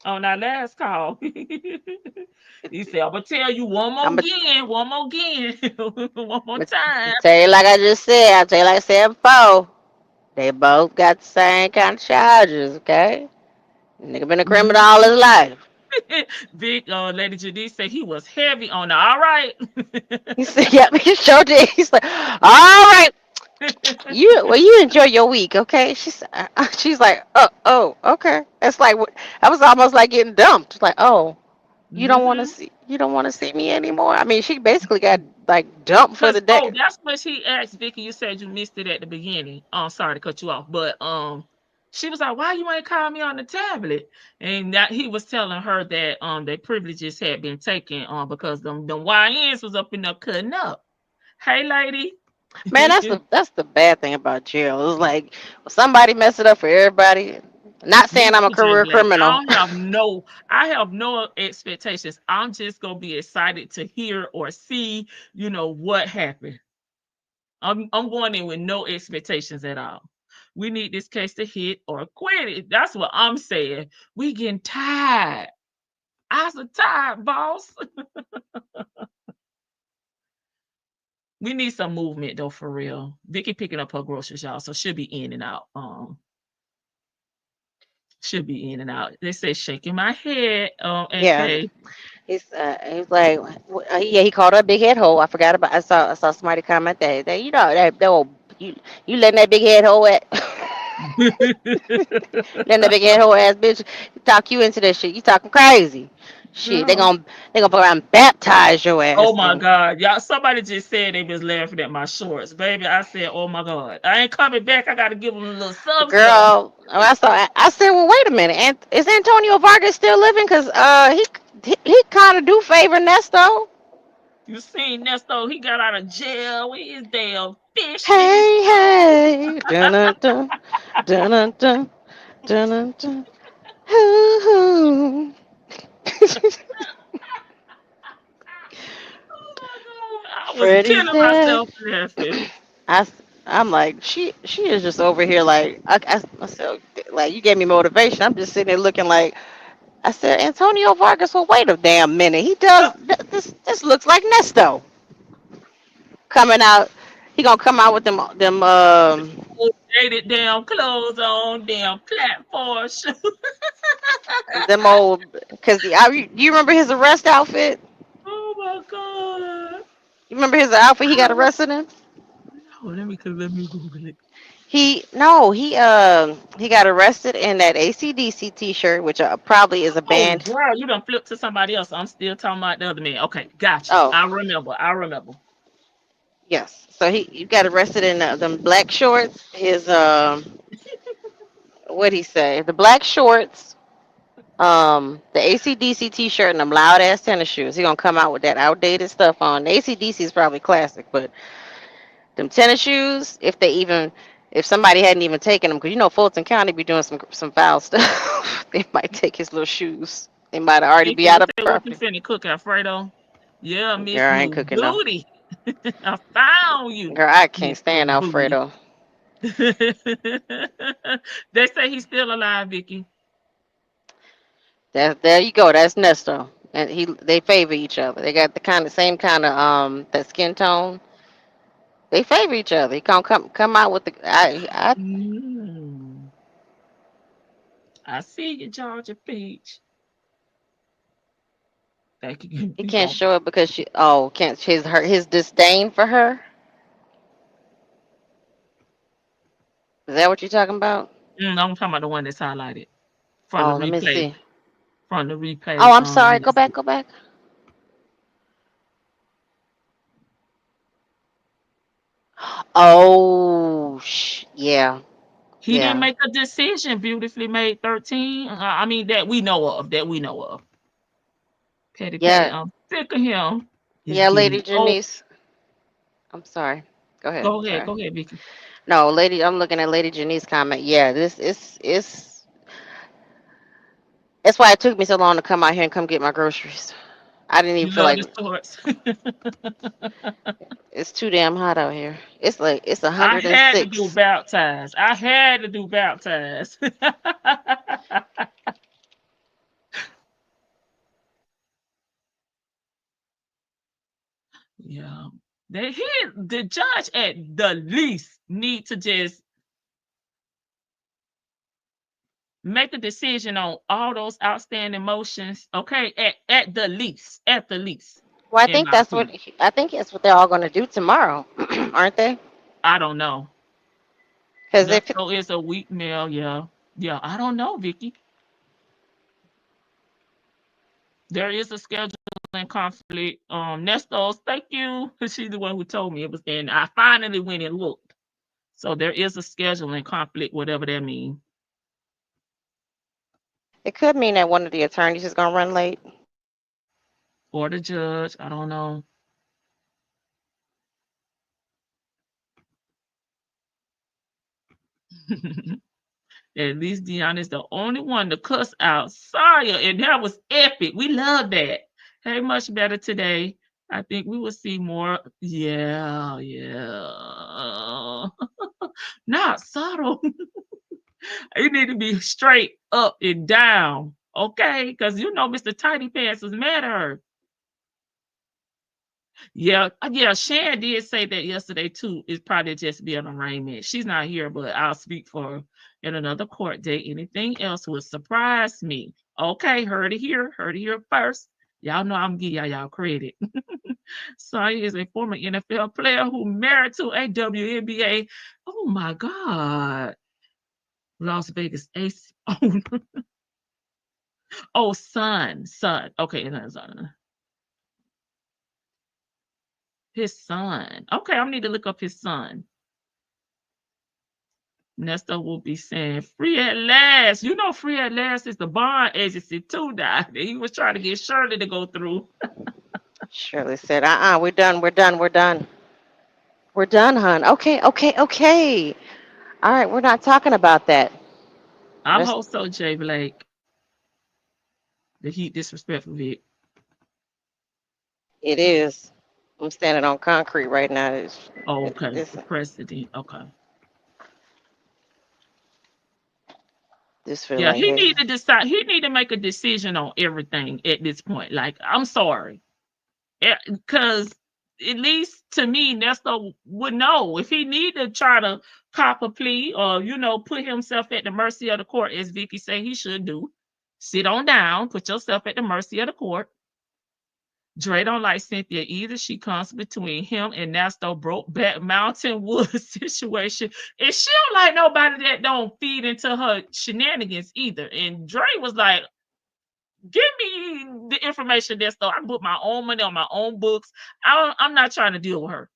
on our last call. He said, I'm gonna tell you I'm gonna one more again, one more time. tell you like I just said. I'll tell you like I said before. They both got the same kind of charges. Okay, nigga been a criminal all his life. Big Lady Janice said he was heavy on her. All right. He said, "Yep, he sure did." He's like, "All right, you enjoy your week, okay?" She's like, "Oh, okay." That's like that was almost like getting dumped. It's like, "Oh, Hmm. you don't want to see me anymore." I mean, she basically got like dumped for the Cause day. that's what she asked Vicky. You said you missed it at the beginning. Oh, sorry to cut you off, but she was like, "Why you ain't call me on the tablet?" And that he was telling her that their privileges had been taken because them YNs was up in there cutting up. Hey, lady. Man, that's the bad thing about jail. It's like somebody mess it up for everybody. Not saying Me I'm a too, J career Black. criminal. I have no expectations. I'm just gonna be excited to hear or see, what happened. I'm going in with no expectations at all. We need this case to hit or quit it. That's what I'm saying. We getting tired. I so tired, boss. We need some movement though, for real. Vicky picking up her groceries, y'all, so she'll be in and out. She'll be in and out. They say shaking my head. Yeah, AK. he's like, yeah, he called her a big head hole. I forgot about. I saw somebody comment that you know that old, you letting that big head hole at letting that big head hole ass bitch talk you into that shit. You talking crazy. Shit, they Girl. gonna they gonna go around and baptize your Oh ass. my God. Y'all, somebody just said they was laughing at my shorts. Baby, I said, oh my God. I ain't coming back. I gotta give them a little some. Girl, I said, well, wait a minute. And is Antonio Vargas still living? Cause he kind of do favor Nesto. You seen Nesto, he got out of jail with his damn fish in his Hey, throat. hey, dun dun dun dun dun dun dun dun. Hoo, hoo. Oh my God. I was Freddie's killing dead. myself laughing. I, I'm like, she is just over here like, I said, like, you gave me motivation. I'm just sitting there looking like, I said, Antonio Vargas, well, wait a damn minute. He does, this looks like Nesto coming out. He gonna come out with Dated damn clothes on, damn platform shoes. them old, cause you remember his arrest outfit? Oh my God. You remember his outfit he got Oh, arrested in? no, let me Google it. He no, he got arrested in that ACDC T-shirt, which probably is a Oh, band. girl, you done flipped to somebody else. I'm still talking about the other man. Okay, got you. Oh, I remember. I remember. yes. So you got arrested in them black shorts. His what he say? The black shorts, the ACDC T-shirt, and them loud ass tennis shoes. He gonna come out with that outdated stuff on. The ACDC is probably classic, but them tennis shoes, if somebody hadn't even taken them, because you know Fulton County be doing some foul stuff, they might take his little shoes. They might already be Vicky, out what of what you property. finna cook, Alfredo? Yeah, Miss Girl, I ain't Blue cooking no. Booty. I found you, Girl, I can't Miss Blue stand Booty. Alfredo. They say he's still alive, Vicky. There you go. That's Nesto, and they favor each other. They got the same kind of that skin tone. They favor each other. He gonna come out with the Mm. I see you, Georgia Peach. Thank you. he He can't gonna, show it because can't his disdain for her. Is that what you're talking about? I'm talking about the one that's highlighted from the Oh, let me replay. see. From the Oh, replay. I'm sorry. Go back. Go back. Oh, yeah, He didn't yeah, make a decision. Beautifully made 13. I mean that we know of. That we know of. Petty Petty. yeah, I'm sick of him. He's yeah, getting Lady old. Janice. I'm sorry. Go ahead. Go ahead. Sorry. Go ahead, Vicky. No, Lady. I'm looking at Lady Janice's comment. Yeah, this is. That's why it took me so long to come out here and come get my groceries. I didn't even You feel love like the shorts. it's too damn hot out here. It's like it's I had to do 106. baptized. I had to do baptized. Yeah. The judge at the least need to just make a decision on all those outstanding motions. Okay. At the least. At the least. Well, In my opinion. I think that's what they're all going to do tomorrow, aren't they? I don't know. Because if Nesto is a weak male, yeah. Yeah, I don't know, Vicky. There is a scheduling conflict. Nestos, thank you. She's the one who told me it was there. And I finally went and looked. So there is a scheduling conflict, whatever that means. it could mean that one of the attorneys is going to run late. Or the judge, I don't know. At least Dion is the only one to cuss out Saya, and that was epic. We love that. Hey, much better today. I think we will see more. Yeah, yeah. Not subtle. You need to be straight up and down, okay? Because you know Mr. Tidy Pants was mad at her. Yeah, yeah. Shan did say that yesterday too. It's probably just be an arraignment. She's not here, but I'll speak for her in another court date. Anything else would surprise me. Okay, heard it here. Heard it here first. Y'all know I'm gonna give y'all credit. Saya is a former NFL player who married to a WNBA. Oh my God. Las Vegas Ace owner. Oh, son. Okay, his son. Okay, I need to look up his son. Ernesto will be saying, free at last. You know, free at last is the bond agency too, Doc. He was trying to get Shirley to go through. Shirley said, we're done, we're done, we're done. We're done, hon. Okay, okay, okay. All right, we're not talking about that. I That's, hope so, Jay Blake. The heat disrespectful Vic. it is. I'm standing on concrete right now. Oh, okay. This, The precedent. Okay. this feel Yeah, like he his. need to decide. He need to make a decision on everything at this point. Like, I'm sorry. Because at least to me, Nestor would know if he need to try to cop a plea or put himself at the mercy of the court, as Vicky say he should do. Sit on down, put yourself at the mercy of the court. Dre don't like Cynthia either. She comes between him and Nestor broke back Mountain Woods situation, and she don't like nobody that don't feed into her shenanigans either. And Dre was like, give me the information that's though I put my own money on my own books. I'm not trying to deal with her.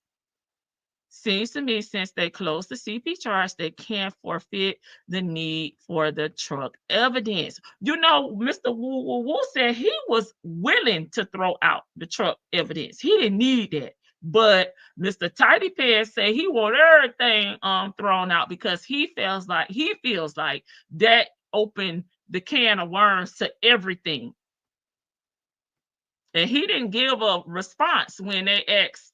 Seems to me since they closed the CP charge, they can't forfeit the need for the truck evidence. Mr. Woo Woo Woo said he was willing to throw out the truck evidence. He didn't need that. But Mr. Tidy Pants said he want everything thrown out because he feels like that opened the can of worms to everything. And he didn't give a response when they asked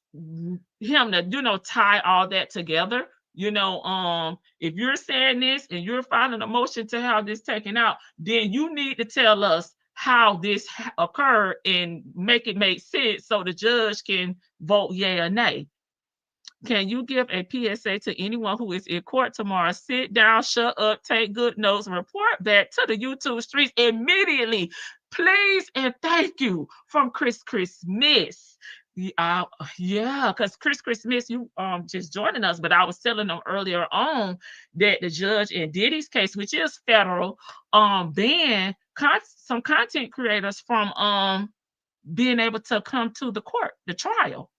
him to, tie all that together. If you're saying this and you're filing a motion to have this taken out, then you need to tell us how this occurred and make it make sense so the judge can vote yay or nay. Can you give a PSA to anyone who is in court tomorrow? Sit down, shut up, take good notes, report back to the YouTube streets immediately. Please and thank you from Chris Smith. Yeah, because Chris Smith, you just joining us, but I was telling them earlier on that the judge in Diddy's case, which is federal, banned some content creators from being able to come to the court, the trial,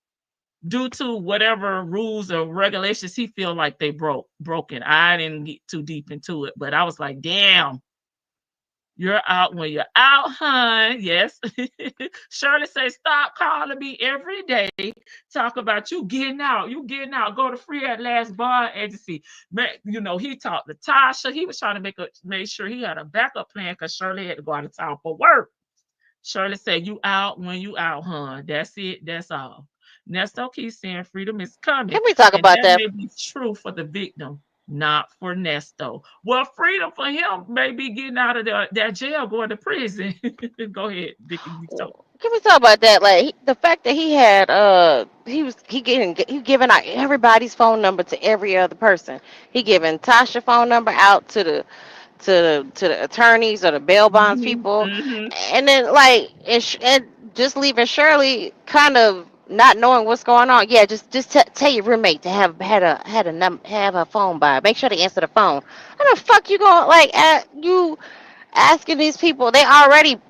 due to whatever rules or regulations he feel like they broken. I didn't get too deep into it, but I was like, damn, you're out when you're out, hun. Yes. Shirley say, stop calling me every day. Talk about you getting out. Go to free at last bar agency. He talked to Tasha. He was trying to make sure he had a backup plan because Shirley had to go out of town for work. Shirley said, you out when you out, hun. That's it. That's all. Nesto keeps saying freedom is coming. Can we talk and about that that? may be true for the victim, not for Nesto. Well, freedom for him may be getting out of that jail, going to prison. Go ahead, Vicky. Can we talk about that? Like the fact that he had he giving out everybody's phone number to every other person. He giving Tasha phone number out to the attorneys or the bail bonds people, and then and just leaving Shirley kind of not knowing what's going on. Yeah, just tell your roommate to have a phone by. Make sure they answer the phone. How the fuck you going you asking these people? They already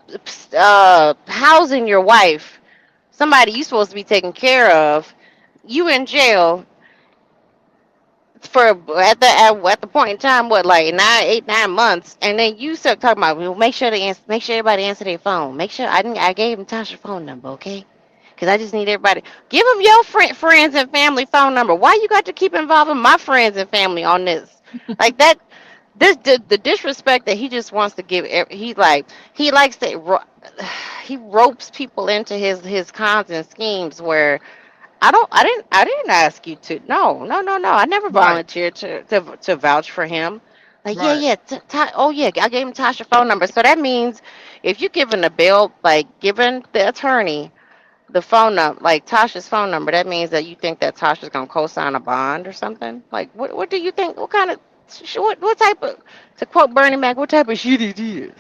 housing your wife, somebody you supposed to be taking care of. You in jail for at the point in time, what, like 9 months, and then you start talking about, well, make sure everybody answer their phone. Make sure I gave him Tasha's phone number, okay? Because I just need everybody. Give them your friends and family phone number. Why you got to keep involving my friends and family on this? Like that. The disrespect that he just wants to give. He likes to he ropes people into his cons and schemes where I didn't ask you to. No. I never Right. volunteered to vouch for him. Like, Right. oh yeah, I gave him Tasha's phone number. So that means if you're giving the bill, like giving the attorney the phone number, like Tasha's phone number, that means that you think that Tasha's gonna co-sign a bond or something. Like, what do you think? What kind of what type of, to quote Bernie Mac, what type of shit it is?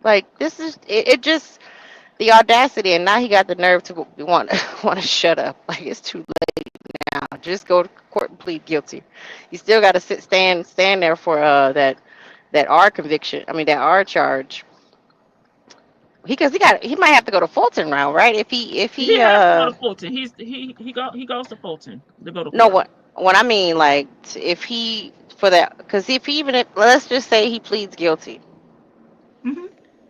Like, this is it just the audacity, and now he got the nerve to want to shut up. Like, it's too late now. Just go to court and plead guilty. You still got to stand there for that R conviction. I mean, that R charge. he might have to go to Fulton now, right? If he He has to go to Fulton. He goes to Fulton to go to no, court. what I mean, like, if he for that, because if he even if, let's just say he pleads guilty, Hmm.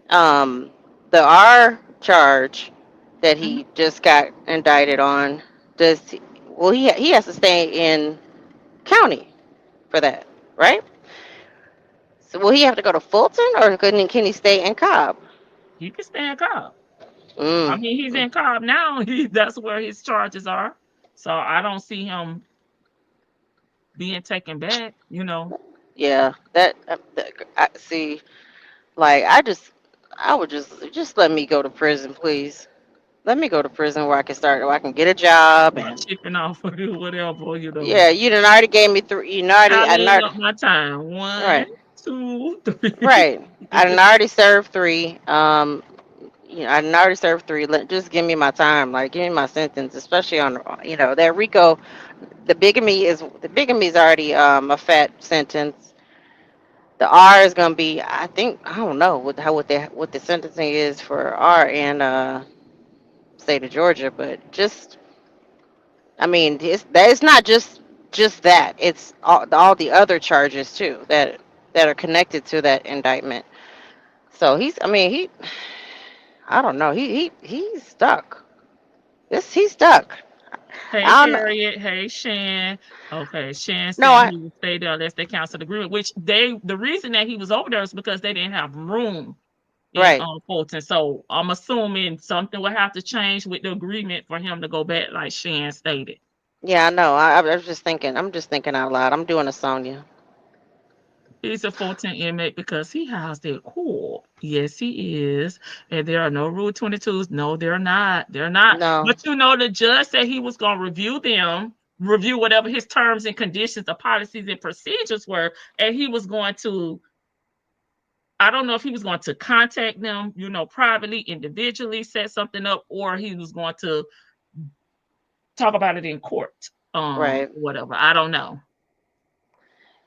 um, the R charge that Hmm. he just got indicted on, does he, well he has to stay in county for that, right? So will he have to go to Fulton, or can he stay in Cobb? He can stay in Cobb. I Mm. mean, he's Mm. in Cobb now. That's where his charges are. So I don't see him being taken back. Yeah, I see. Like, I would just let me go to prison, please. Let me go to prison where I can get a job Start and chipping off or whatever. yeah, you done already gave me three. I done Tallying already, up my time. One, right, two, three. right. I done already served three. I done already served three. Just give me my time, like give me my sentence, especially on that RICO. The bigamy is already a fat sentence. The R is gonna be, I don't know what the sentencing is for R in state of Georgia, but just I mean it's not just that. It's all the other charges too that are connected to that indictment. So I don't know. He's stuck. He's stuck. Hey, I don't know. Harriet. Hey, Shan. Okay, Shan No, said I he would stay there unless they cancel the agreement, which the reason that he was over there is because they didn't have room in right. Fulton. So I'm assuming something will have to change with the agreement for him to go back, like Shan stated. Yeah, I know. I was just thinking. I'm just thinking out loud. I'm doing a Sonya. He's a Fulton inmate because he housed at court. Yes, he is. And there are no Rule 22s. No, they're not. They're not. No. But the judge said he was going to review them, review whatever his terms and conditions, the policies and procedures were, and he was going to, I don't know if he was going to contact them, privately, individually, set something up, or he was going to talk about it in court, Right. whatever. I don't know.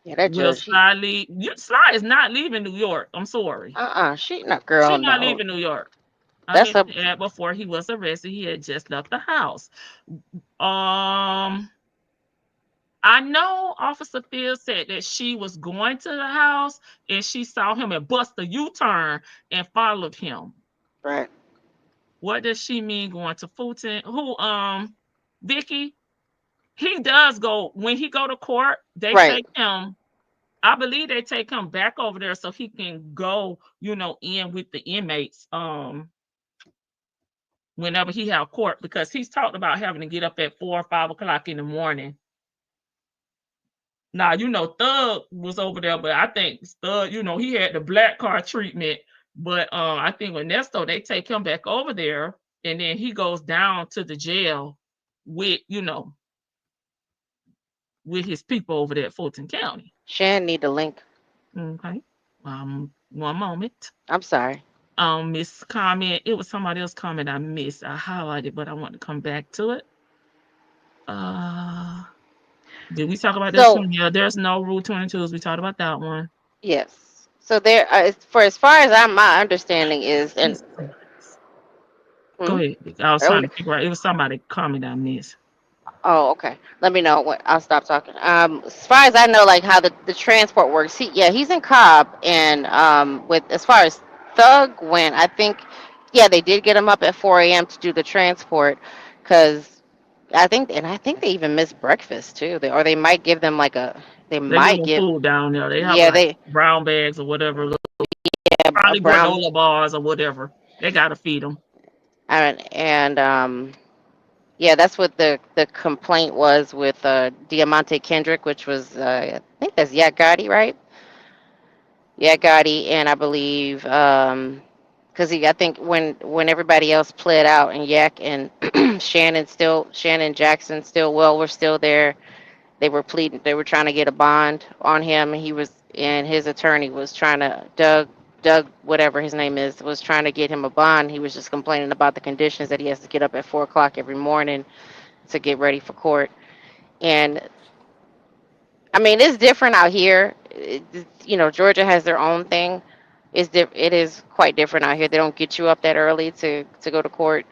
Yeah, that Will judge. She. Sly leave? Sly is not leaving New York. I'm sorry. She not girl. She not No. leaving New York. I That's mean, a before he was arrested, he had just left the house. Um, I know Officer Field said that she was going to the house and she saw him and bust a U-turn and followed him. right. What does she mean going to Fulton? Vicky? He does go when he go to court. They Right. take him. I believe they take him back over there so he can go, in with the inmates. Whenever he have court, because he's talked about having to get up at 4 or 5 o'clock in the morning. Now, Thug was over there, but I think Thug, he had the black car treatment. But I think Ernesto, they take him back over there, and then he goes down to the jail with, with his people over there at Fulton County. Shan need the link. Okay. One moment. I'm sorry. Miss comment. It was somebody else comment I missed. I highlighted, but I want to come back to it. Did we talk about this So one? Yeah, there's no Rule 22s. We talked about that one. yes. So there, as far as my understanding is, and Go hmm? ahead. I was Oh, trying to figure out. It was somebody comment I missed. oh, okay. Let me know when I'll stop talking. As far as I know, like how the transport works, he's in Cobb, and with as far as Thug went, I think, yeah, they did get him up at 4 a.m. to do the transport, because I think they even miss breakfast too. They might give them like they They give might them give, food down there. They have yeah, like they brown bags or whatever, a probably brown. granola bars or whatever. They gotta feed them. And yeah, that's what the complaint was with Diamante Kendrick, which was I think that's Yak Gotti, right? Yak Gotti, and I believe because I think when everybody else pled out and Yak and Shannon Jackson Stillwell were still there, they were pleading, they were trying to get a bond on him, and his attorney was trying to Doug whatever his name is was trying to get him a bond. He was just complaining about the conditions that he has to get up at 4 o'clock every morning to get ready for court. And I mean, it's different out here. Georgia has their own thing, It is quite different out here. They don't get you up that early to go to court.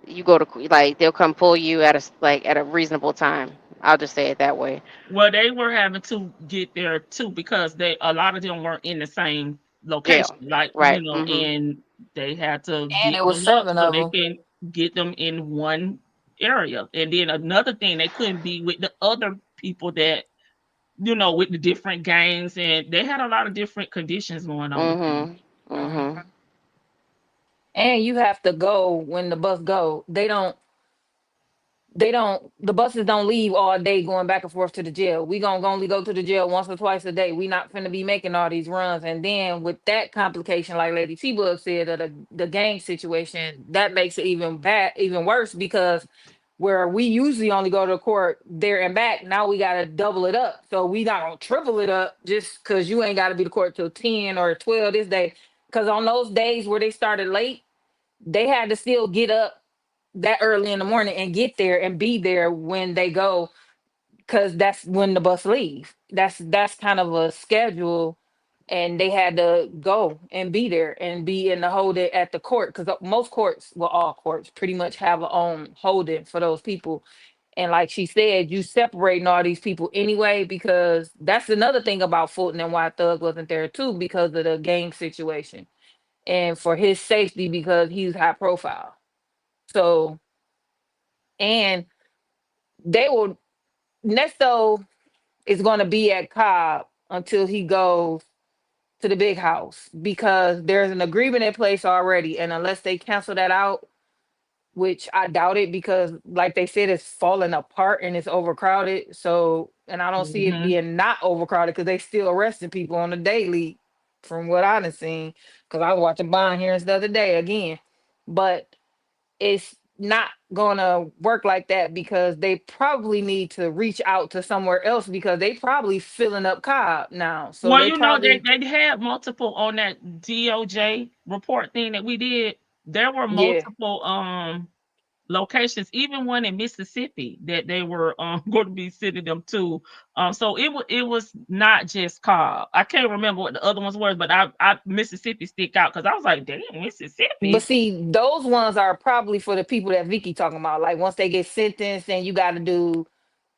You go to like they'll come pull you at like at a reasonable time. I'll just say it that way. Well, they were having to get there too because they a lot of them weren't in the same location, Jail. like Right. Mhm. and they had to And get it was them up 7 so of they them. can get them in one area. And then another thing, they couldn't be with the other people that with the different gangs, and they had a lot of different conditions going on with them. Mhm. Mhm. And you have to go when the bus go. The buses don't leave all day going back and forth to the jail. We gonna only go to the jail once or twice a day. We not finna be making all these runs. And then with that complication, like Lady T Bug said, of the gang situation, that makes it even worse because where we usually only go to court there and back, now we gotta double it up. So we not gonna triple it up just cause you ain't gotta be to court till 10 or 12 this day. Cause on those days where they started late, they had to still get up that early in the morning and get there and be there when they go because that's when the bus leave. That's kind of a schedule, and they had to go and be there and be in the holding at the court because most courts, well, all courts pretty much have a own holding for those people. And like she said, you separating all these people anyway because that's another thing about Fulton and why Thug wasn't there too because of the gang situation and for his safety because he's high profile. So and they will Nesto is going to be at Cobb until he goes to the big house because there's an agreement in place already, and unless they cancel that out, which I doubt it because, like they said, it's falling apart and it's overcrowded. So, and I don't see it Hmm. being not overcrowded because they still arresting people on the daily, from what I done seen. Because I was watching bond hearings the other day again, but it's not gonna work like that because they probably need to reach out to somewhere else because they probably filling up Cobb now. So Well, they they probably, they had multiple on that DOJ report thing that we did. There were yeah. multiple locations, even one in Mississippi that they were going to be sending them to. So it was not just Cobb. I can't remember what the other ones were, but I Mississippi stick out because I was like, damn, But Mississippi. see, those ones are probably for the people that Vicky talking about. Like once they get sentenced, and you got to do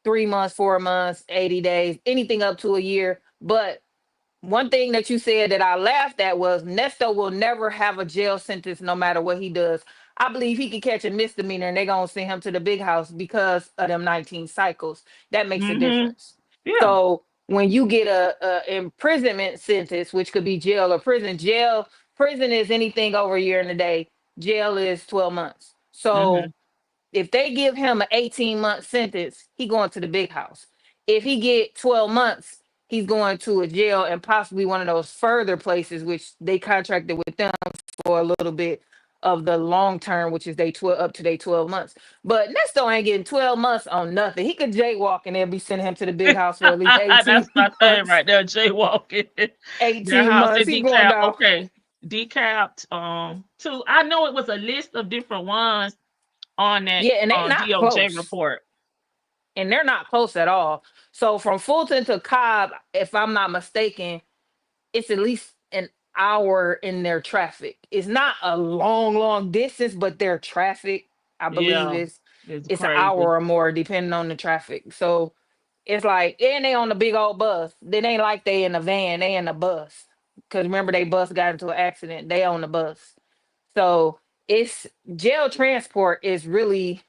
3 months, 4 months, 80 days, anything up to a year. But one thing that you said that I laughed at was Nesto will never have a jail sentence no matter what he does. I believe he can catch a misdemeanor and they're gonna send him to the big house because of them 19 cycles. That makes a Hmm. difference. Yeah. So when you get a imprisonment sentence, which could be jail or prison, prison is anything over a year and a day. Jail is 12 months. So Hmm. if they give him an 18-month sentence, he going to the big house. If he get 12 months, he's going to a jail and possibly one of those further places, which they contracted with them for a little bit of the long term, which is they 12 up to they 12 months. But Nesto ain't getting 12 months on nothing. He could jaywalk and they'll be sending him to the big house for at least That's 18 my thing months. right there, jaywalking. Their 18 house months. and He going decap. down. Okay, decapped. Too. I know it was a list of different ones on that Yeah, and they not DOJ close. report. And they're not close at all. So from Fulton to Cobb, if I'm not mistaken, it's at least an hour in their traffic. It's not a long, long distance, but their traffic, I believe, Yeah, is it's it's an crazy. hour or more depending on the traffic. So it's like, and they on the big old bus. It ain't like they in a van, they in a bus. Cause remember they bus got into an accident. They on the bus. So it's jail transport is really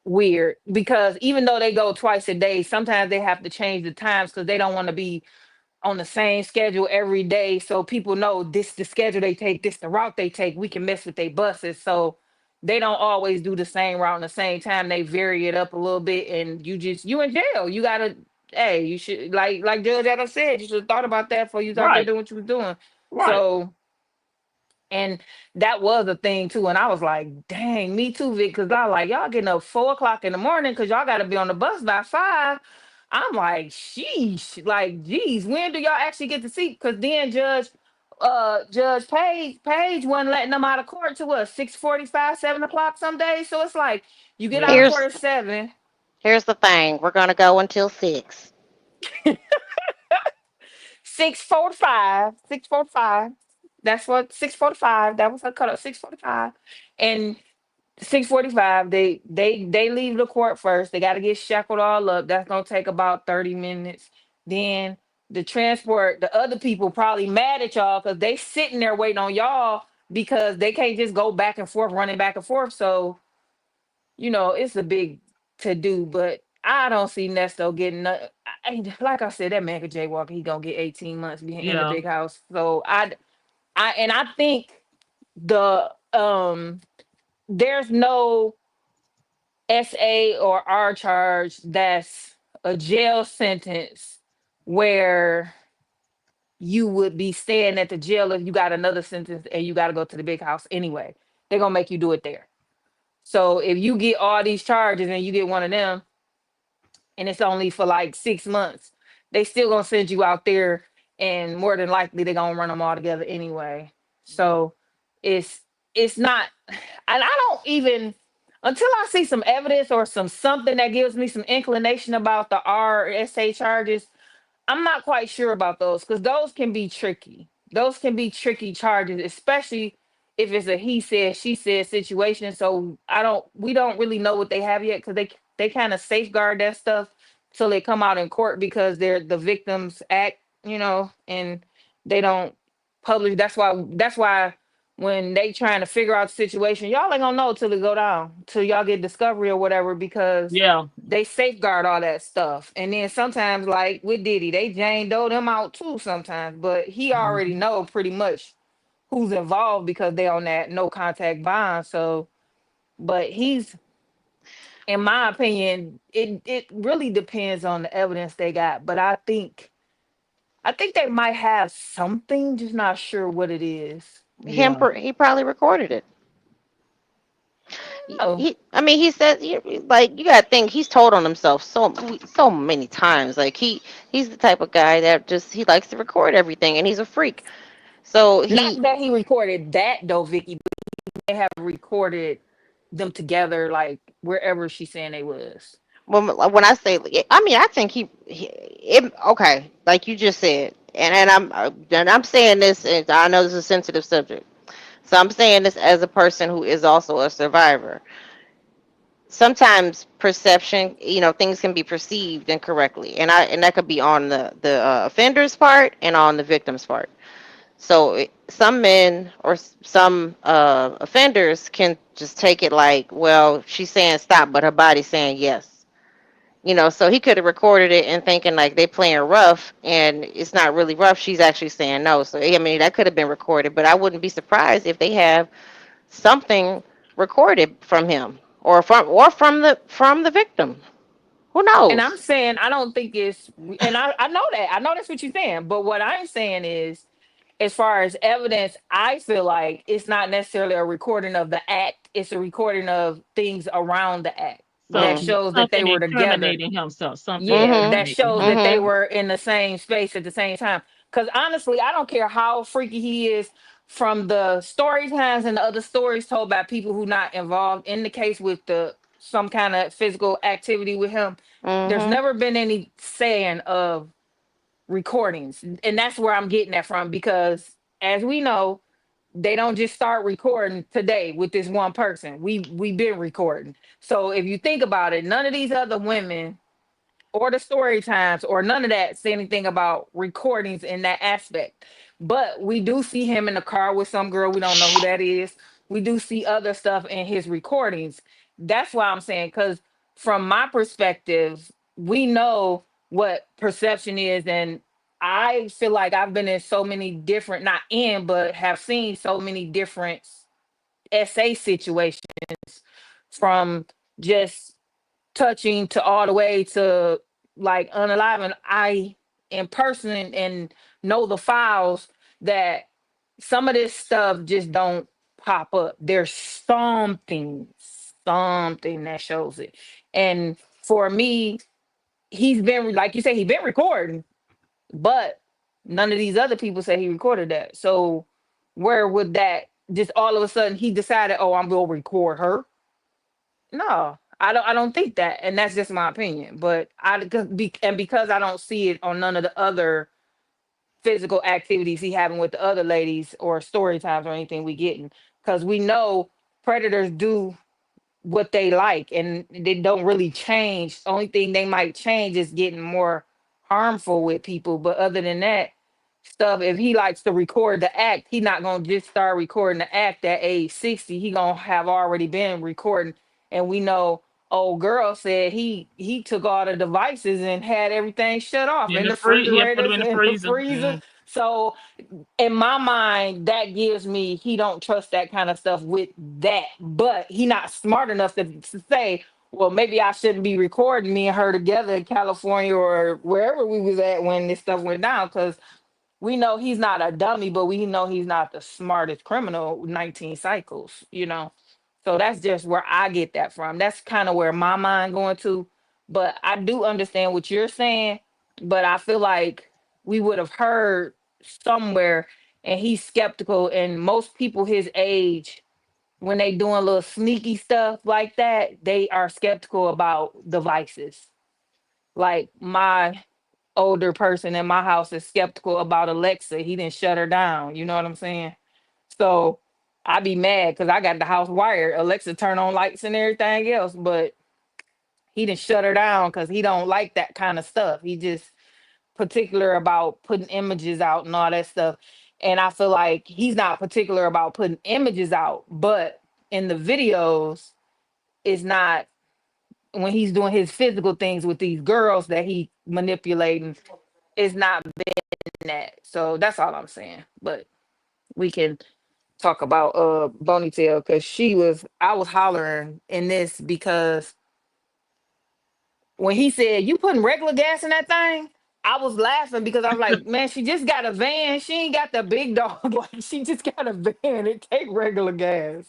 weird because even though they go twice a day, sometimes they have to change the times because they don't want to be on the same schedule every day. So people know this the schedule they take, this the route they take. We can mess with their buses. So they don't always do the same route in the same time. They vary it up a little bit and you in jail. You gotta hey, you should like Judge Adams said, you should have thought about that before you was out there Right, doing what you was doing. right. So and that was a thing too. And I was like, dang, me too, Vic. Cause I like, y'all getting up 4 o'clock in the morning because y'all got to be on the bus by 5. I'm like, sheesh, like, geez, when do y'all actually get to see? Cause then Judge Page wasn't letting them out of court to what, 6:45, 7 o'clock some days. So it's like you get out of Yeah. court Here's at 7. here's the thing. We're gonna go until 6. 6:45, 6:45. That's what 6:45. That was her cut up. 6:45, and 6:45. They leave the court first. They got to get shackled all up. That's gonna take about 30 minutes. Then the transport. The other people probably mad at y'all because they sitting there waiting on y'all because they can't just go back and forth, running back and forth. So it's a big to do, but I don't see Nesto getting like I said, that man could jaywalk. He gonna get 18 months being in the Yeah. big house. So I think the there's no SA or R charge that's a jail sentence where you would be staying at the jail if you got another sentence and you got to go to the big house anyway. They're gonna make you do it there. So if you get all these charges and you get one of them, and it's only for like 6 months, they still gonna send you out there, and more than likely they're gonna run them all together anyway. So it's it's not, and I don't even, until I see some evidence or something that gives me some inclination about the RSA charges. I'm not quite sure about those because those can be tricky. Those can be tricky charges, especially if it's a he said, she said situation. So we don't really know what they have yet because they kind of safeguard that stuff till they come out in court because they're the Victims Act, and they don't publish. That's why when they trying to figure out the situation, y'all ain't gonna know till it go down, till y'all get discovery or whatever, because Yeah. they safeguard all that stuff. And then sometimes, like with Diddy, they Jane Doe them out too sometimes. But he already Mhm. know pretty much who's involved because they on that no contact bond. So, but he's, in my opinion, it really depends on the evidence they got. But I think they might have something, just not sure what it is. Yeah. He probably recorded it. Oh, I mean, he said, like, you gotta think, he's told on himself so many times. Like, he's the type of guy that just, he likes to record everything, and he's a freak. So not he, that he recorded that though, Vicky, but they have recorded them together, like wherever she's saying they was. when I say, I mean, I think okay, like you just said, and I'm saying this, and I know this is a sensitive subject, so I'm saying this as a person who is also a survivor. Sometimes perception, things can be perceived incorrectly, and that could be on the offender's part and on the victim's part. So some men or some offenders can just take it like, well, she's saying stop, but her body's saying yes. So he could have recorded it and thinking like they playing rough, and it's not really rough. She's actually saying no. So I mean, that could have been recorded, but I wouldn't be surprised if they have something recorded from him or from the victim. Who And I'm knows? saying I don't think and I know that. I know that's what you're saying. But what I'm saying is, as far as evidence, I feel like it's not necessarily a recording of the act, it's a recording of things around the act that Mm. shows that they Something were together. incriminating himself. Something Yeah, that Mhm. incriminating shows him. that they Mhm. were in the same space at the same time. Because honestly, I don't care how freaky he is. From the story times and the other stories told by people who not involved in the case with the some kind of physical activity with him, there's Mhm. never been any saying of recordings, and that's where I'm getting that from. Because as we know, they don't just start recording today with this one person. We've been recording. So if you think about it, none of these other women or the story times or none of that say anything about recordings in that aspect. But we do see him in the car with some girl, we don't know who that is. We do see other stuff in his recordings. That's why I'm saying, because from my perspective, we know what perception is. And I feel like I've been in so many different, not in, but have seen so many different SA situations, from just touching to all the way to like unaliving. I in person and know the files that some of this stuff just don't pop up. There's something that shows it. And for me, he's been, like you say, he's been recording, but none of these other people say he recorded that. So where would that, just all of a sudden he decided, oh, I'm gonna record her? No, I don't think that, and that's just my opinion. But and because I don't see it on none of the other physical activities he having with the other ladies or story times or anything we getting, because we know predators do what they like and they don't really change. Only thing they might change is getting more harmful with people, but other than that stuff, if he likes to record the act, he not gonna just start recording the act at age 60. He gonna have already been recording. And we know old girl said he took all the devices and had everything shut off In in the the free, yeah, put them refrigerators in the and the freezer. freezer. So in my mind, that gives me he don't trust that kind of stuff with that. But he not smart enough to say, well, maybe I shouldn't be recording me and her together in California or wherever we was at when this stuff went down. Because we know he's not a dummy, but we know he's not the smartest criminal. 19 cycles, you know. So that's just where I get that from. That's kind of where my mind going to. But I do understand what you're saying. But I feel like we would have heard somewhere, and he's skeptical. And most people his age, when they doing little sneaky stuff like that, they are skeptical about devices. Like my older person in my house is skeptical about Alexa. He didn't shut her down. You know what I'm saying? So I be mad because I got the house wired. Alexa turn on lights and everything else, but he didn't shut her down because he don't like that kind of stuff. He just particular about putting images out and all that stuff. And I feel like he's not particular about putting images out, but in the videos, it's not when he's doing his physical things with these girls that he manipulating, it's not that. So that's all I'm saying. But we can talk about Boneytail because I was hollering in this because when he said you putting regular gas in that thing, I was laughing because I was like, man, she just got a van. She ain't got the big dog. Like she just got a van. It take regular gas.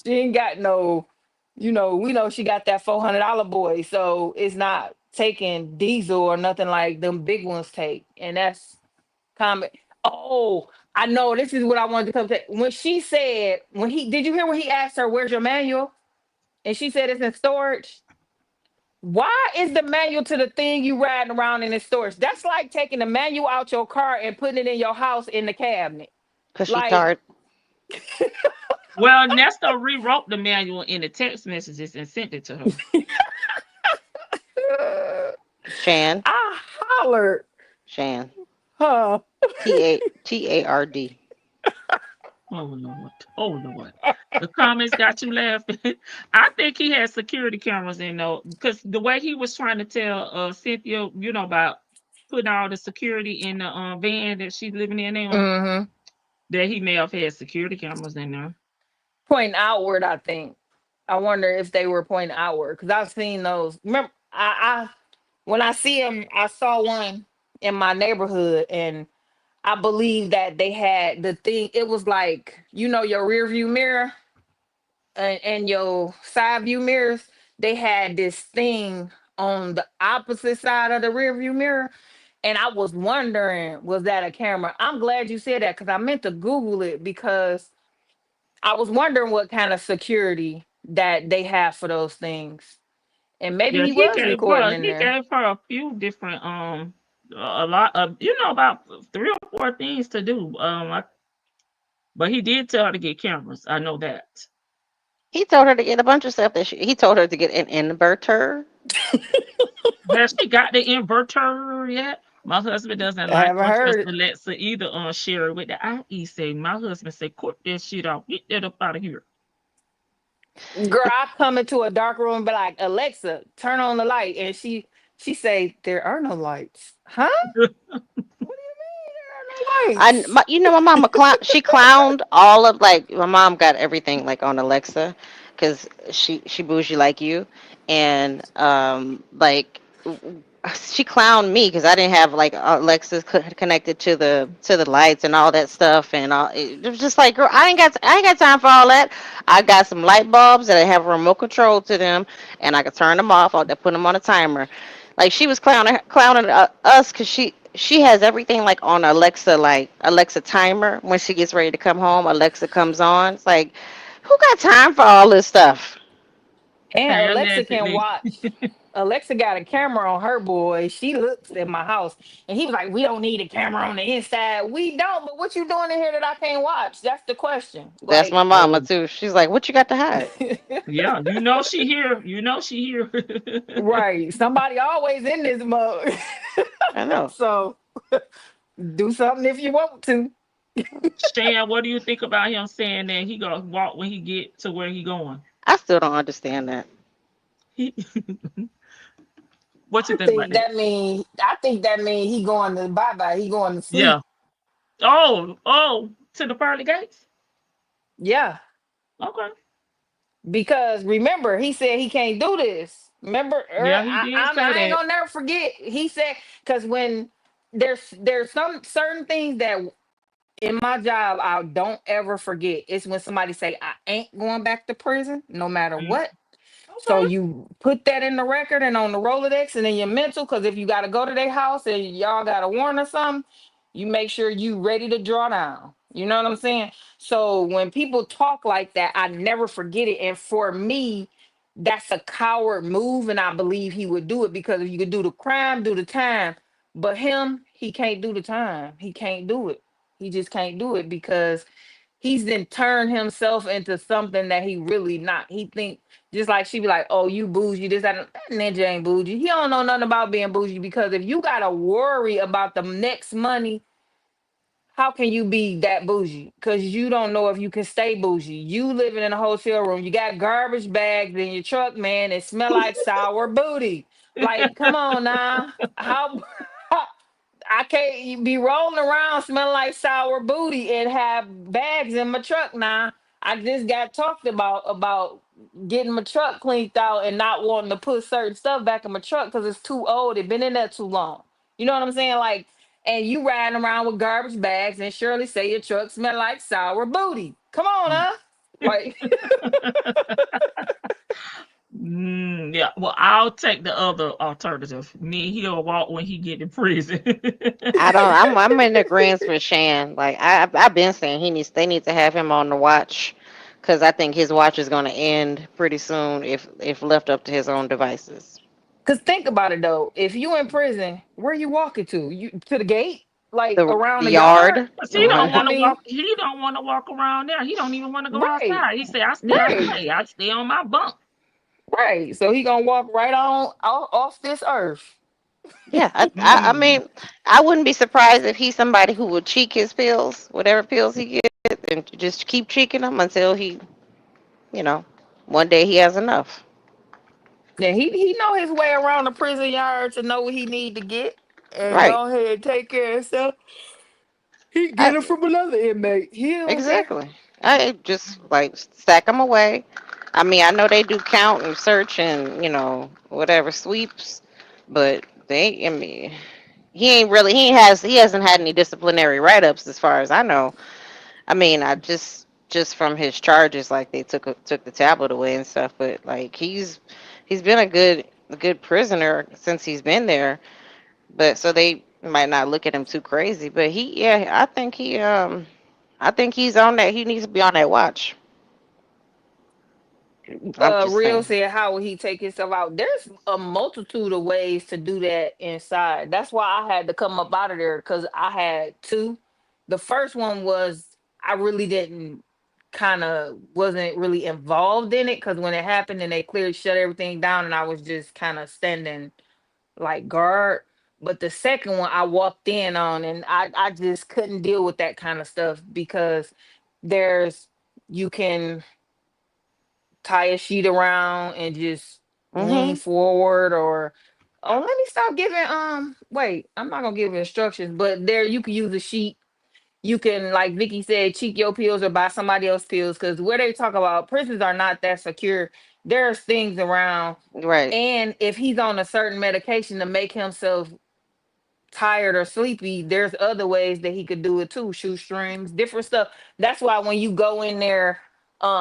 She ain't got no, we know she got that $400 boy. So it's not taking diesel or nothing like them big ones take. And that's comment. Oh, I know this is what I wanted to come to. When she said, did you hear when he asked her, where's your manual? And she said it's in storage. Why is the manual to the thing you riding around in the storage? That's like taking the manual out your car and putting it in your house in the cabinet. Cause she Like, tired. Well, Nesto rewrote the manual in the text messages and sent it to her. Shan. I hollered, Shan. huh? Tard. Oh Lord. Oh Lord. The comments got you laughing. I think he had security cameras in though, because the way he was trying to tell Cynthia, about putting all the security in the van that she's living in now, Mm-hmm. that he may have had security cameras in there. Pointing outward, I think. I wonder if they were pointing outward because I've seen those. Remember, I when I see them, I saw one in my neighborhood, and I believe that they had the thing. It was like your rear view mirror and your side view mirrors. They had this thing on the opposite side of the rear view mirror, and I was wondering, was that a camera? I'm glad you said that because I meant to Google it because I was wondering what kind of security that they have for those things. And maybe Yeah, he was recording in he there. gave her a few different a lot of about 3 or 4 things to do. But he did tell her to get cameras. I know that. He told her to get a bunch of stuff he told her to get an inverter. Has she got the inverter yet? My husband doesn't I like haven't or trust heard it. Alexa either on share with the IE say. My husband say, "Cut that shit off. Get that up out of here." Girl, I come into a dark room and be like, Alexa, turn on the light. And she say, there are no lights. Huh? What do you mean there are no lights? My mama she clowned all of like my mom got everything like on Alexa, because she bougie like you, and like she clowned me because I didn't have like Alexa connected to the lights and all that stuff, and it was just like, girl, I ain't got time for all that. I got some light bulbs that have a remote control to them, and I could turn them off. I'll put them on a timer. Like she was clowning us because she has everything like on Alexa, like Alexa timer. When she gets ready to come home, Alexa comes on. It's like, who got time for all this stuff? And Alexa can Allegedly. watch. Alexa got a camera on her boy. She looks at my house, and he was like, "We don't need a camera on the inside. We don't. But what you doing in here that I can't watch? That's the question. That's Like, my mama Oh, too. She's like, "What you got to hide?" yeah. You know she here. You know she here. right? Somebody always in this mug. I know. So do something if you want to. Shan, what do you think about him saying that he gonna walk when he get to where he going? I still don't understand that. He, what you I think about think that? that mean. I think that mean he going to bye bye. He going to Yeah. sleep. Oh, to the pearly gates. Yeah. Okay. Because remember, he said he can't do this. Remember, Yeah, he did say I ain't that. gonna never forget. He said because when there's some certain things that in my job I don't ever forget. It's when somebody say I ain't going back to prison, no matter Mm, what. So okay. you put that in the record and on the Rolodex and in your mental, because if you got to go to their house and y'all got a warrant or something, you make sure you ready to draw down. You know what I'm saying? So when people talk like that, I never forget it. And for me, that's a coward move, and I believe he would do it because if you could do the crime, do the time. But him, he can't do the time. He can't do it. He just can't do it because he's then turned himself into something that he really not. He think just like she be like, "Oh, you bougie, this that ninja ain't bougie." He don't know nothing about being bougie because if you gotta worry about the next money, how can you be that bougie? Because you don't know if you can stay bougie. You living in a hotel room, you got garbage bags in your truck, man. It smell like sour booty. Like, come on now, how? I can't be rolling around smelling like sour booty and have bags in my truck now. I just got talked about getting my truck cleaned out and not wanting to put certain stuff back in my truck because it's too old. It been in there too long. You know what I'm saying? Like, and you riding around with garbage bags and Shirley say your truck smell like sour booty. Come on, huh? Like, Yeah. Well, I'll take the other alternative. Me, he'll walk when he get in prison. I don't. I'm in agreement with Shan. Like I've been saying they need to have him on the watch, because I think his watch is going to end pretty soon if left up to his own devices. cause think about it though. If you in prison, where you walking to? You to the gate? Like around The the yard? yard. 'Cause he don't Right. I want to walk. mean, He don't want to walk around there. He don't even want to go right. outside. He said, "I stay out the Right. way. I stay on my bunk." Right. So he gonna walk right on off this earth. Yeah, I Mm. mean, I wouldn't be surprised if he's somebody who would cheek his pills, whatever pills he gets, and just keep cheeking them until you know, one day he has enough. Then he know his way around the prison yard to know what he need to get and Right. go ahead and take care of stuff. He I get it from another inmate. He don't care. exactly. I just like stack them away. I mean, I know they do count and search and whatever sweeps, but I mean, he hasn't had any disciplinary write ups as far as I know. I mean, I just from his charges, like they took the tablet away and stuff, but like he's been a good prisoner since he's been there. But so they might not look at him too crazy, but yeah, I think he's on that. He needs to be on that watch. I'm just Real saying. said, how would he take himself out? There's a multitude of ways to do that inside. That's why I had to come up out of there because I had two. The first one was I really didn't kind of wasn't really involved in it because when it happened and they cleared shut everything down and I was just kind of standing like guard. But the second one I walked in on and I just couldn't deal with that kind of stuff because there's you can tie a sheet around and just lean Mhm. forward or oh let me stop giving wait I'm not gonna give instructions but there you can use a sheet you can like Vicky said cheat your pills or buy somebody else's pills because where they talk about prisons are not that secure there's things around Right. and if he's on a certain medication to make himself tired or sleepy, there's other ways that he could do it too. Shoestrings, different stuff. That's why when you go in there,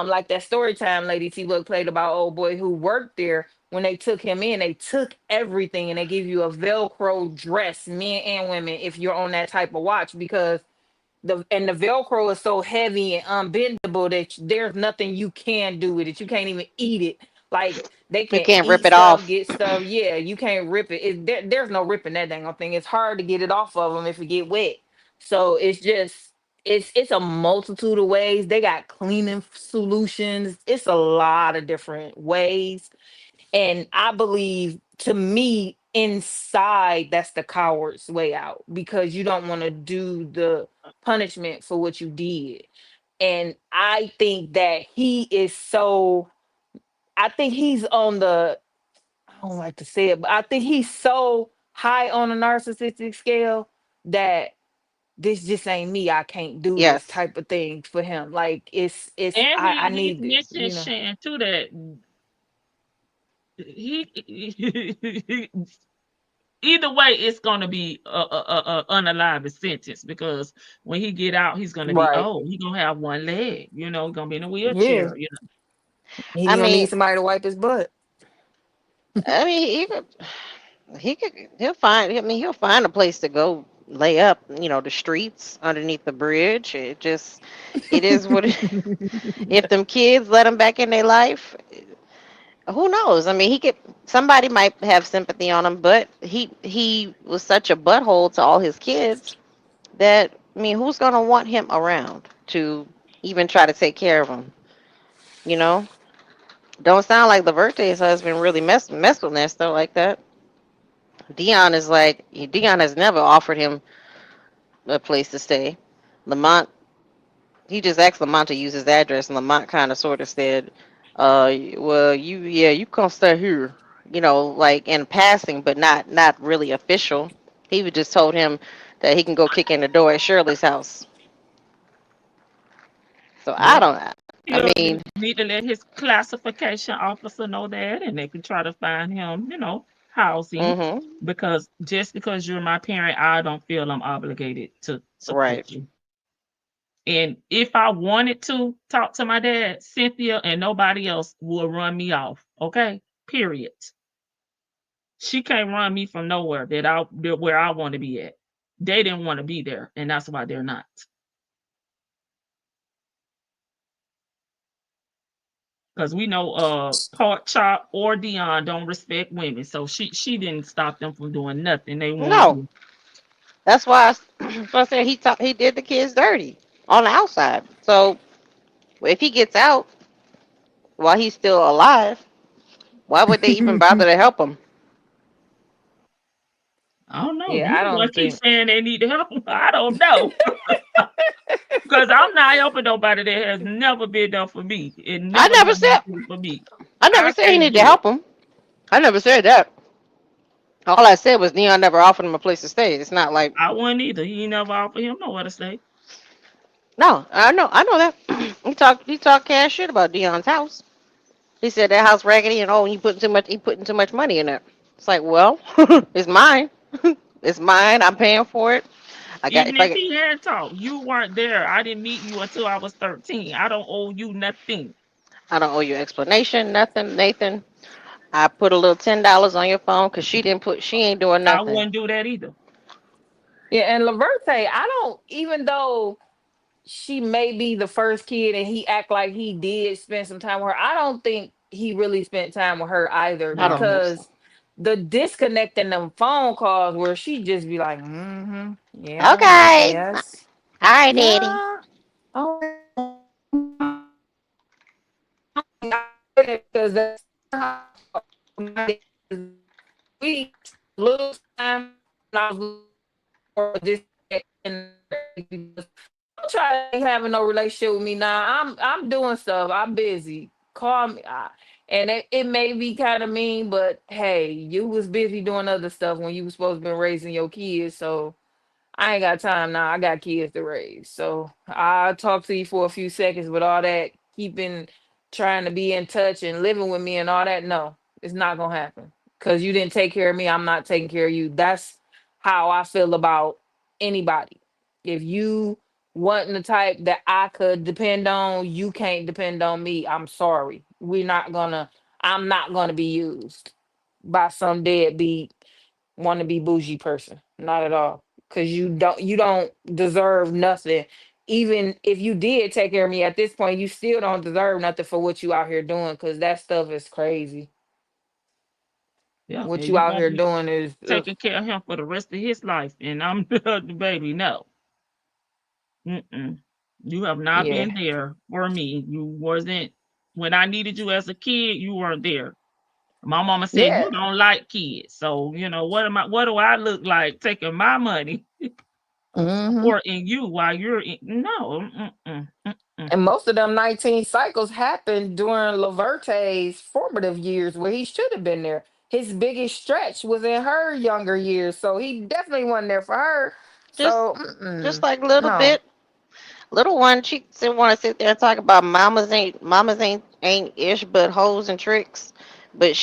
like that story time lady T Book played about old boy who worked there. When they took him in, they took everything and they give you a Velcro dress, men and women, if you're on that type of watch, because the Velcro is so heavy and unbendable that there's nothing you can do with it. You can't even eat it. Like they You can can't rip eat it stuff, off. get stuff. Yeah, you can't rip it. There's no ripping that dang on thing. It's hard to get it off of them if it get wet. So it's just it's a multitude of ways. They got cleaning solutions. It's a lot of different ways. And I believe, to me, inside, that's the coward's way out because you don't want to do the punishment for what you did. And I think that he is so, I think he's on the, I don't like to say it, but I think he's so high on a narcissistic scale that this just ain't me. I can't do this Yes. type of thing for him. Like And I he's need this, mentioned Shan too that he either way, it's gonna be a unalive sentence because when he get out, he's gonna be Right. old. He gonna have one leg, gonna be in a Yeah. wheelchair. I He gonna need mean, somebody to wipe his butt. I mean, he'll find. I mean, he'll find a place to go lay up. The streets underneath the bridge. It is what. If them kids let him back in their life, who knows? I mean, somebody might have sympathy on him, but he was such a butthole to all his kids that, I mean, who's gonna want him around to even try to take care of him? You know, don't sound like Laverte's husband really mess with Nestor like that. Dion has never offered him a place to stay. Lamont, he just asked Lamont to use his address, and Lamont kind of sort of said, well, you come stay here." Like in passing, but not really official. He just told him that he can go kick in the door at Shirley's house. So I Yep. don't. I He'll mean, need to let his classification officer know that, and they can try to find him, housing. mhm, Because just because you're my parent, I don't feel I'm obligated to right. support you. And if I wanted to talk to my dad, Cynthia and nobody else will run me off. Okay? Period. She can't run me from nowhere where I want to be at. They didn't want to be there, and that's why they're not. Because we know Pork Chop or Dion don't respect women. So she didn't stop them from doing nothing they want to No, do. that's why I said he did the kids dirty on the outside. So if he gets out while he's still alive, why would they even bother to help him? I don't know. Yeah, You I the one don't keep think. saying they need to help them. I don't know. Because I'm not helping nobody that has never been there for me and I never never done said anything for me. I never I said he can't needed to do it. help him. I never said that. All I said was Neon never offered him a place to stay. It's not like I wouldn't either. He never offered him nowhere to stay. no. I know that he talked cash shit about Dion's house. He said that house raggedy and oh, he putting too much money in it. It's like, well, it's mine. It's mine. I'm paying for it. I got Even if if I he had talked, you weren't there. I didn't meet you until I was 13. I don't owe you nothing. I don't owe you explanation, nothing, Nathan. I put a little $10 on your phone because she ain't doing I nothing. wouldn't do that either. Yeah, and Laverte, I don't, even though she may be the first kid and he act like he did spend some time with her, I don't think he really spent time with her either I don't No. think so. because the disconnecting them phone calls where she just be like, mm-hmm, yeah, Okay. yes, All right, Daddy. yeah. Oh, because that's how we little time when I was or this and don't try to having no relationship with me now. I'm doing stuff. I'm busy. Call me. And it may be kind of mean, but hey, you was busy doing other stuff when you was supposed to be raising your kids. So I ain't got time now. I got kids to raise. So I'll talk to you for a few seconds, but all that keeping trying to be in touch and living with me and all that, no, it's not gonna happen. Cause you didn't take care of me, I'm not taking care of you. That's how I feel about anybody. If you wasn't the type that I could depend on, you can't depend on me. I'm sorry. I'm not gonna be used by some deadbeat want to be bougie person. Not at all. Cause you don't deserve nothing. even if you did take care of me at this point, you still don't deserve nothing for what you out here doing, because that stuff is crazy. Yeah, What and you you out gonna here be doing is ugh. taking care of him for the rest of his life, and I'm the baby. No, mm-mm. You have not Yeah. been there for me. You wasn't when I needed you as a kid. You weren't there. My mama said Yeah. you don't like kids, so you know what am I? What do I look like taking my money Hmm. supporting you while you're in, no? Mm-mm. And most of them 19 cycles happened during Laverte's formative years where he should have been there. His biggest stretch was in her younger years, so he definitely wasn't there for her. Just So, just like little no. bit, little one. She still want to sit there and talk about mamas ain't ish but hoes and tricks. But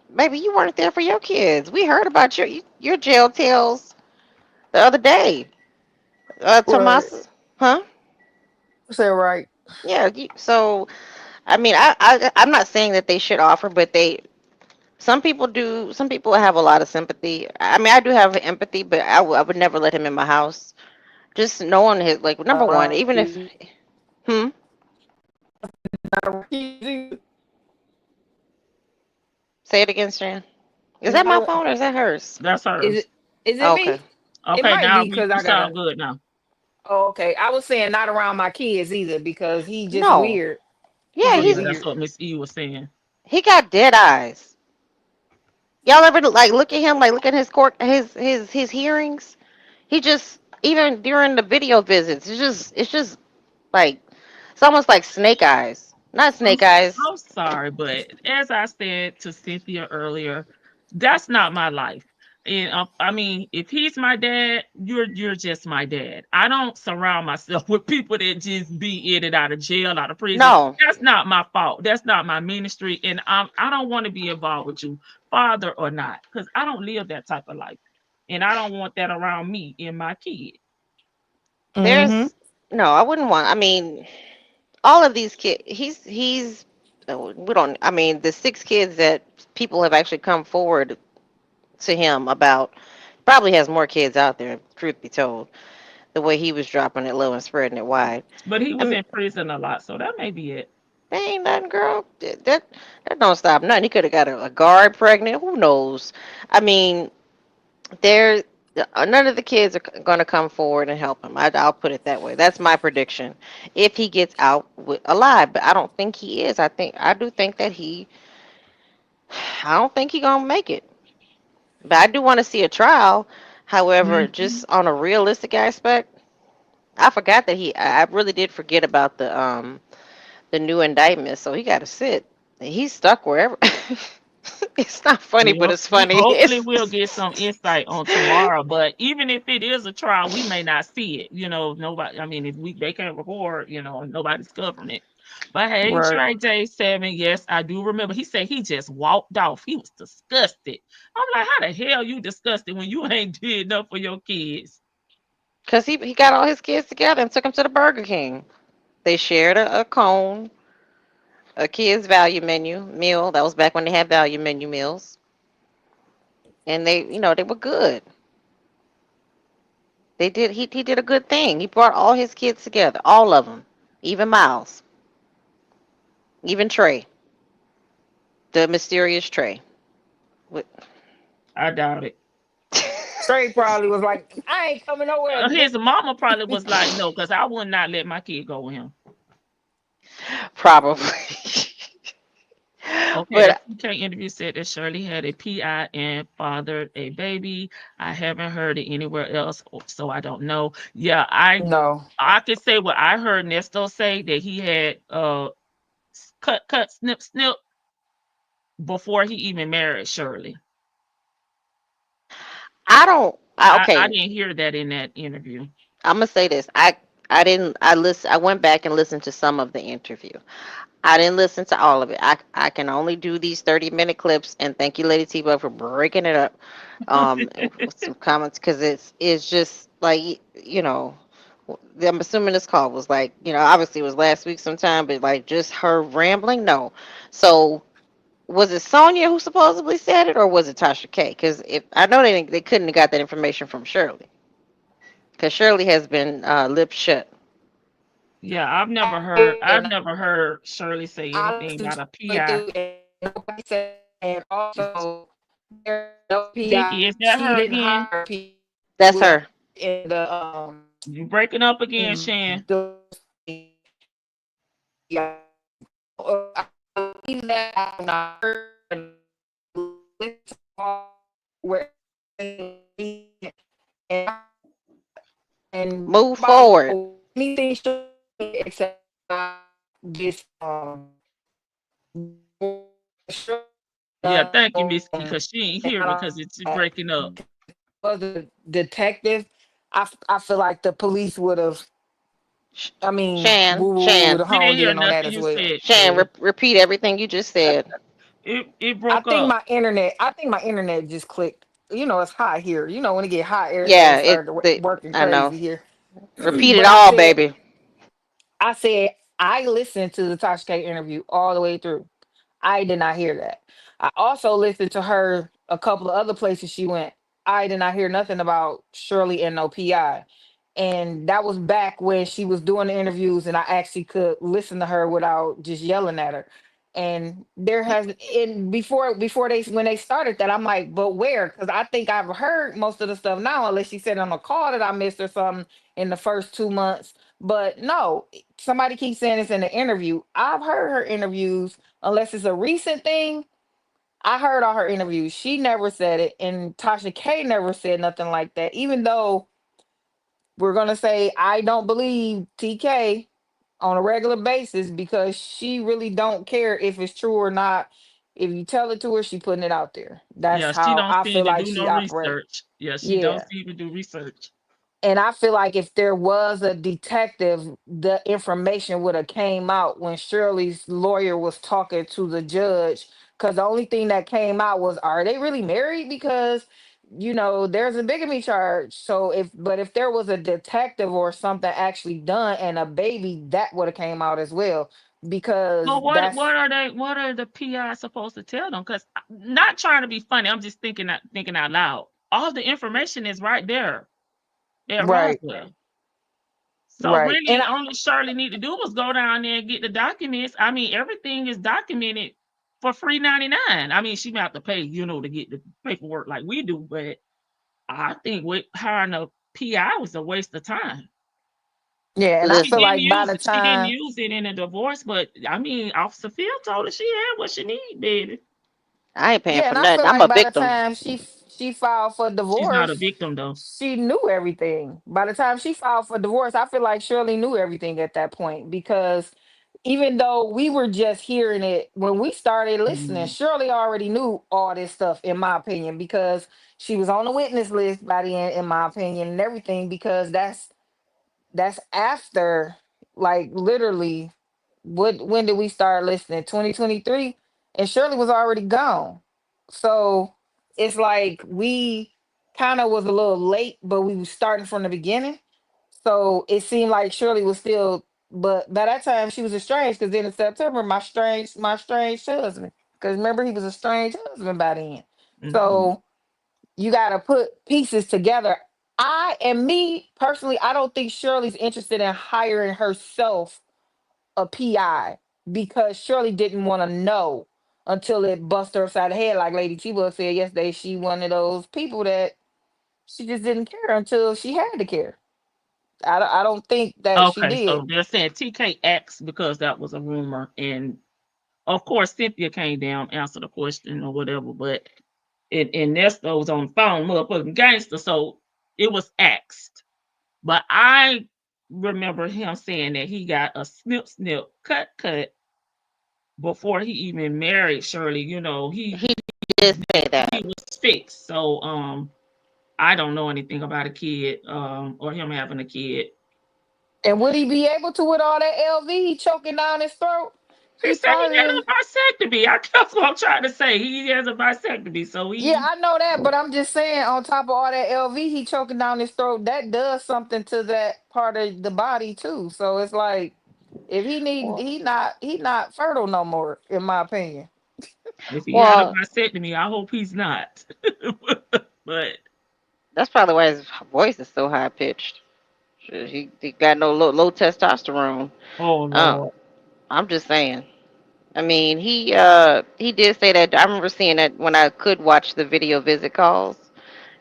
maybe you weren't there for your kids. We heard about your jail tales the other day. Right. Tomas, huh? Say right. Yeah. So I mean, I'm not saying that they should offer, but some people do. Some people have a lot of sympathy. I mean, I do have empathy, but I would never let him in my house. Just knowing his, like, number one, Around even if, kids. hmm, Not around kids either. say it again, Stan. Is that Not my around- phone or is that hers? That's Is hers. it is it Oh, okay. me? It Okay, might now be we because you I got a. sound good now. Oh, okay. I was saying not around my kids either because he just No. weird. He Yeah, just Yeah, he's that's weird. what Miss E was saying. he got dead eyes. Y'all ever like look at him, like look at his court, his hearings? He just even during the video visits, it's just like it's almost like snake eyes. Not I'm snake eyes. I'm sorry, but as I said to Cynthia earlier, that's not my life. And I mean, if he's my dad, you're just my dad. I don't surround myself with people that just be in and out of jail, out of prison. No. That's not my fault. That's not my ministry, and I don't want to be involved with you, father or not, because I don't live that type of life, and I don't want that around me and my kid. Mm-hmm. There's no, I wouldn't want. I mean, all of these kids. He's. We don't. I mean, the 6 kids that people have actually come forward to him about. Probably has more kids out there. Truth be told, the way he was dropping it low and spreading it wide. But he I was mean, in prison a lot, so that may be it. that ain't nothing, girl. That don't stop nothing. He could have got a guard pregnant. Who knows? I mean, there. None of the kids are going to come forward and help him. I'll put it that way. That's my prediction. If he gets out alive, but I don't think he is. I do think that he. I don't think he gonna make it. But I do want to see a trial. However, Mhm. just on a realistic aspect, I forgot that I really did forget about the new indictment. So he got to sit. He's stuck wherever. It's not funny, but Well, it's funny. hopefully we'll get some insight on tomorrow. But even if it is a trial, we may not see it. You know, nobody. I mean, if they can't record, nobody's covering it. But hey, Right. Trey J7, yes, I do remember. He said he just walked off. He was disgusted. I'm like, how the hell you disgusted when you ain't did enough for your kids? Because he got all his kids together and took them to the Burger King. They shared a cone, a kids value menu meal. That was back when they had value menu meals, and they were good. He did a good thing. He brought all his kids together, all of them, even Miles, even Trey, the mysterious Trey. What- I doubt it. Trey probably was like, I ain't coming nowhere. His mama probably was like, no, because I would not let my kid go with him. Probably. Okay, the But PK interview said that Shirley had a PI and fathered a baby. I haven't heard it anywhere else, so I don't know. Yeah, I No. I could say what I heard Nesto say that he had cut snip snip before he even married Shirley. I don't. I Okay, didn't hear that in that interview. I'm gonna say this. I didn't. I went back and listened to some of the interview. I didn't listen to all of it. I can only do these 30-minute clips. And thank you, Lady T-Bug, for breaking it up with some comments because it's just like I'm assuming this call was like obviously it was last week sometime, but like just her rambling. No, so was it Sonia who supposedly said it, or was it Tasha K? Because if I know they couldn't have got that information from Shirley. Because Shirley has been lip shut. Yeah, I've And never heard Shirley say I anything listened about a to it PI. through, and nobody said, and also there's no PI. Vicky, is that She her didn't again? hire PI That's with her. in the You breaking up again, Shan. the yeah. I believe that I'm not heard where and Move nobody forward. knows anything except this Yeah, uh, thank you, Miss, because she ain't here and because it's breaking up. was a detective. I feel like the police would have. Sh- I mean, Shan, would Shan, have We didn't honed hear in on that nothing as you well. said, Shan. Shirley. Repeat everything you just said. It I broke think up. my internet. I think my internet just clicked. You know, it's hot here. You know, when it get hot, everything Yeah, it. started The working I know. crazy here. Repeat it But all, baby. I said, I listened to the Tasha K interview all the way through. I did not hear that. I also listened to her a couple of other places she went. I did not hear nothing about Shirley and no PI. And that was back when she was doing the interviews and I actually could listen to her without just yelling at her. And there has in before they when they started that, I'm like, but where? Because I think I've heard most of the stuff now, unless she said on a call that I missed or something in the first 2 months. But no, somebody keeps saying it's in the interview. I've heard her interviews, unless it's a recent thing. I heard all her interviews. She never said it, and Tasha K never said nothing like that. Even though we're gonna say I don't believe TK on a regular basis because she really don't care if it's true or not. If you tell it to her, she putting it out there. That's Yeah, she how don't I seem feel to like do she no operates. research. Yeah, she don't Yeah. seem to do research. And I feel like if there was a detective, the information would have came out when Shirley's lawyer was talking to the judge. Because the only thing that came out was, are they really married? Because there's a bigamy charge. So if there was a detective or something actually done and a baby, that would have came out as well. Because Well, what are the PI supposed to tell them? Because not trying to be funny, I'm just thinking out loud. All the information is right there at right, Roswell. So right. really, only Shirley need to do was go down there and get the documents. I mean, everything is documented for free 99. I mean, she might have to pay, to get the paperwork like we do, but I think with hiring a PI was a waste of time. Yeah, and I She feel Listen, didn't like by use the it. She didn't time use it in a divorce, but I mean, Officer Phil told her she had what she need, baby. I ain't paying Yeah, for and I nothing. feel I'm like a by the victim. time she filed for She's not a divorce, victim though. she knew everything. By the time she filed for divorce, I feel like Shirley knew everything at that point because even though we were just hearing it when we started listening, Mhm. Shirley already knew all this stuff, in my opinion, because she was on the witness list by the end, in my opinion, and everything, because that's after, like, literally, when did we start listening? 2023, and Shirley was already gone. So it's like we kind of was a little late, but we was starting from the beginning. So it seemed like Shirley was still, but by that time she was estranged because then in September my strange husband, because remember he was a strange husband by then. Mhm. So you got to put pieces together. Me personally, I don't think Shirley's interested in hiring herself a PI because Shirley didn't want to know until it bust her upside the head. Like Lady T Bug said yesterday, she one of those people that she just didn't care until she had to care. I don't think that she Okay, did. so they're saying TK asked because that was a rumor, and of course Cynthia came down, answered the question or whatever, but Ernesto was on the phone, motherfucking gangster, so it was asked. But I remember him saying that he got a snip, cut before he even married Shirley. He did say He that. was fixed. So I don't know anything about a kid, or him having a kid. And would he be able to with all that LV choking down his throat? He He said he had probably. a vasectomy. That's what I'm trying to say. He has a vasectomy, so Yeah, he I know that, but I'm just saying, on top of all that LV, he choking down his throat. That does something to that part of the body too. So it's like, if Well, he not fertile no more, in my opinion. if he had a well, vasectomy, I hope he's not. But that's probably why his voice is so high pitched. He got no low testosterone. Oh Uh, Lord. I'm just saying. I mean, he did say that. I remember seeing that when I could watch the video visit calls.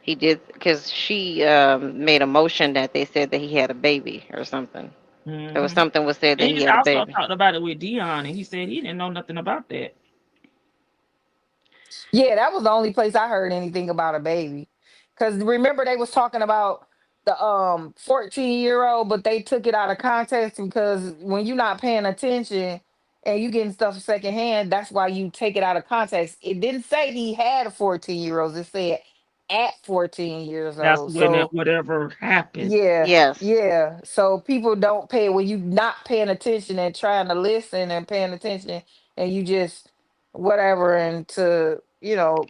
He did because she made a motion that they said that he had a baby or something. There was Hmm. something was said that And he he had a also baby. talked about it with Dion, and he said he didn't know nothing about that. Yeah, that was the only place I heard anything about a baby. Cause remember they was talking about the 14-year-old, but they took it out of context because when you're not paying attention and you getting stuff secondhand, that's why you take it out of context. It didn't say he had a 14-year-old, it said at 14 years That's old. when So whatever happened. yeah, Yes. yeah. So people don't pay when you not paying attention and trying to listen and paying attention and you just whatever and to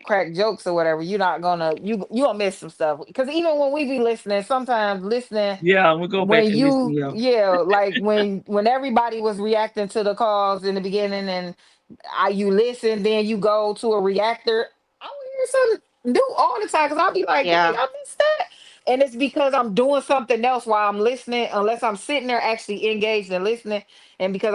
crack jokes or whatever. You're not gonna you gonna miss some stuff because even when we be listening, sometimes listening Yeah, we go back when and listen. you Yeah, like when everybody was reacting to the calls in the beginning and you listen, then you go to a reactor. I would hear something new all the time because I'll be like, dang, Yeah. I missed that. And it's because I'm doing something else while I'm listening, unless I'm sitting there actually engaged and listening. And because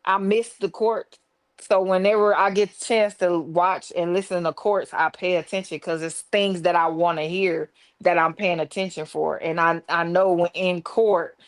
I missed the court. So whenever I get a chance to watch and listen to courts, I pay attention because it's things that I want to hear that I'm paying attention for. And I know when in court,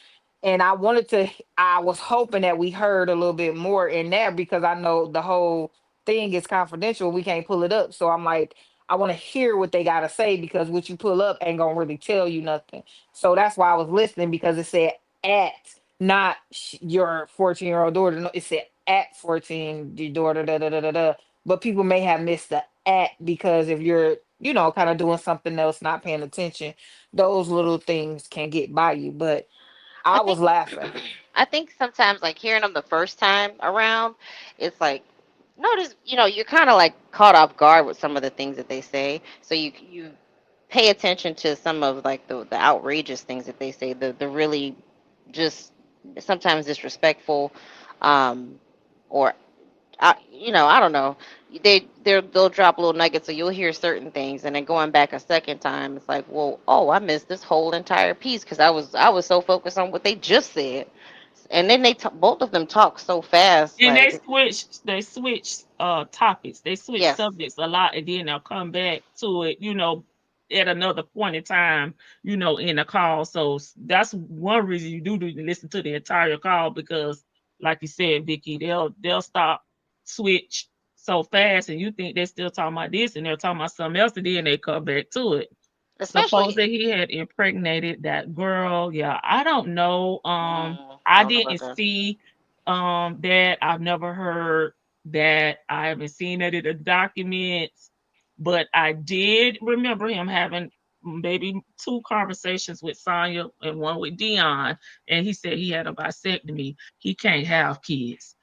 and I was hoping that we heard a little bit more in there because I know the whole thing is confidential. We can't pull it up. So I'm like, I want to hear what they got to say because what you pull up ain't going to really tell you nothing. So that's why I was listening because it said at, not your 14-year-old daughter. No, it said at 14, your daughter, da da da da da. But people may have missed the at because if you're, kind of doing something else, not paying attention, those little things can get by you. But I I was think laughing. I think sometimes like hearing them the first time around, it's like notice you're kind of like caught off guard with some of the things that they say. So you pay attention to some of like the outrageous things that they say, the really just sometimes disrespectful, um, or I don't know. They'll drop little nuggets, so you'll hear certain things, and then going back a second time, it's like, well, oh, I missed this whole entire piece because I was so focused on what they just said, and then both of them talk so fast, and they like switch. They switch topics. They switch yes, subjects a lot, and then they'll come back to it. At another point in time. In the call. So that's one reason you do need to listen to the entire call because, like you said, Vicky, they'll stop, switch so fast, and you think they're still talking about this, and they're talking about something else, and then they come back to it. Suppose especially that he had impregnated that girl. Yeah, I don't know. I I don't know about didn't that. see that. I've never heard that. I haven't seen it in the documents, but I did remember him having maybe two conversations with Sonya and one with Dion, and he said he had a vasectomy. He can't have kids.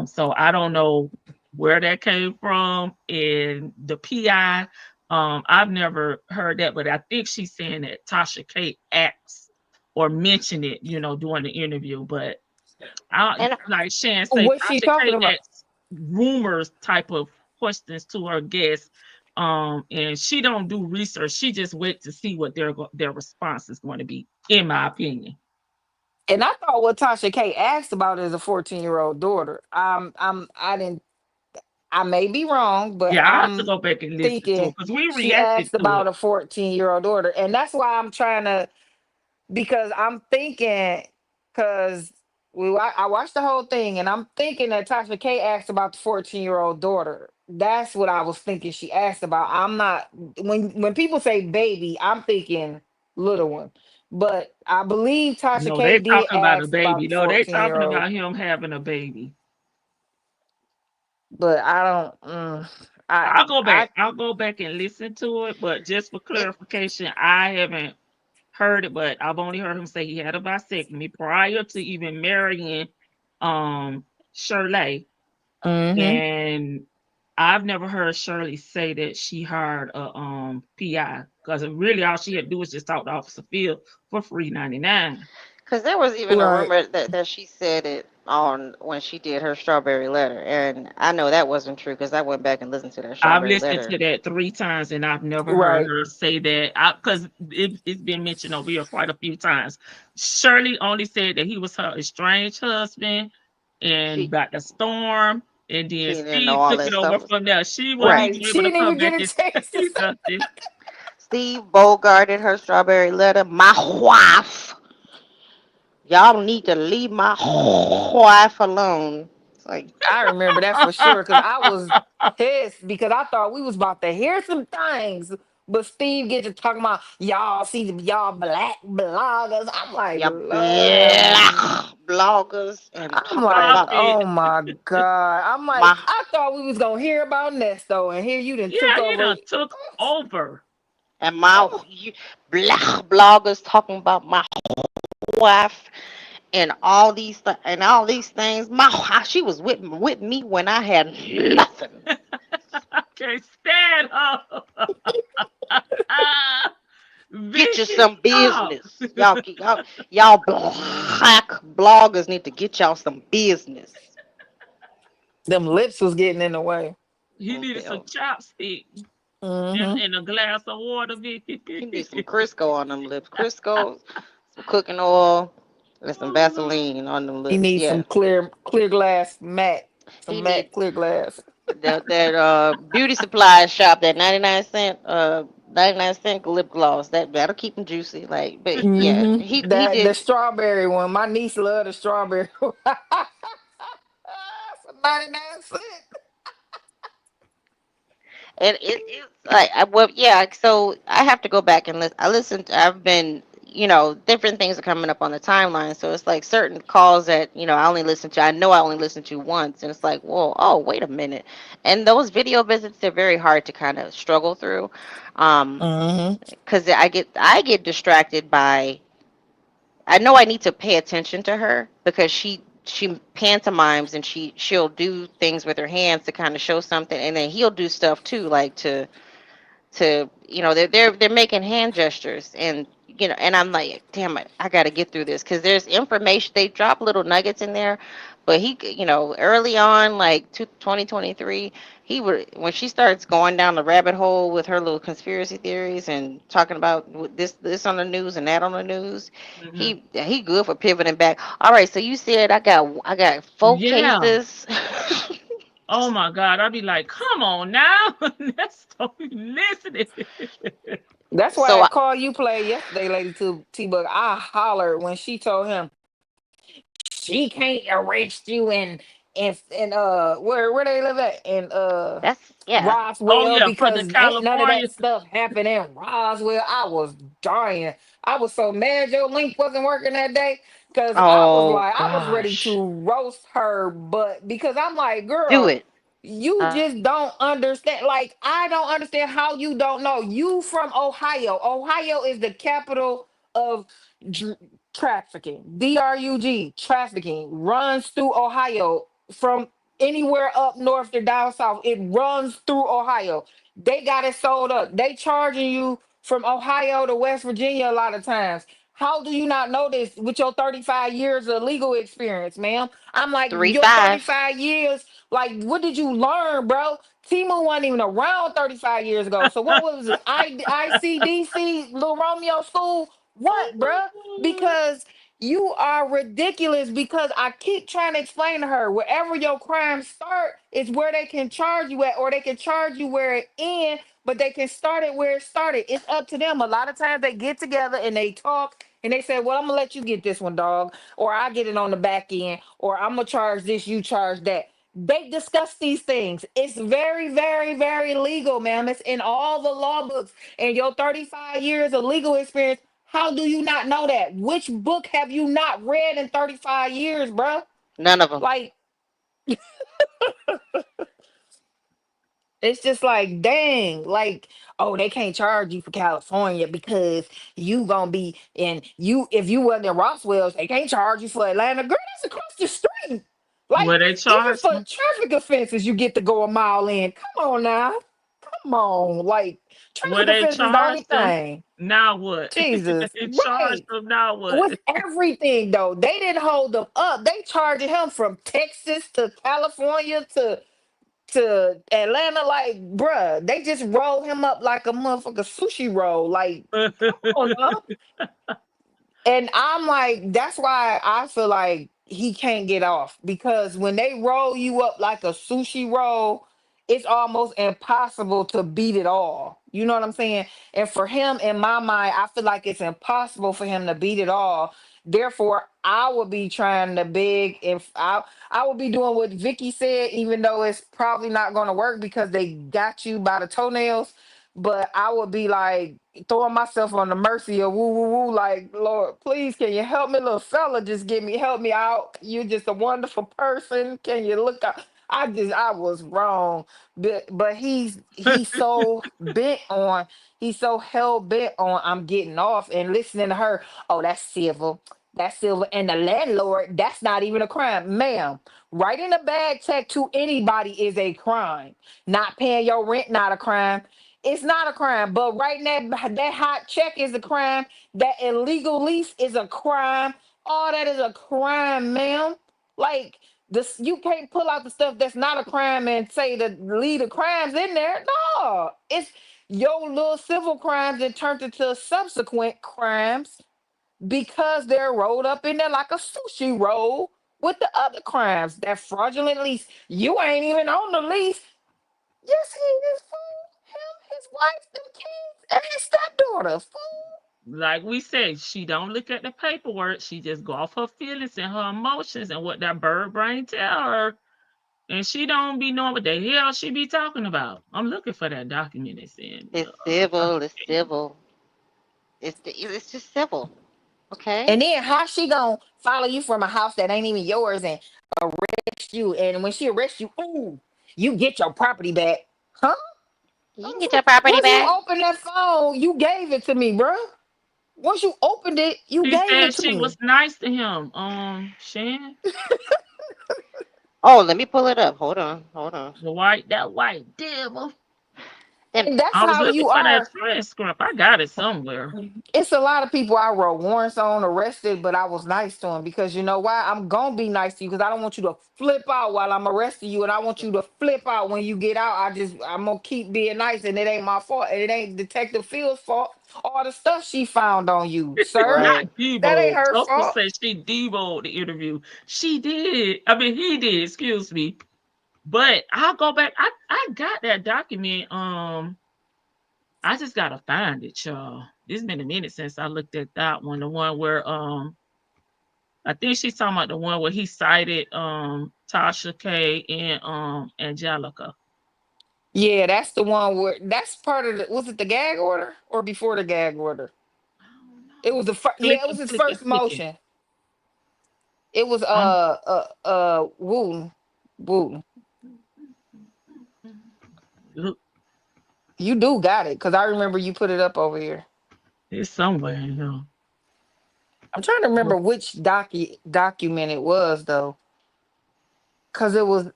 So I don't know where that came from. And the PI, I've never heard that, but I think she's saying that Tasha K asked or mentioned it, during the interview. But I And like Shan say What's she Tasha talking K about? asks rumors type of questions to her guests. And she don't do research. She just wait to see what their response is going to be, in my opinion. And I thought what Tasha K asked about is a 14-year-old daughter. I didn't. I may be wrong, but Yeah, I have to I'm go back and listen to thinking it because we she reacted asked to about it. a 14-year-old daughter, and that's why I'm trying to because I'm thinking because I watched the whole thing and I'm thinking that Tasha K asked about the 14-year-old daughter. That's what I was thinking she asked about. I'm not when people say baby, I'm thinking little one. But I believe Tasha No, K they did talking about a ask baby. about the No, they 14 talking year old, about him having a baby. but I don't. I I'll go back and listen to it, but just for it, clarification, I haven't heard it, but I've only heard him say he had a vasectomy prior to even marrying Shirley. mm-hmm. And I've never heard Shirley say that she hired a PI because really all she had to do was just talk to Officer Phil for free 99. Because there was even a Right. rumor that she said it on when she did her strawberry letter, and I know that wasn't true because I went back and listened to that I've strawberry listened letter. to that 3 times and I've never heard Right. her say that. Because it's been mentioned over here quite a few times. Shirley only said that he was her estranged husband and She about the storm, and then she didn't know Steve all took that it over stuff. from there. She wasn't Right. Right. even She able to didn't come even back get a and chance to say say. nothing. Steve Bogarted her strawberry letter. My wife. Y'all need to leave my wife alone. It's like, I remember that for sure because I was pissed because I thought we was about to hear some things. But Steve get to talking about y'all see y'all black bloggers. I'm like, y'all Lord have mercy. black bloggers and I'm talking like, Stop about it. oh my God. I'm my like, I thought we was gonna hear about Nesto and here you done took Yeah, he over. done took over. and my Oh, black bloggers talking about my wife and all these things. She was with me when I had nothing. I can't stand her. Get you Vicky, some stop. business, y'all black bloggers need to get y'all some business. them lips was getting in the way. He needed some Bill, chopstick Hmm. and a glass of water, Vicky. he needs some Crisco on them lips. Crisco, some cooking oil, and some Vaseline on them He lips. needs Yeah, some clear glass matte. he Some need matte clear glass. that beauty supply shop, that 99 cent lip gloss. That'll keep him juicy. Like, but yeah, Hmm. he That the did. strawberry one. My niece loved the strawberry one. For 99 cents. And it's like, well, yeah. So I have to go back and listen. I listened. I've been, different things are coming up on the timeline. So it's like certain calls that I only listen to. I know I only listened to once, and it's like, whoa, oh, wait a minute. And those video visits, they're very hard to kind of struggle through, Hmm. because I get distracted by. I know I need to pay attention to her because she pantomimes and she'll do things with her hands to kind of show something, and then he'll do stuff too, like they're making hand gestures, and I'm like, damn it, I got to get through this because there's information. They drop little nuggets in there, but early on, like 2023, he would, when she starts going down the rabbit hole with her little conspiracy theories and talking about this on the news and that on the news. Hmm. He good for pivoting back. All right, so you said I got four Yeah. cases. Oh my God. I'd be like, come on now. Let's stop listening. That's why so that call you played yesterday, Lady T Bug. I hollered when she told him she can't arrest you and where they live at in that's yeah. Oh Roswell yeah, for the because ain't none of California. that stuff happened in Roswell. I was dying. I was so mad your link wasn't working that day because Oh I was ready gosh, to roast her, but because I'm like, do girl, it. you just don't understand. Like, I don't understand how you don't know. You from Ohio. Ohio is the capital of dr- trafficking. DRUG, trafficking runs through Ohio from anywhere up north to down south. It runs through Ohio. They got it sold up. They charging you from Ohio to West Virginia a lot of times. How do you not know this with your 35 years of legal experience, ma'am? I'm like, Three your fives. 35 years, like, what did you learn, bro? Timu wasn't even around 35 years ago. So what was it? ICDC, Little Romeo School? What, bruh? Because you are ridiculous because I keep trying to explain to her wherever your crimes start is where they can charge you at, or they can charge you where it ends, but they can start it where it started. It's up to them. A lot of times they get together and they talk and they say, well, I'm gonna let you get this one, dog, or I get it on the back end, or I'm gonna charge this, you charge that. They discuss these things. It's very, very, very legal, ma'am. It's in all the law books. And your 35 years of legal experience, how do you not know that? Which book have you not read in 35 years, bruh? None of them. Like, it's just like, dang, like, oh, they can't charge you for California because you gonna be in you if you wasn't in Roswell, they can't charge you for Atlanta. Girl, that's across the street. Where Like, they even charge for traffic offenses, you get to go a mile in. Come on now. Come on, like Where traffic they offense is the only charged them, thing. now what? Jesus, They charged right? them, now what? With everything though, they didn't hold them up. They charging him from Texas to California to Atlanta. Like, bruh, they just rolled him up like a motherfucker sushi roll. Like, come on, now. And I'm like, that's why I feel like he can't get off because when they roll you up like a sushi roll, it's almost impossible to beat it all. You know what I'm saying? And for him, in my mind, I feel like it's impossible for him to beat it all. Therefore, I would be trying to beg if I would be doing what Vicky said, even though it's probably not going to work because they got you by the toenails. But I would be like, throwing myself on the mercy of woo woo woo, like, Lord, please, can you help me, little fella? Just help me out. You're just a wonderful person. Can you look out? I was wrong, but he's so hell bent on I'm getting off and listening to her. Oh, that's civil, and the landlord, that's not even a crime, ma'am. Writing a bad check to anybody is a crime. Not paying your rent, not a crime. It's not a crime, but right now that hot check is a crime. That illegal lease is a crime. All that is a crime, ma'am. Like this, you can't pull out the stuff that's not a crime and say the lead of crimes in there. No, it's your little civil crimes that turned into subsequent crimes because they're rolled up in there like a sushi roll with the other crimes. That fraudulent lease. You ain't even on the lease. Yes, he is, fool. Him, his wife, them kids, and his stepdaughter, fool. Like we said, she don't look at the paperwork. She just go off her feelings and her emotions and what that bird brain tell her. And she don't be knowing what the hell she be talking about. I'm looking for that document that's in It's the civil. It's document. civil. It's just civil. Okay. And then how she gonna follow you from a house that ain't even yours and arrest you? And when she arrests you, ooh, you get your property back, huh? You can get your property Once you back. open that phone, you gave it to me, bro. Once you opened it, you She gave said it to she was me. nice to him. Shan, Oh, let me pull it up. Hold on. Hold on. that white devil. Them. And that's I was how looking you for that are. transcript. I got it somewhere. It's a lot of people I wrote warrants on, arrested, but I was nice to them because you know why? I'm gonna be nice to you because I don't want you to flip out while I'm arresting you, and I want you to flip out when you get out. I'm gonna keep being nice, and it ain't my fault, and it ain't Detective Phil's fault. All the stuff she found on you, sir, Right. Not that ain't Debo. her Uncle fault. said she Debo the interview. She did. I mean, he did. Excuse me. But I'll go back. I got that document. I just gotta find it, y'all. It's been a minute since I looked at that one. The one where I think she's talking about the one where he cited Tasha K and Angelica. Yeah, that's the one where that's part of the. Was it the gag order or before the gag order? I don't It was know. the first. Yeah, it was Flicking, his flicking, first flicking. motion. It was Um, Wooten. Wooten. look, You do got it because I remember you put it up over here. it's somewhere in here. I'm trying to remember Look, which document it was though, because it was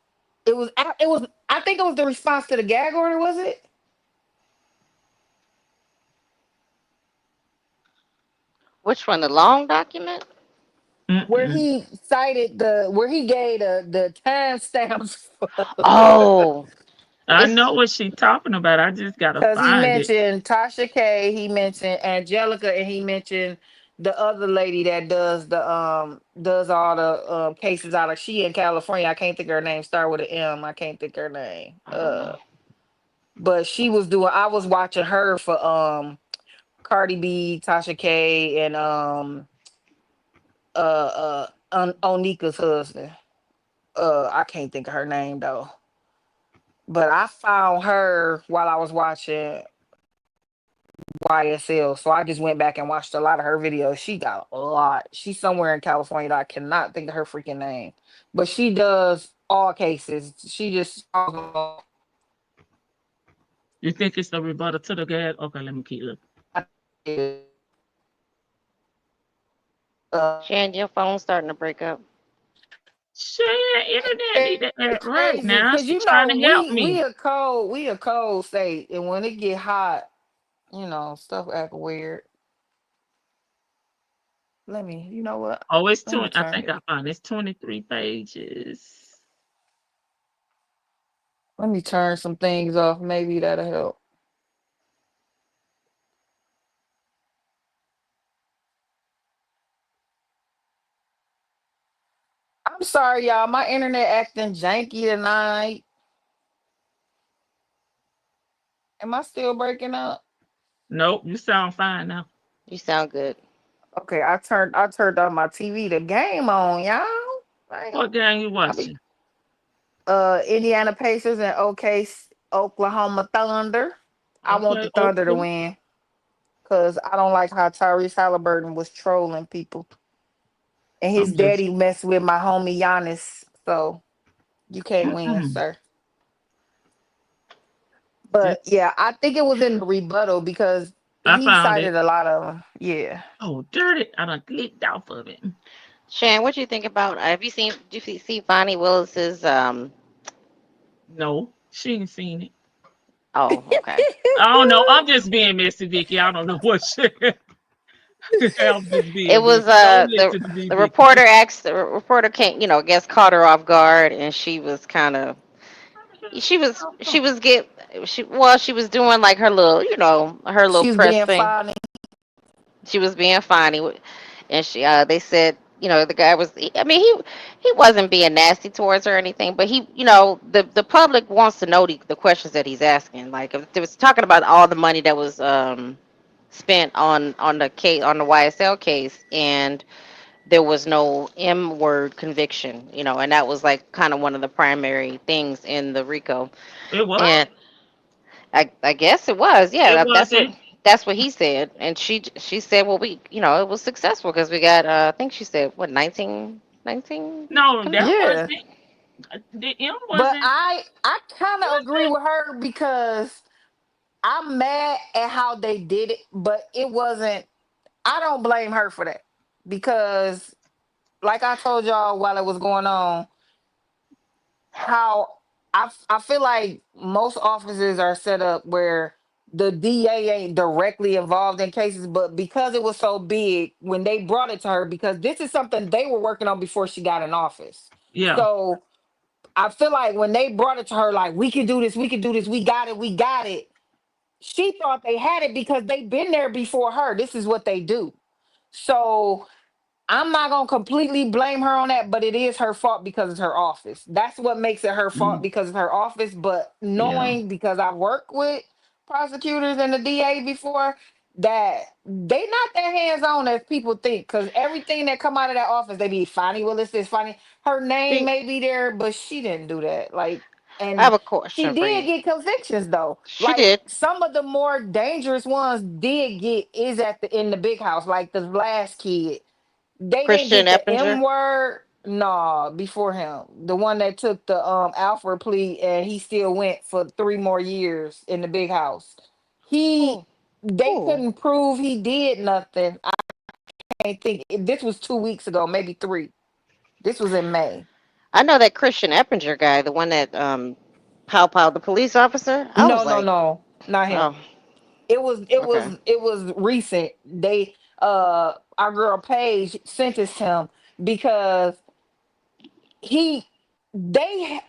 I think it was the response to the gag order, was it? Which one? The long document? Where mm-mm. he cited where he gave the timestamps Oh, I it's know what she's talking about. I just gotta because he find it. mentioned Tasha K, he mentioned Angelica, and he mentioned the other lady that does all the cases out of she in California. I can't think of her name. Start with an M. I can't think of her name. I don't know. But she was doing. I was watching her for Cardi B, Tasha K, and Onika's husband. I can't think of her name though. But I found her while I was watching YSL. So I just went back and watched a lot of her videos. She got a lot. She's somewhere in California that I cannot think of her freaking name. But she does all cases. She just You think it's the rebuttal to the gag? Okay, let me keep looking. uh, Shan, your phone's starting to break up. Shit, internet need to It's act right crazy now. because She trying to help me. we a cold state, and when it get hot, stuff act weird. You know what? Oh, it's Let me 20. I turn think it. I found it's 23 pages. Let me turn some things off. Maybe that'll help. I'm sorry, y'all. My internet acting janky tonight. Am I still breaking up? Nope, you sound fine now. You sound good. Okay, I turned on my TV. The game on, y'all. Like, What game you I be watching? Indiana Pacers and Oklahoma Thunder. I want the Okay, Thunder to Oakland. win because I don't like how Tyrese Halliburton was trolling people, and his I'm just daddy messed with my homie Giannis. So you can't win, sir. But this. yeah, I think it was in the rebuttal because I he found it. cited a lot of them. Yeah. Oh, dirty! I done clicked off of it. Shan, what you think about? Have you seen? Did you see Bonnie Willis's? No, she ain't seen it. Oh, okay. I don't know. I'm just being messy, Vicky. I don't know what shit. I'm just It being was messy. Don't the listen to me, the Vicky. reporter asked the reporter came, I guess caught her off guard, and she was kind of she was doing like her little, her little She was press being thing. funny. She was being funny, and they said, the guy was. I mean, he wasn't being nasty towards her or anything, but the public wants to know the questions that he's asking. Like, if it was talking about all the money that was spent on the case, on the YSL case, and there was no M word conviction, and that was like kind of one of the primary things in the RICO. It was. And I guess it was, yeah. It That's what wasn't. he said, and she said, well, it was successful because we got, I think she said, what, 19 No, that convictions. Yeah. wasn't. The M But wasn't. I kind of Was agree it? with her because I'm mad at how they did it, but it wasn't. I don't blame her for that because, like I told y'all while it was going on, how I feel like most offices are set up where the DA ain't directly involved in cases, but because it was so big, when they brought it to her, because this is something they were working on before she got in office. Yeah. So I feel like when they brought it to her, like, we can do this, we can do this, we got it. She thought they had it because they've been there before her. This is what they do. So I'm not gonna completely blame her on that, but it is her fault because it's her office. That's what makes it her fault Mm, because it's her office. But yeah. knowing, because I've worked with prosecutors and the DA before, that they not that hands on as people think. Because everything that come out of that office, they be funny. Well, this is funny. Her name See, may be there, but she didn't do that. Like, I have and a she question for did you. get convictions though. She Like did. some of the more dangerous ones did get is at the in the big house, like the last kid. They didn't Christian get the M Eppinger. word. No, before him. The one that took the Alfred plea and he still went for 3 more years in the big house. He Oh, They oh. couldn't prove he did nothing. I can't think this was 2 weeks ago, maybe three. This was in May. I know that Christian Eppinger guy, the one that pow the police officer. I No, was no, like, no, not him. oh, okay. It was recent. They our girl Paige sentenced him because he they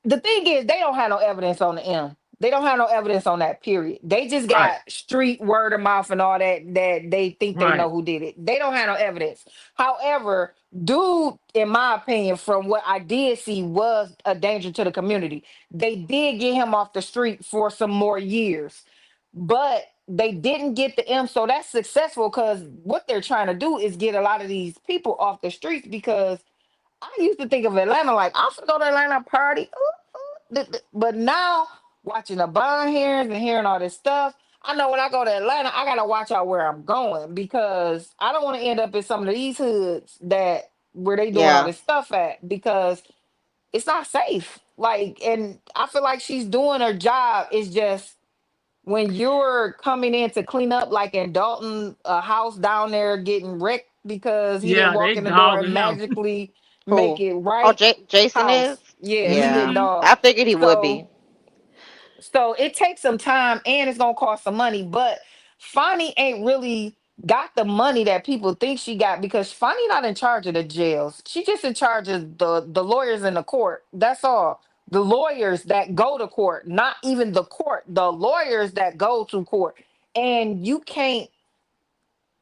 the thing is they don't have no evidence on the M. They don't have no evidence on that period. They just Right. got street word of mouth and all that they think they Right. know who did it. They don't have no evidence. However, dude, in my opinion, from what I did see, was a danger to the community. They did get him off the street for some more years, but they didn't get the M. So that's successful because what they're trying to do is get a lot of these people off the streets because I used to think of Atlanta like I'm gonna go to Atlanta party, but now watching the bond hearings and hearing all this stuff, I know when I go to Atlanta, I gotta watch out where I'm going because I don't want to end up in some of these hoods that where they doing all Yeah, this stuff at because it's not safe. Like, and I feel like she's doing her job. It's just when you're coming in to clean up, like in Dalton, a house down there getting wrecked because he didn't Yeah, walk they in the door and dogging him. magically make Who? it Oh, right Jason is. house. Yeah, he Yeah, get Mm-hmm. I dogged. figured he would be. So it takes some time and it's gonna cost some money. But Fonnie ain't really got the money that people think she got because Fonnie not in charge of the jails. She just in charge of the lawyers in the court. That's all. The lawyers that go to court, not even the court, the lawyers that go to court. And you can't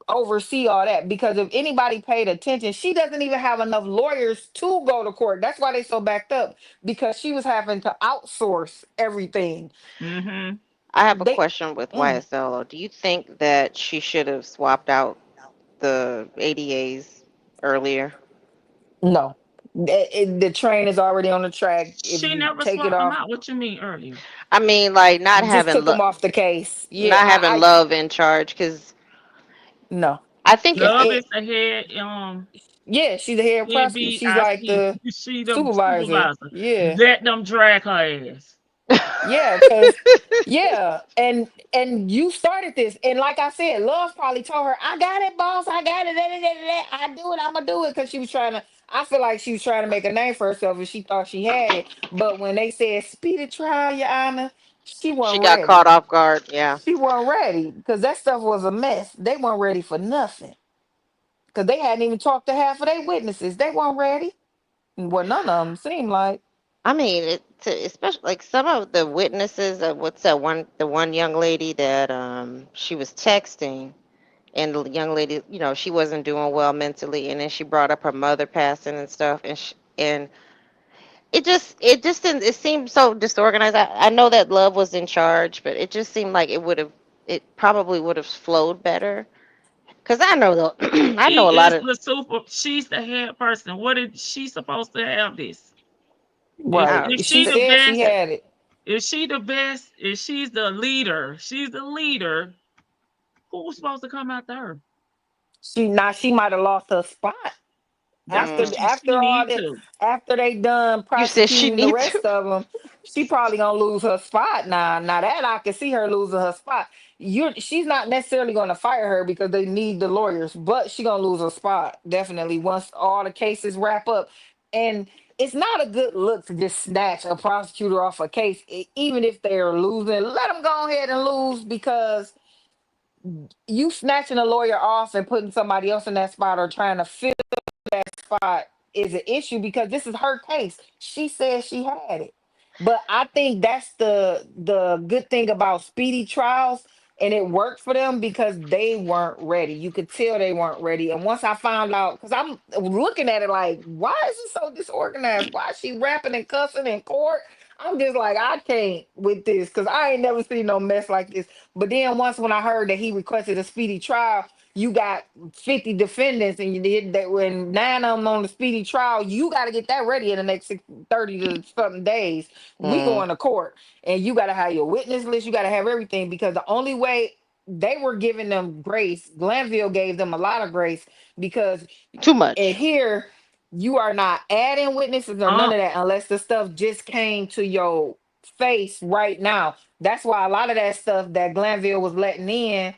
oversee all that because if anybody paid attention, she doesn't even have enough lawyers to go to court. That's why they so backed up because she was having to outsource everything. Mm-hmm. I have a They question with mm, YSL. Do you think that she should have swapped out the ADAs earlier? no. The train is already on the track. If She you never take it swapped them off, out. What you mean earlier? I mean, like just took them off the case. Yeah, not having love in charge, because no. I think if Love It, is the head yeah, she's the head prosecutor. She's like NBIC. the She the supervisor. supervisor. Yeah. Let them drag her ass. Yeah, cause yeah, and you started this, and like I said, Love probably told her, "I got it, boss. I got it. Da, da, da, da, da. I do it. I'ma do it." Cause she was trying to. I feel like she was trying to make a name for herself, and she thought she had it. But when they said speedy trial, Your Honor, she she wasn't got ready. caught off guard, yeah. She wasn't ready because that stuff was a mess. They weren't ready for nothing because they hadn't even talked to half of their witnesses. They weren't ready. Well, none of them seemed like. I mean, especially like some of the witnesses of what's that one, the one young lady that she was texting, and the young lady, she wasn't doing well mentally, and then she brought up her mother passing and stuff, and it just didn't, it seemed so disorganized. I know that Love was in charge, but it just seemed like it probably would have flowed better. Cause I know though, I She know a lot is of. the super. She's the head person. What is she supposed to have this? Is Right. is She she the said she best? had it. Is she the best? Is she's the leader? She's the leader. Who's supposed to come after her? She might have lost her spot That's what after Mm, she after all need the to. after they done you said she prosecuting the need to. rest of them. She probably gonna lose her spot now. Now that I can see her losing her spot. She's not necessarily gonna fire her because they need the lawyers, but she gonna lose her spot definitely once all the cases wrap up. And it's not a good look to just snatch a prosecutor off a case, even if they're losing. Let them go ahead and lose because you snatching a lawyer off and putting somebody else in that spot or trying to fill spot is an issue because this is her case. She said she had it. But I think that's the good thing about speedy trials and it worked for them because they weren't ready. You could tell they weren't ready. And once I found out, because I'm looking at it like, why is it so disorganized? Why is she rapping and cussing in court? I'm just like, I can't with this because I ain't never seen no mess like this. But then once when I heard that he requested a speedy trial, you got 50 defendants and you did that when nine of them on the speedy trial, you got to get that ready in the next 30 to something days. We Mm, going to court and you got to have your witness list. You got to have everything because the only way they were giving them grace, Glanville gave them a lot of grace because too and much. here you are not adding witnesses or none Uh, of that unless the stuff just came to your face right now. That's why a lot of that stuff that Glanville was letting in,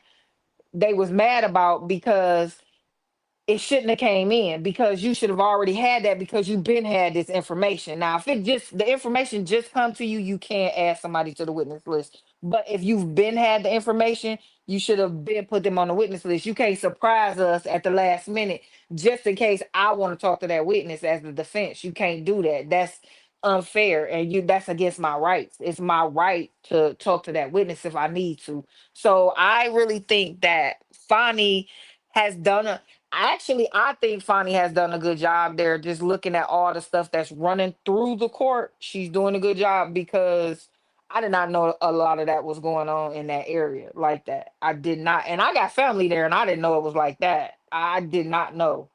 they was mad about because it shouldn't have came in because you should have already had that because you've been had this information. Now, if it just the information just come to you, you can't add somebody to the witness list. But if you've been had the information, you should have been put them on the witness list. You can't surprise us at the last minute just in case I want to talk to that witness as the defense. You can't do that. That's unfair and you that's against my rights. It's my right to talk to that witness if I need to. So I really think that Fani has done a I think Fonnie has done a good job there. Just looking at all the stuff that's running through the court, she's doing a good job because I did not know a lot of that was going on in that area like that. I did not, and I got family there, and I didn't know it was like that. I did not know,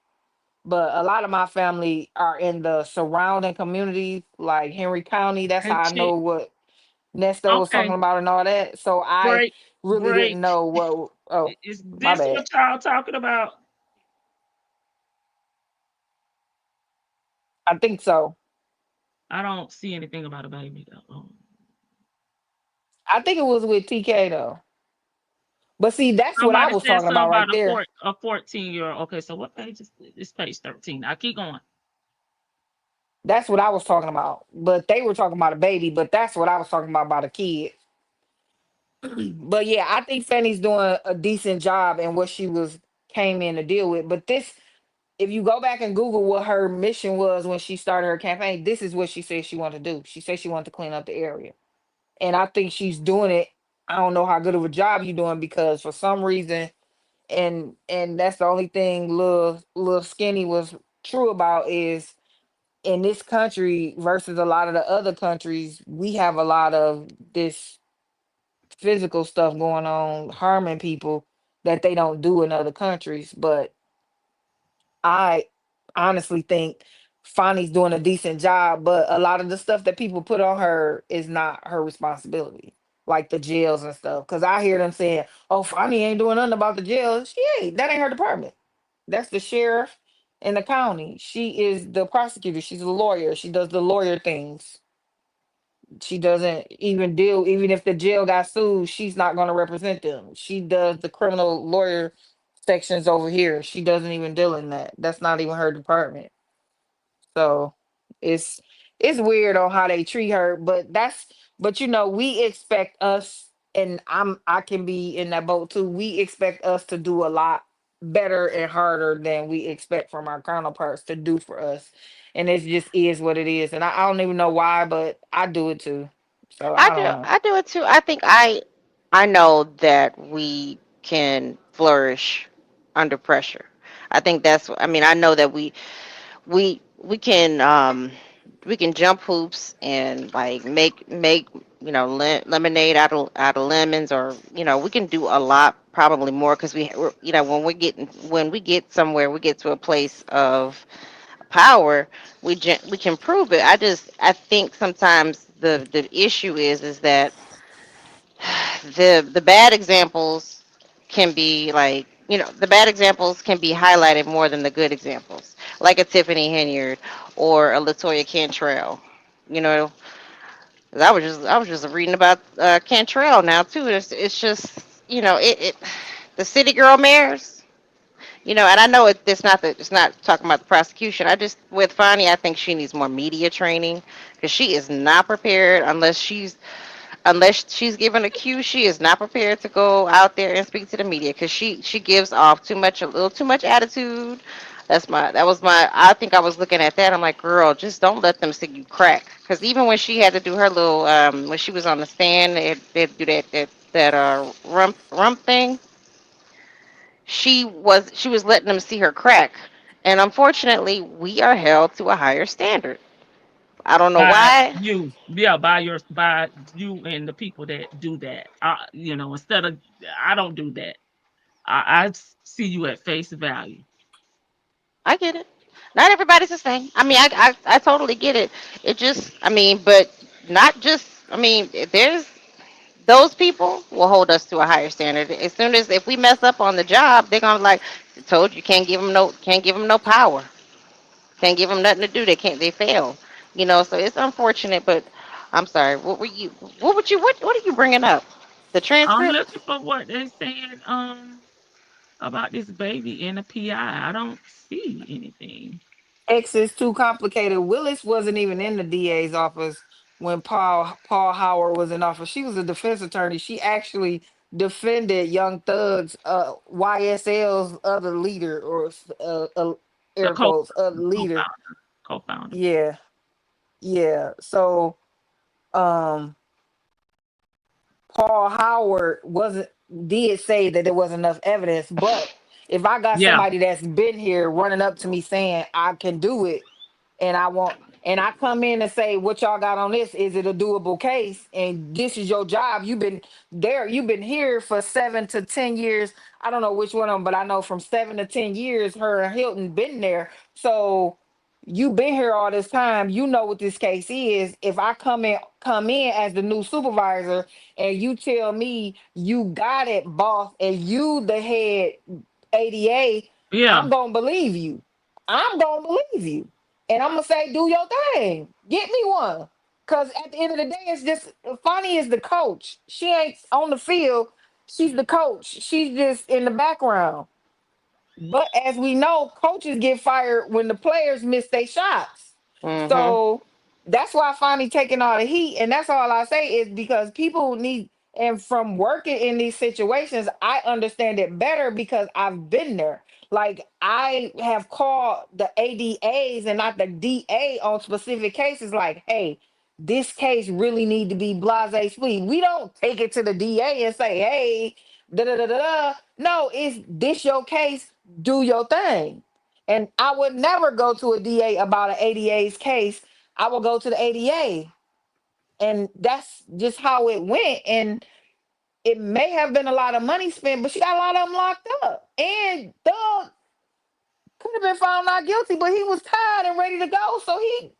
but a lot of my family are in the surrounding communities, like Henry County. That's how and I know chick. what Nesto was talking Okay, about and all that. So I break, really didn't break. know what. Oh, Is my this bad. what y'all talking about? I think so. I don't see anything about a baby though. I think it was with TK though. But see, that's what I Somebody was said talking something about right about there. a 14-year-old. Okay, so what page is this? Page 13. I keep going. That's what I was talking about. But they were talking about a baby, but that's what I was talking about a kid. But yeah, I think Fanny's doing a decent job in what she was came in to deal with. But this, if you go back and Google what her mission was when she started her campaign, this is what she said she wanted to do. She said she wanted to clean up the area. And I think she's doing it. I don't know how good of a job you're doing because for some reason, and that's the only thing little skinny was true about is in this country versus a lot of the other countries, we have a lot of this physical stuff going on, harming people that they don't do in other countries. But I honestly think Fonny's doing a decent job, but a lot of the stuff that people put on her is not her responsibility, like the jails and stuff. Because I hear them saying, "Oh, Fonny ain't doing nothing about the jails." She ain't. That ain't her department. That's the sheriff in the county. She is the prosecutor. She's a lawyer. She does the lawyer things. She doesn't even deal, even if the jail got sued, she's not going to represent them. She does the criminal lawyer sections over here. She doesn't even deal in that. That's not even her department. So it's it's weird on how they treat her, but we expect us, and I can be in that boat too. We expect us to do a lot better and harder than we expect from our counterparts to do for us. And it just is what it is. And I don't even know why, but I do it too. So I I do. don't know. I do it too. I think I know that we can flourish under pressure. I think that's. I mean, I know that we can jump hoops and like make lemonade out of lemons, or we can do a lot probably more because when we get somewhere, we get to a place of power, we can prove it. I think sometimes the issue is that the bad examples can be like, the bad examples can be highlighted more than the good examples, like a Tiffany Henyard or a Latoya Cantrell. You know, 'Cause I was just reading about Cantrell now too. It's just the city girl mayors. And I know it's not talking about the prosecution. I just with Fonnie, I think she needs more media training because she is not prepared unless she's given a cue. She is not prepared to go out there and speak to the media because she gives off a little too much attitude. I think I was looking at that. I'm like, girl, just don't let them see you crack. Because even when she had to do her little, when she was on the stand, they do that rump thing. She was letting them see her crack, and unfortunately, we are held to a higher standard. I don't know By why. you, yeah, by you and the people that do that. Instead of I don't do that. I see you at face value. I get it. Not everybody's the same. I mean, I totally get it. It just, I mean, but not just. I mean, there's those people will hold us to a higher standard. As soon as if we mess up on the job, they're gonna like, told you can't give them no power, can't give them nothing to do. They fail. So it's unfortunate, but I'm sorry. What are you bringing up? The I'm transcript? looking for what they saying about this baby in a PI. I don't see anything. X is too complicated. Willis wasn't even in the DA's office when Paul Howard was in office. She was a defense attorney. She actually defended Young Thug's YSL's other leader, or The air quotes other leader. co-founder, co-founder. Yeah, yeah. So um Paul Howard wasn't did say that there wasn't enough evidence, but if I got Yeah, somebody that's been here running up to me saying I can do it, and I come in and say, what y'all got on this? Is it a doable case? And this is your job. You've been here for 7 to 10 years. I don't know which one of them, but I know from 7 to 10 years, her and Hilton been there. So you've been here all this time. You know what this case is. If I come in as the new supervisor and you tell me you got it, boss, and you the head ADA, yeah. I'm gonna believe you. I'm gonna believe you. And I'm gonna say, do your thing. Get me one. Cause at the end of the day, it's just Fonny is the coach. She ain't on the field. She's the coach. She's just in the background. But as we know, coaches get fired when the players miss their shots. Mhm. So that's why I finally taking all the heat. And that's all I say is because people need, and from working in these situations, I understand it better because I've been there. Like I have called the ADAs and not the DA on specific cases, like, hey, this case really need to be blase sweet. We don't take it to the DA and say, hey, da da da da da. No, it's this your case, do your thing. And I would never go to a DA about an ADA's case. I will go to the ADA. And that's just how it went. And it may have been a lot of money spent, but she got a lot of them locked up. And Doug could have been found not guilty, but he was tired and ready to go. So he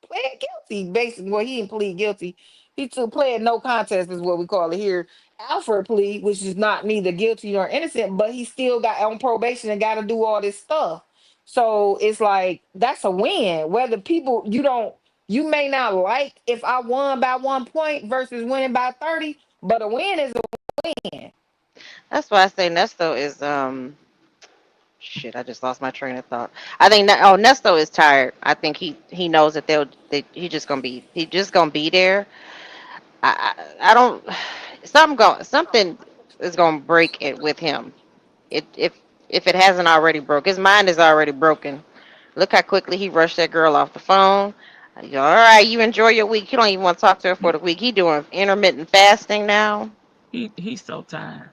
pled guilty, basically. Well, he didn't plead guilty. He took pled no contest is what we call it here. Alfred plea, which is not neither guilty nor innocent, but he still got on probation and got to do all this stuff. So it's like that's a win. Whether people you may not like if I won by 1 point versus winning by 30, but a win is a win. That's why I say Nesto is shit. I just lost my train of thought. I think Nesto is tired. I think he knows that he just gonna be there. I don't something is gonna break it with him. It if it hasn't already broke, his mind is already broken. Look how quickly he rushed that girl off the phone. All right, you enjoy your week. You don't even want to talk to her for the week. He doing intermittent fasting now. He's so tired.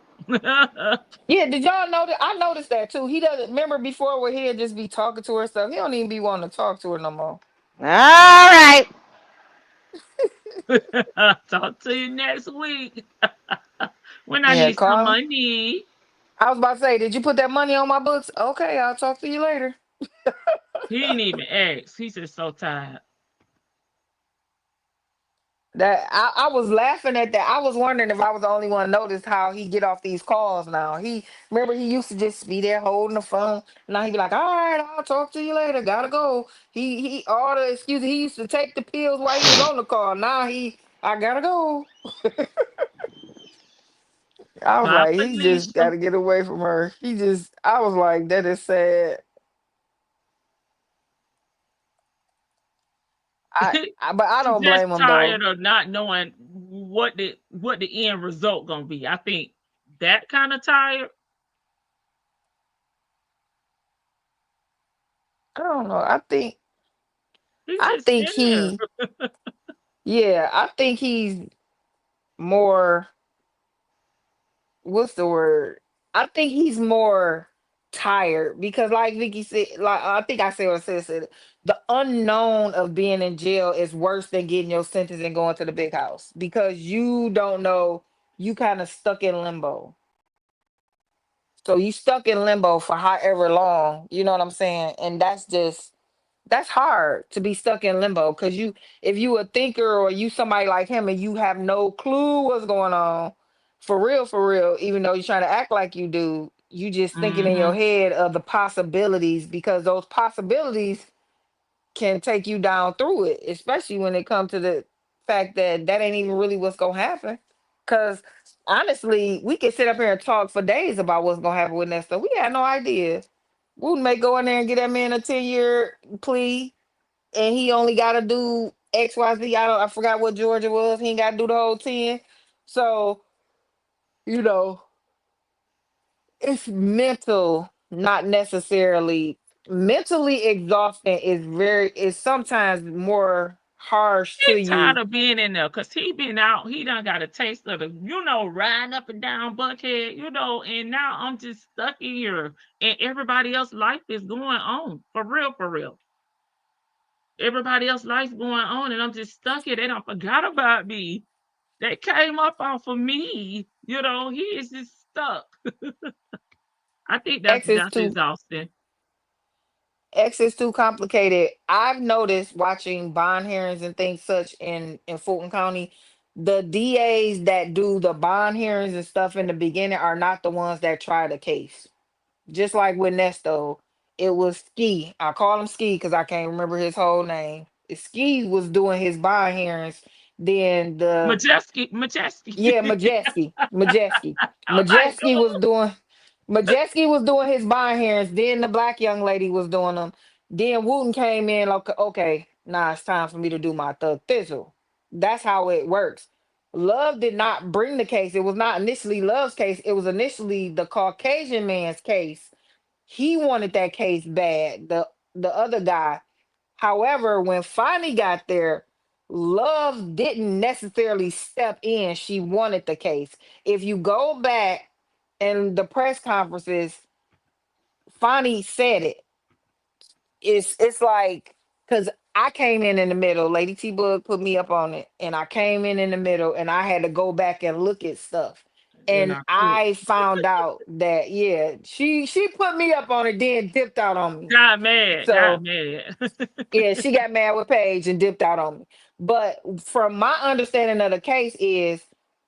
Yeah, did y'all know that? I noticed that too. He doesn't remember before where he'd just be talking to her stuff. He don't even be wanting to talk to her no more. All right. Talk to you next week when I Yeah, need some call. money. I was about to say, did you put that money on my books? Okay, I'll talk to you later. He ain't even ask. He's just so tired. That I was laughing at that. I was wondering if I was the only one noticed how he get off these calls now. He remember he used to just be there holding the phone. Now he be like, all right, I'll talk to you later. Gotta go. He all the excuses. He used to take the pills while he was on the call. Now I gotta go. I was Bye, like, he just Felicia. gotta get away from her. I was like, that is sad. But I don't Just blame him tired though. of not knowing what the end result gonna be. I think that kind of tired. I don't know. He's I just think scared. yeah, I think he's more, what's the word? I think he's more tired because, like Vicky said, like I think I said what I said. The unknown of being in jail is worse than getting your sentence and going to the big house because you don't know. You kind of stuck in limbo. So you stuck in limbo for however long. You know what I'm saying? And that's hard to be stuck in limbo because if you a thinker or you somebody like him and you have no clue what's going on for real, even though you're trying to act like you do, you just thinking in your Hmm. head of the possibilities because those possibilities can take you down through it, especially when it comes to the fact that that ain't even really what's gonna happen. Because honestly, we could sit up here and talk for days about what's gonna happen with that stuff. We had no idea. We may go in there and get that man a 10-year plea, and he only got to do X, Y, Z. I forgot what Georgia was. He ain't got to do the whole 10. So you know, it's mental, not necessarily mentally exhausting. Is sometimes more harsh to He tired you. of being in there because he been out. He done got a taste of the, riding up and down Buckhead, and now I'm just stuck in here and everybody else's life is going on. For real, for real. Everybody else's life going on and I'm just stuck here. They don't forgot about me. They came up off of me. He is just stuck. I think that's X is that's too exhausting. X is too complicated. I've noticed watching bond hearings and things such in Fulton County, the DAs that do the bond hearings and stuff in the beginning are not the ones that try the case. Just like with Nesto, it was Ski. I call him Ski because I can't remember his whole name. Ski was doing his bond hearings. Then the Majestic, majestic. yeah, I'm like, Majeski was doing his bond hearings. Then the black young lady was doing them. Then Wooten came in like, okay. Now it's time for me to do my thug thistle. That's how it works. Love did not bring the case. It was not initially Love's case. It was initially the Caucasian man's case. He wanted that case bad. The other guy. However, when Fonnie got there, Love didn't necessarily step in. She wanted the case. If you go back and the press conferences, Fonnie said it. It's like because I came in the middle. Lady T Bug put me up on it, and I came in the middle, and I had to go back and look at stuff. And And I quit. I found out that yeah, she put me up on it, then dipped out on me. Got mad. Got So mad. yeah, she got mad with Paige and dipped out on me. But from my understanding of the case is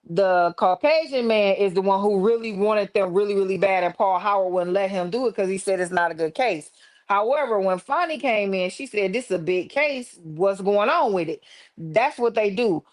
the Caucasian man is the one who really wanted them really, really bad, and Paul Howard wouldn't let him do it because he said it's not a good case. However, when Fonnie came in, she said, "This is a big case. What's going on with it?" That's what they do.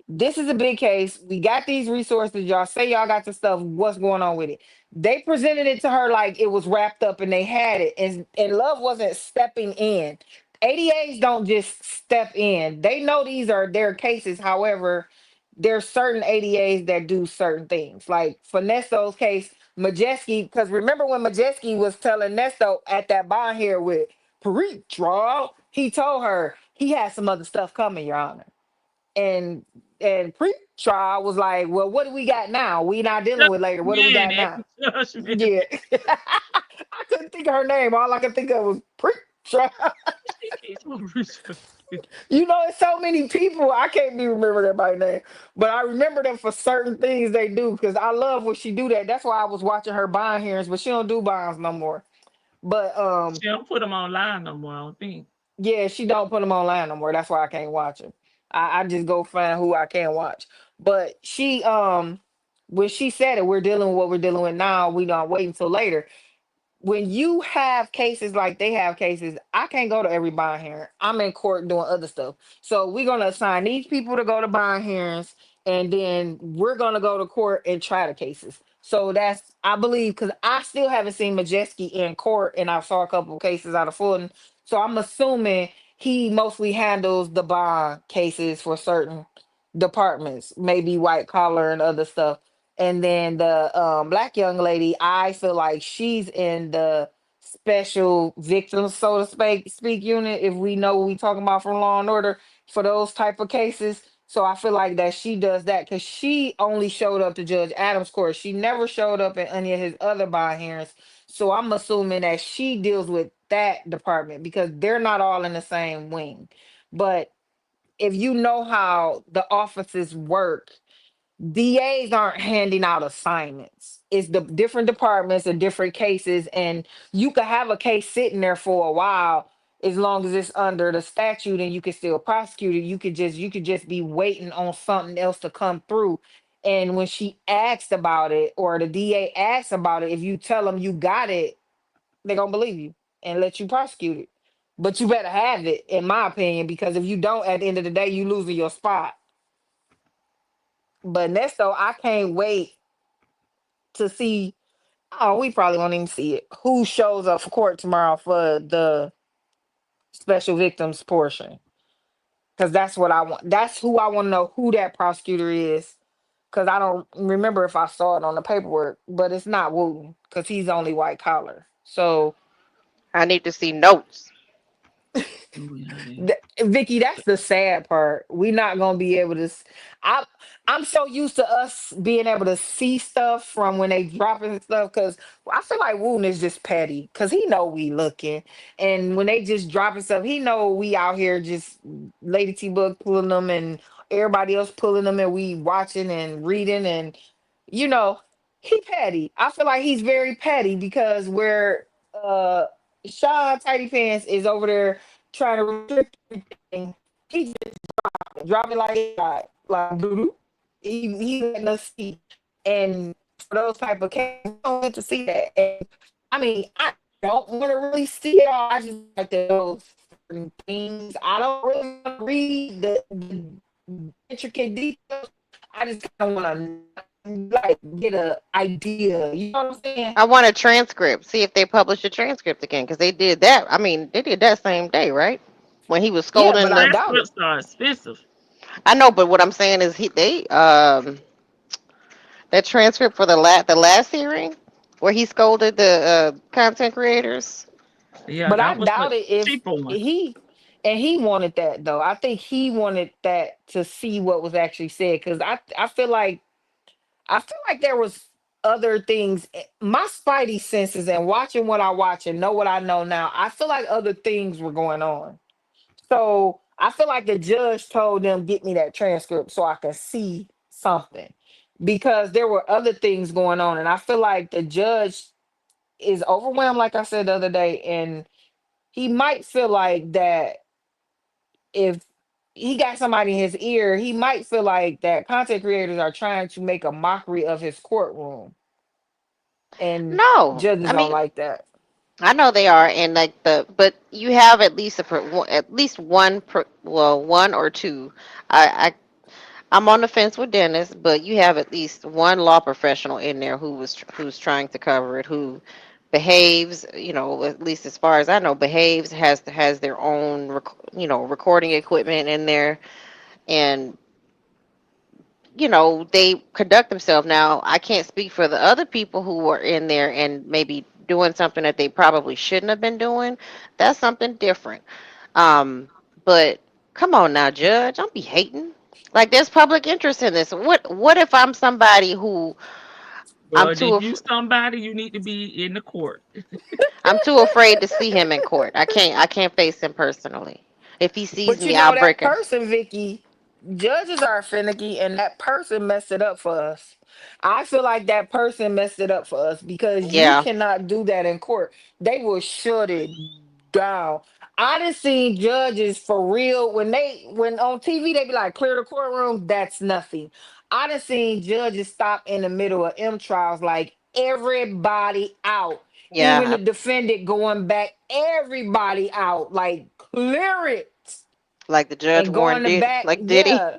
This is a big case. We got these resources. Y'all say y'all got the stuff. What's going on with it? They presented it to her like it was wrapped up and they had it. And Love wasn't stepping in. ADAs don't just step in. They know these are their cases. However, there's certain ADAs that do certain things. Like for Nesto's case, Majeski, because remember when Majeski was telling Nesto at that bond here with Pretrial, he told her he had some other stuff coming, Your Honor. And pre-trial was like, well, what do we got now? We not dealing with later. What do we got Minute. now? Just minute. Yeah. I couldn't think of her name. All I could think of was pre-trial. You know, it's so many people. I can't be remembered everybody's name. But I remember them for certain things they do because I love when she do that. That's why I was watching her bond hearings, but she don't do bonds no more. But She don't put them online no more, I don't think. yeah, she don't put them online no more. That's why I can't watch them. I just go find who I can watch. But she when she said it, we're dealing with what we're dealing with now. We don't wait until later. When you have cases like they have cases, I can't go to every bond hearing. I'm in court doing other stuff. So we're gonna assign these people to go to bond hearings, and then we're gonna go to court and try the cases. So that's I believe because I still haven't seen Majeski in court, and I saw a couple of cases out of Fulton. So I'm assuming he mostly handles the bond cases for certain departments, maybe white collar and other stuff. And then the black young lady, I feel like she's in the special victims, so to speak unit. If we know what we talking about from Law and Order for those type of cases, so I feel like that she does that because she only showed up to Judge Adams' court. She never showed up in any of his other bond hearings. So I'm assuming that she deals with that department because they're not all in the same wing. But if you know how the offices work, DAs aren't handing out assignments. It's the different departments and different cases, and you could have a case sitting there for a while as long as it's under the statute and you can still prosecute it. You could just be waiting on something else to come through. And when she asks about it or the DA asks about it, if you tell them you got it, they're gonna believe you and let you prosecute it. But you better have it, in my opinion, because if you don't, at the end of the day, you losing your spot. But Nesto, I can't wait to see. Oh, we probably won't even see it. Who shows up for court tomorrow for the special victims portion? Because that's what I want. That's who I want to know who that prosecutor is. Because I don't remember if I saw it on the paperwork, but it's not Wooten because he's only white collar. So I need to see notes. Oh, yeah. Vicky, that's the sad part. We're not gonna be able to. I I'm so used to us being able to see stuff from when they dropping stuff because I feel like Wooten is just petty because he know we looking, and when they just dropping stuff, he know we out here just Lady T Book pulling them and everybody else pulling them, and we watching and reading, and you know he petty. I feel like he's very petty because where Sean Tidy Pants is over there trying to restrict everything. He just drop it like it got like doo-doo. He letting us see. And for those type of cases, I don't get to see that. And I mean, I don't want to really see it all. I just like to know certain things. I don't really want to read the intricate details. I just kind of want to like get a idea. You know what I'm saying? I want a transcript. See if they publish a transcript again because they did that. I mean, they did that same day, right? when he was Yeah, but scolding I the. doubt it. Transcripts are expensive. I know, but what I'm saying is that transcript for the last hearing where he scolded the content creators. Yeah, But that I was doubt the it if cheaper one. he wanted that though. I think he wanted that to see what was actually said because I feel like there was other things. My spidey senses and watching what I watch and know what I know now. I feel like other things were going on. So I feel like the judge told them get me that transcript so I can see something because there were other things going on, and I feel like the judge is overwhelmed, like I said the other day, and he might feel like that if he got somebody in his ear, he might feel like that content creators are trying to make a mockery of his courtroom, and No, judges I don't mean like that. I know they are, and like but you have at least at least one well, one or two. I I'm on the fence with Dennis, but you have at least one law professional in there who's trying to cover it, who behaves, at least as far as I know, behaves, has their own, recording equipment in there, and they conduct themselves. Now, I can't speak for the other people who were in there and maybe doing something that they probably shouldn't have been doing. That's something different. But come on now, Judge, don't be hating. Like there's public interest in this. What if I'm somebody who I'm Well, too if you somebody, you need to be in the court. I'm too afraid to see him in court. I can't face him personally. If he sees But you me, I'll know that break it. person, Vicky, judges are finicky, and that person messed it up for us. I feel like that person messed it up for us because you Yeah, cannot do that in court. They will shut it down. I done seen judges for real when on TV they be like clear the courtroom. That's nothing. I done seen judges stop in the middle of M trials like everybody out, even yeah. the defendant going back, everybody out, like clear it Like the judge and go in warned the did, back. like Diddy. Yeah,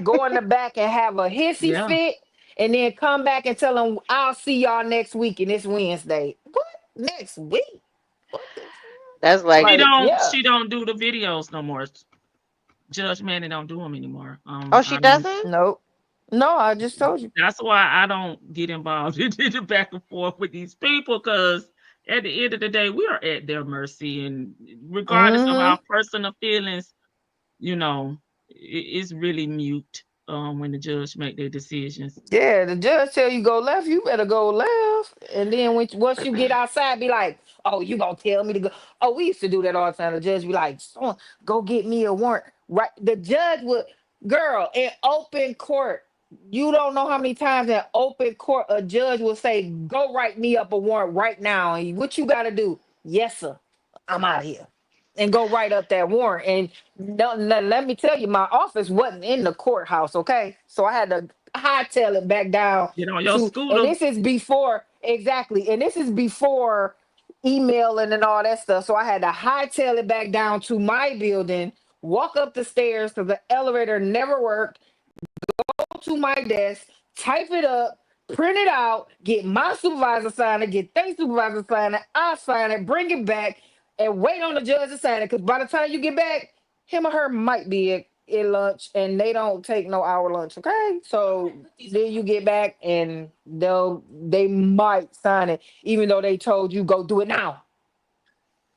go in the back and have a hissy Yeah, fit, and then come back and tell them, "I'll see y'all next week." And it's Wednesday. What next week? What the That's she like, like? don't. Yeah, She don't do the videos no more. Judge Manny don't do them anymore. oh, she I don't. doesn't. nope. No, I just told you. That's why I don't get involved in the back and forth with these people because at the end of the day, we are at their mercy, and regardless of Hmm. our personal feelings, it's really mute when the judge make their decisions. Yeah, the judge tell you go left, you better go left. And then once you get outside, be like, "Oh, you gonna tell me to go?" Oh, we used to do that all the time. The judge be like, "Son, go get me a warrant." Right? The judge would, girl, in open court. You don't know how many times in open court a judge will say, "Go write me up a warrant right now." And what you got to do? Yes, sir. I'm out of here. And go write up that warrant. And no, no, let me tell you, my office wasn't in the courthouse, okay? So I had to hightail it back down Get on your to, and scooter. this is before, exactly, and this is before emailing and all that stuff. So I had to hightail it back down to my building, walk up the stairs because the elevator never worked, to my desk, type it up, print it out, get my supervisor sign it, get their supervisor sign it, I sign it, bring it back, and wait on the judge to sign it. Because by the time you get back, him or her might be at lunch, and they don't take no hour lunch. Okay, so then you get back, and they might sign it, even though they told you go do it now.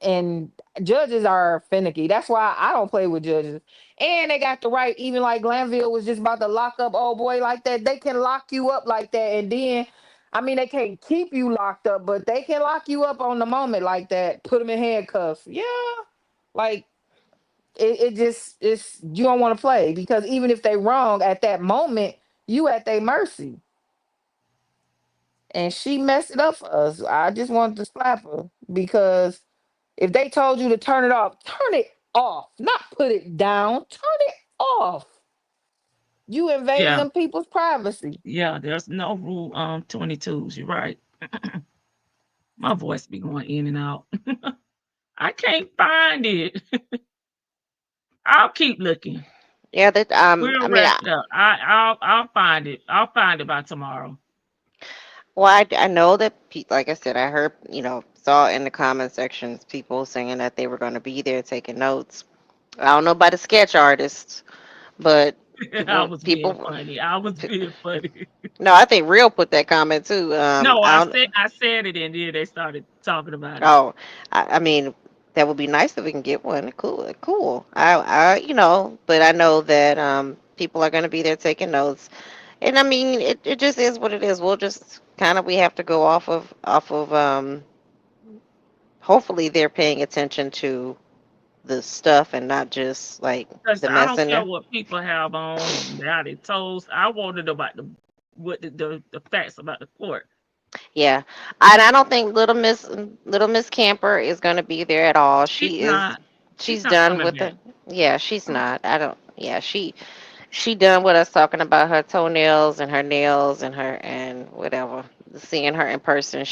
And judges are finicky. That's why I don't play with judges. And they got the right, even like Glanville was just about to lock up old boy like that. They can lock you up like that. And then, I mean, they can't keep you locked up, but they can lock you up on the moment like that. Put them in handcuffs. Yeah. Like it just, it's, you don't want to play because even if they wrong at that moment, you at their mercy. And she messed it up for us. I just wanted to slap her because if they told you to turn it off, not put it down, turn it off. You invading Yeah, them people's privacy. yeah. There's no rule 22s. You're right. My voice be going in and out. I can't find it. I'll keep looking. Yeah, that I We'll mean, wrap it up. I'll find it. I'll find it by tomorrow. well, I know that like I said, I heard, saw in the comment sections people saying that they were going to be there taking notes. I don't know about the sketch artists, but I people was being people. funny. I was being funny. No, I think Real put that comment too. No, I don't. I said it, and then they started talking about it. Oh, I mean, that would be nice if we can get one. Cool, cool. But I know that people are going to be there taking notes, and I mean, it just is what it is. We'll just kind of we have to go off of hopefully they're paying attention to the stuff and not just like Because the I don't care messenger. what people have on and now they toes. I wanted about the facts about the court. Yeah, and I don't think Little Miss Camper is going to be there at all. She's not. She's She's not done coming with it. back. Yeah, she's not. I don't. Yeah, she done with us talking about her toenails and her nails and her and whatever. Seeing her in person,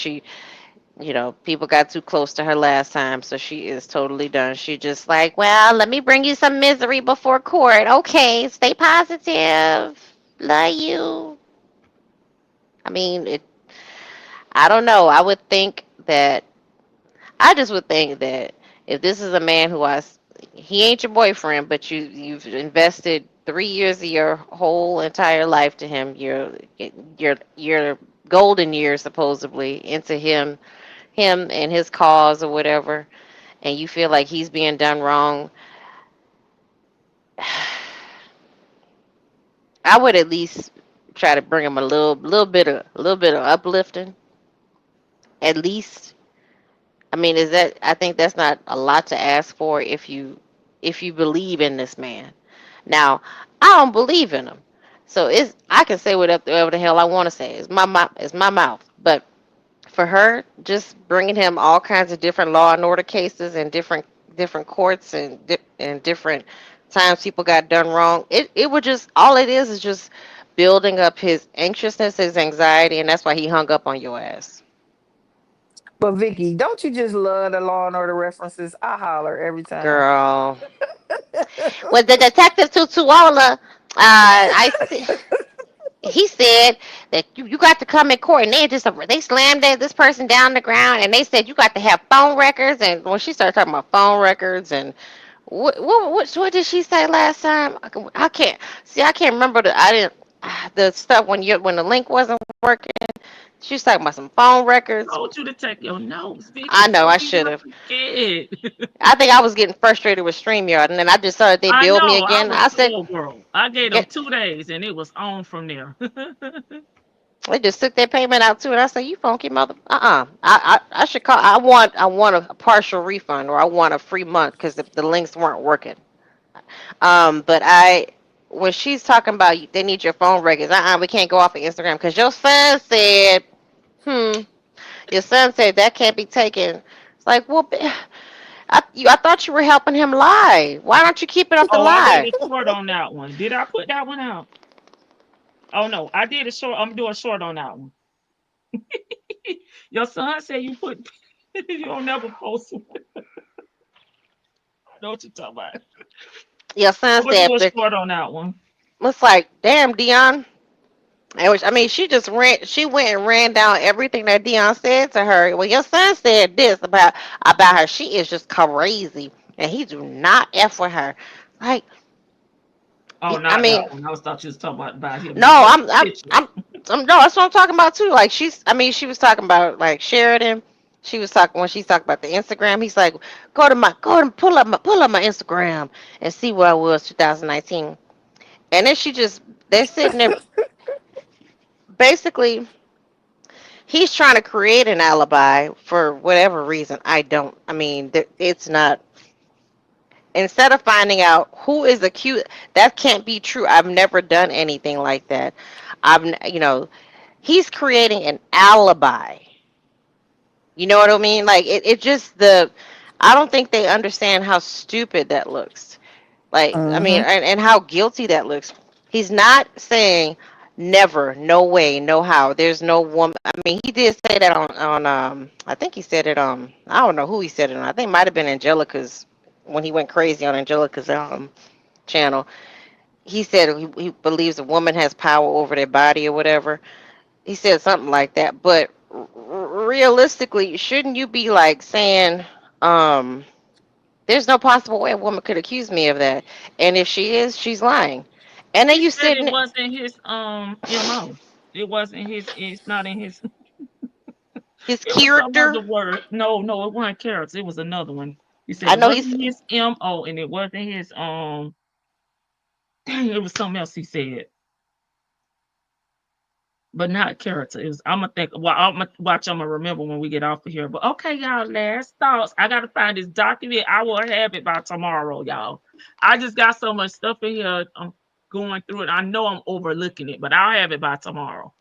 people got too close to her last time, so she is totally done. She just like, well, let me bring you some misery before court. Okay, stay positive. Love you. I mean, I don't know. I just would think that if this is a man he ain't your boyfriend, but you've invested 3 years of your whole entire life to him, your golden years supposedly into him and his cause or whatever, and you feel like he's being done wrong, I would at least try to bring him a little bit of uplifting, at least. I mean, I think that's not a lot to ask for if you believe in this man. Now, I don't believe in him. So I can say whatever the hell I want to say. It's my mouth. But for her, just bringing him all kinds of different law and order cases and different courts and different times people got done wrong. It would just all it is just building up his anxiousness, his anxiety, and that's why he hung up on your ass. But Vicky, don't you just love the Law and Order references? I holler every time. Girl. Was the detective Tutuola, he said that you got to come in court and they slammed this person down the ground and they said you got to have phone records, and when she started talking about phone records and what did she say last time? I can't remember the stuff when the link wasn't working. She was talking about some phone records. Told you to take your notes, Vicky, I know so I you should won't have. forget. I think I was getting frustrated with StreamYard, and then I just saw that they I billed me know. I again. was I said, full, girl. I gave them get, 2 days, and it was on from there. they just took their payment out too, and I said, "You funky mother, I should call. I want a partial refund, or I want a free month because the links weren't working." But when she's talking about they need your phone records, we can't go off of Instagram because your son said, hmm, your son said that can't be taken. It's like, well, I thought you were helping him lie. Why don't you keep it up the Oh, I did lie? a short on that one. Did I put that one out? Oh no, I did a short. I'm doing a short on that one. Your son said you put you don't never post it. Know what you talking about? Your I'm son gonna said, do a short on that one. it's like, damn, Dion. She just she went and ran down everything that Dion said to her. Well, your son said this about her. She is just crazy, and he do not f with her. Like, Oh, I not that mean, one. I was thought you was talking about him no, in the picture. no, that's what I'm talking about too. Like she was talking about like Sheridan. She was talking when she talked about the Instagram. He's like, go to pull up my Instagram and see where I was 2019. And then they're sitting there basically. He's trying to create an alibi for whatever reason. It's not. Instead of finding out who is accused, that can't be true. I've never done anything like that. He's creating an alibi. You know what I mean? Like it just I don't think they understand how stupid that looks. Like, Mm-hmm. and how guilty that looks. He's not saying never, no way, no how. There's no woman. He did say that on I think he said it I don't know who he said it on. I think it might have been Angelica's when he went crazy on Angelica's channel. He said he believes a woman has power over their body or whatever. He said something like that. But realistically, shouldn't you be like saying um There's no possible way a woman could accuse me of that. And if she is, she's lying. And then He you said it sitting, wasn't his MO. It wasn't his. It's not in his. his It was some character. other word. No, no, it wasn't carrots. It was another one. He said I it know he's. wasn't his MO, and it wasn't his. Dang, it was something else he said, but not character. It was. I'm gonna think. Well, I'm gonna watch. I'm gonna remember when we get off of here. But okay, y'all. Last thoughts. I gotta find this document. I will have it by tomorrow, y'all. I just got so much stuff in here. I'm going through it. I know I'm overlooking it, but I'll have it by tomorrow.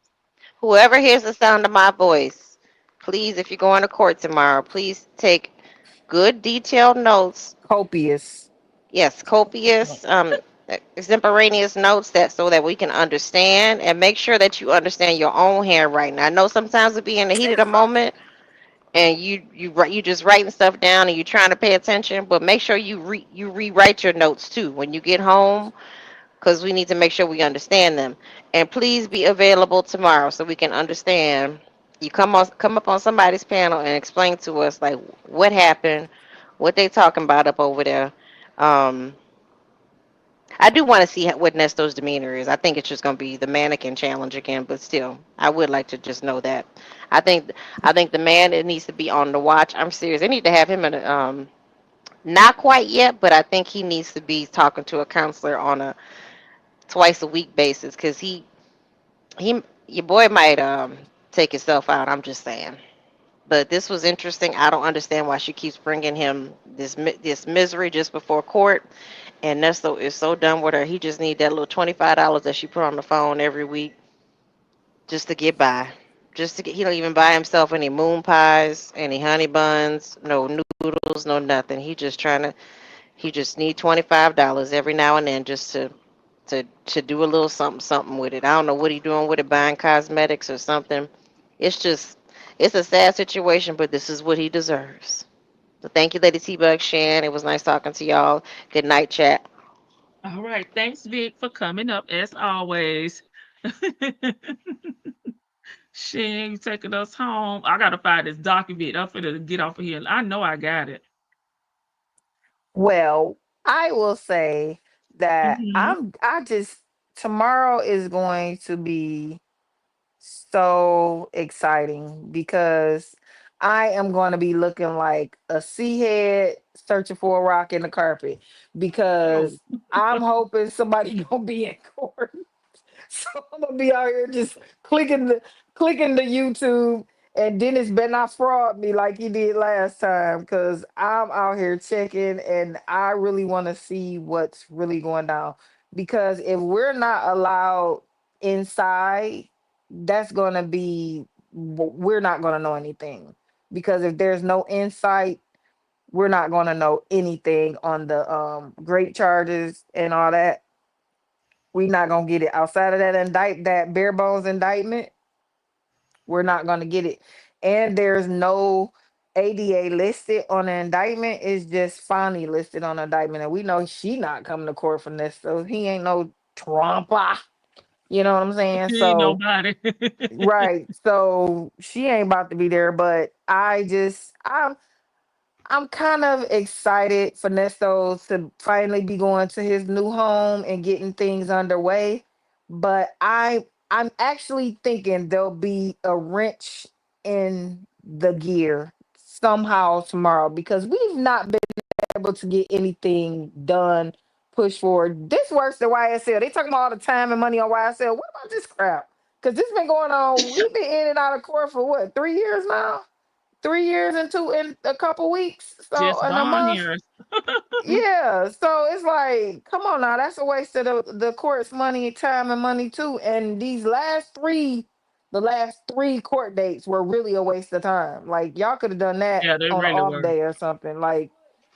Whoever hears the sound of my voice, please, if you're going to court tomorrow, please take good detailed notes. Copious. Yes, copious, extemporaneous notes that so that we can understand and make sure that you understand your own handwriting. I know sometimes it be in the heat of the moment and you just writing stuff down and you're trying to pay attention, but make sure you rewrite your notes too when you get home because we need to make sure we understand them. And please be available tomorrow so we can understand. You come up on somebody's panel and explain to us like what happened, what they talking about up over there. Um, I do want to see what Nesto's demeanor is. I think it's just going to be the mannequin challenge again, but still, I would like to just know that. I think I think the man it needs to be on the watch. I'm serious. They need to have him in a not quite yet, but I think he needs to be talking to a counselor on a twice a week basis because he your boy might take himself out. I'm just saying. But this was interesting. I don't understand why she keeps bringing him this misery just before court. And Nesto is so done with her. He just need that little $25 that she put on the phone every week just to get by. Just to get, he don't even buy himself any moon pies, any honey buns, no noodles, no nothing. He just need $25 every now and then just to do a little something something with it. I don't know what he doing with it, buying cosmetics or something. It's just it's a sad situation, but this is what he deserves. So thank you, Lady T-Bug Shan. It was nice talking to y'all. Good night, chat. All right. Thanks, Vic, for coming up as always. Shan, you taking us home. I gotta find this document. I'm finna get off of here. I know I got it. Well, I will say that Hmm. I just tomorrow is going to be so exciting because I am going to be looking like a sea head searching for a rock in the carpet Oh, because I'm hoping somebody gonna be in court. So I'm gonna be out here just clicking the YouTube, and Dennis better not fraud me like he did last time, because I'm out here checking, and I really want to see what's really going down. Because if we're not allowed inside, that's gonna be we're not gonna know anything. Because if there's no insight, we're not gonna know anything on the grape charges and all that. We not gonna get it outside of that bare bones indictment. We're not gonna get it, and there's no ADA listed on the indictment. It's just Fonnie listed on the indictment, and we know she not coming to court from this, so he ain't no Trumper. You know what I'm saying? she ain't So nobody. right, so she ain't about to be there. But I'm kind of excited for Nesto to finally be going to his new home and getting things underway. But I'm actually thinking there'll be a wrench in the gear somehow tomorrow because we've not been able to get anything done, push forward. This works the YSL. They talking about all the time and money on YSL. What about this crap? Because this been going on. We've been in and out of court for what, 3 years now? 3 years into in a couple weeks, so Just in a bond month. years. Yeah, so it's like, come on now, that's a waste of the court's money, time, and money too. And the last three court dates were really a waste of time. Like y'all could have done that Yeah, they on an really off were. day or something. Like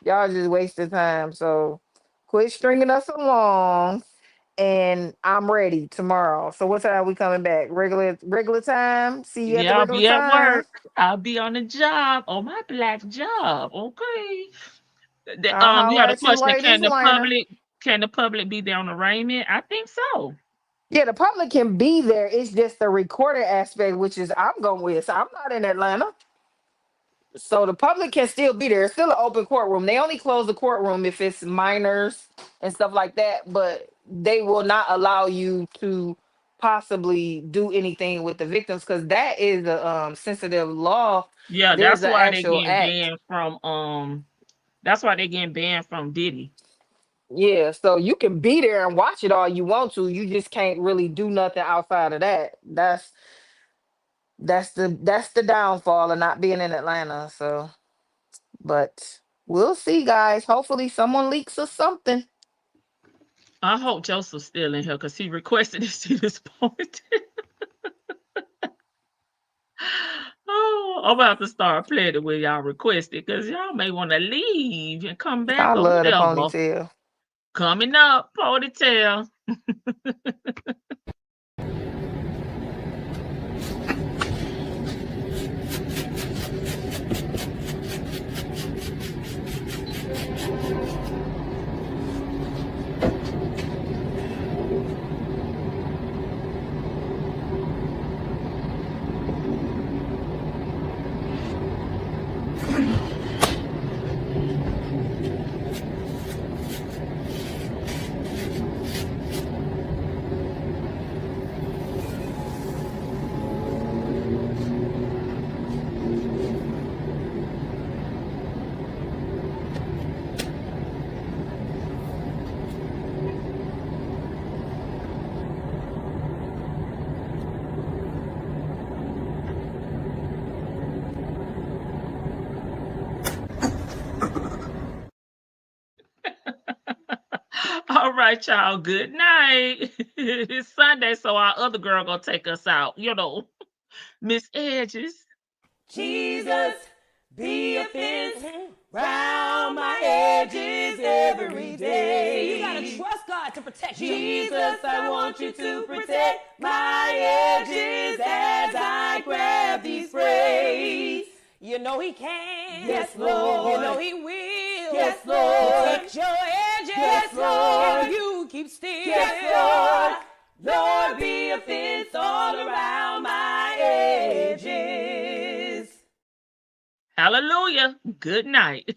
y'all just wasted time. So quit stringing us along. And I'm ready tomorrow. So what time we coming back? Regular time. See you at the Yeah, I'll regular be at time. work. I'll be on the job, on my black job. Okay. I'll You holler had a at you question. ladies later. Can the public be there on arraignment? I think so. Yeah, the public can be there. It's just the recorded aspect, which is I'm going with. So I'm not in Atlanta. So the public can still be there. It's still an open courtroom. They only close the courtroom if it's minors and stuff like that, but they will not allow you to possibly do anything with the victims because that is a sensitive law. Yeah, There's that's an why they actual getting act. banned from that's why they getting banned from Diddy. Yeah, so you can be there and watch it all you want to. You just can't really do nothing outside of that. That's the downfall of not being in Atlanta. So, but we'll see, guys. Hopefully, someone leaks or something. I hope Joseph's still in here because he requested to see this point. Oh, I'm about to start playing it when y'all request it because y'all may want to leave and come back I or love the whatever. ponytail. Coming up, ponytail. All right, y'all. Good night. It's Sunday, so our other girl gonna take us out. Miss Edges. Jesus, be a fence round my edges every day. You gotta trust God to protect you. Jesus, I want you to protect my edges as I grab these sprays. You know He can. Yes, Lord. You know He will. Yes, Lord. Protect your edges. Yes, Lord. And you keep still. Yes, Lord. Lord, be a fence all around my edges. Hallelujah. Good night.